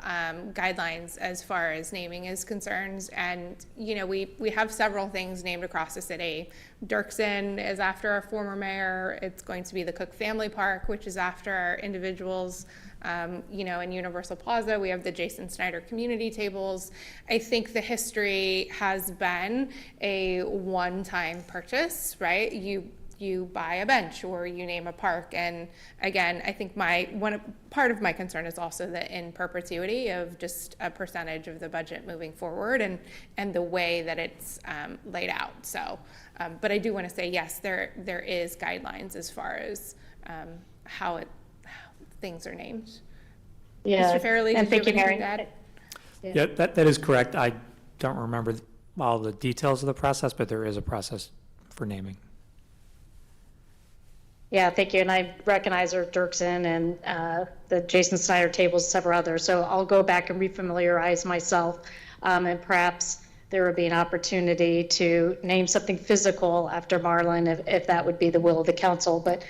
guidelines as far as naming is concerned, and we have several things named across the city. Dirksen is after our former mayor. It's going to be the Cook Family Park, which is after our individuals. In Universal Plaza, we have the Jason Snyder community tables. I think the history has been a one-time purchase, right? You buy a bench or you name a park. And again, I think part of my concern is also the in perpetuity of just a percentage of the budget moving forward and the way that it's laid out. So, but I do want to say, yes, there is guidelines as far as how things are named. Yeah. Mr. Farrelly, and did you thank have you, anything to Mary. add? Yeah, that is correct. I don't remember all the details of the process, but there is a process for naming. Yeah, thank you. And I recognize Dirksen and the Jason Snyder tables, several others. So I'll go back and refamiliarize myself. And perhaps there would be an opportunity to name something physical after Marlon, if that would be the will of the council. But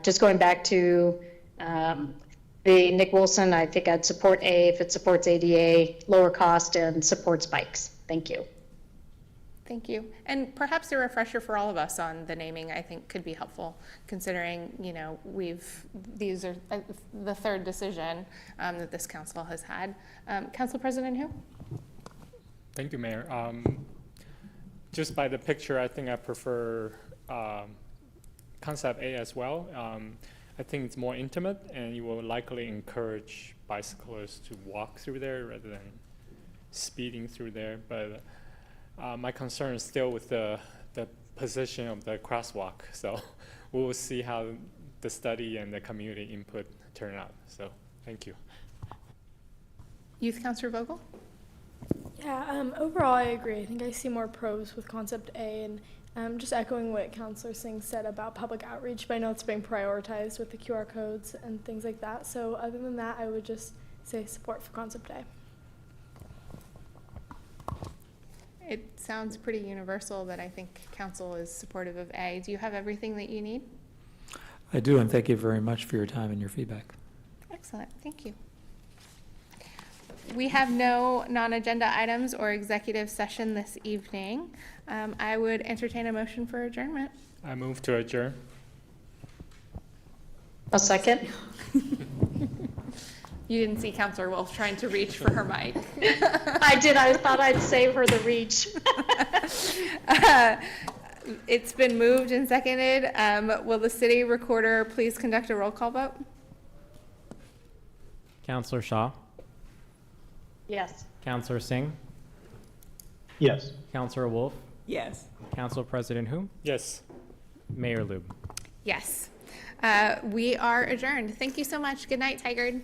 just going back to the Nick Wilson, I think I'd support A if it supports ADA, lower cost, and supports bikes. Thank you. Thank you. And perhaps a refresher for all of us on the naming, I think, could be helpful, considering, these are the third decision that this council has had. Council President Hu? Thank you, Mayor. Just by the picture, I think I prefer concept A as well. I think it's more intimate, and you will likely encourage bicyclists to walk through there rather than speeding through there. But my concern is still with the position of the crosswalk. So we will see how the study and the community input turn out. So thank you. Youth Councilor Vogel? Yeah, overall, I agree. I think I see more pros with Concept A, and just echoing what Councilor Singh said about public outreach, but I know it's being prioritized with the QR codes and things like that. So other than that, I would just say support for Concept A. It sounds pretty universal that I think council is supportive of A. Do you have everything that you need? I do, and thank you very much for your time and your feedback. Excellent, thank you. We have no non-agenda items or executive session this evening. I would entertain a motion for adjournment. I move to adjourn. A second. You didn't see Councilor Wolf trying to reach for her mic. I did. I thought I'd save her the reach. It's been moved and seconded. Will the city recorder please conduct a roll call vote? Councillor Shaw, Yes. Councillor Singh, Yes. Councillor Wolf, Yes. Council President Hu, Yes. Mayor Lube. Yes. We are adjourned. Thank you so much. Good night, Tigard.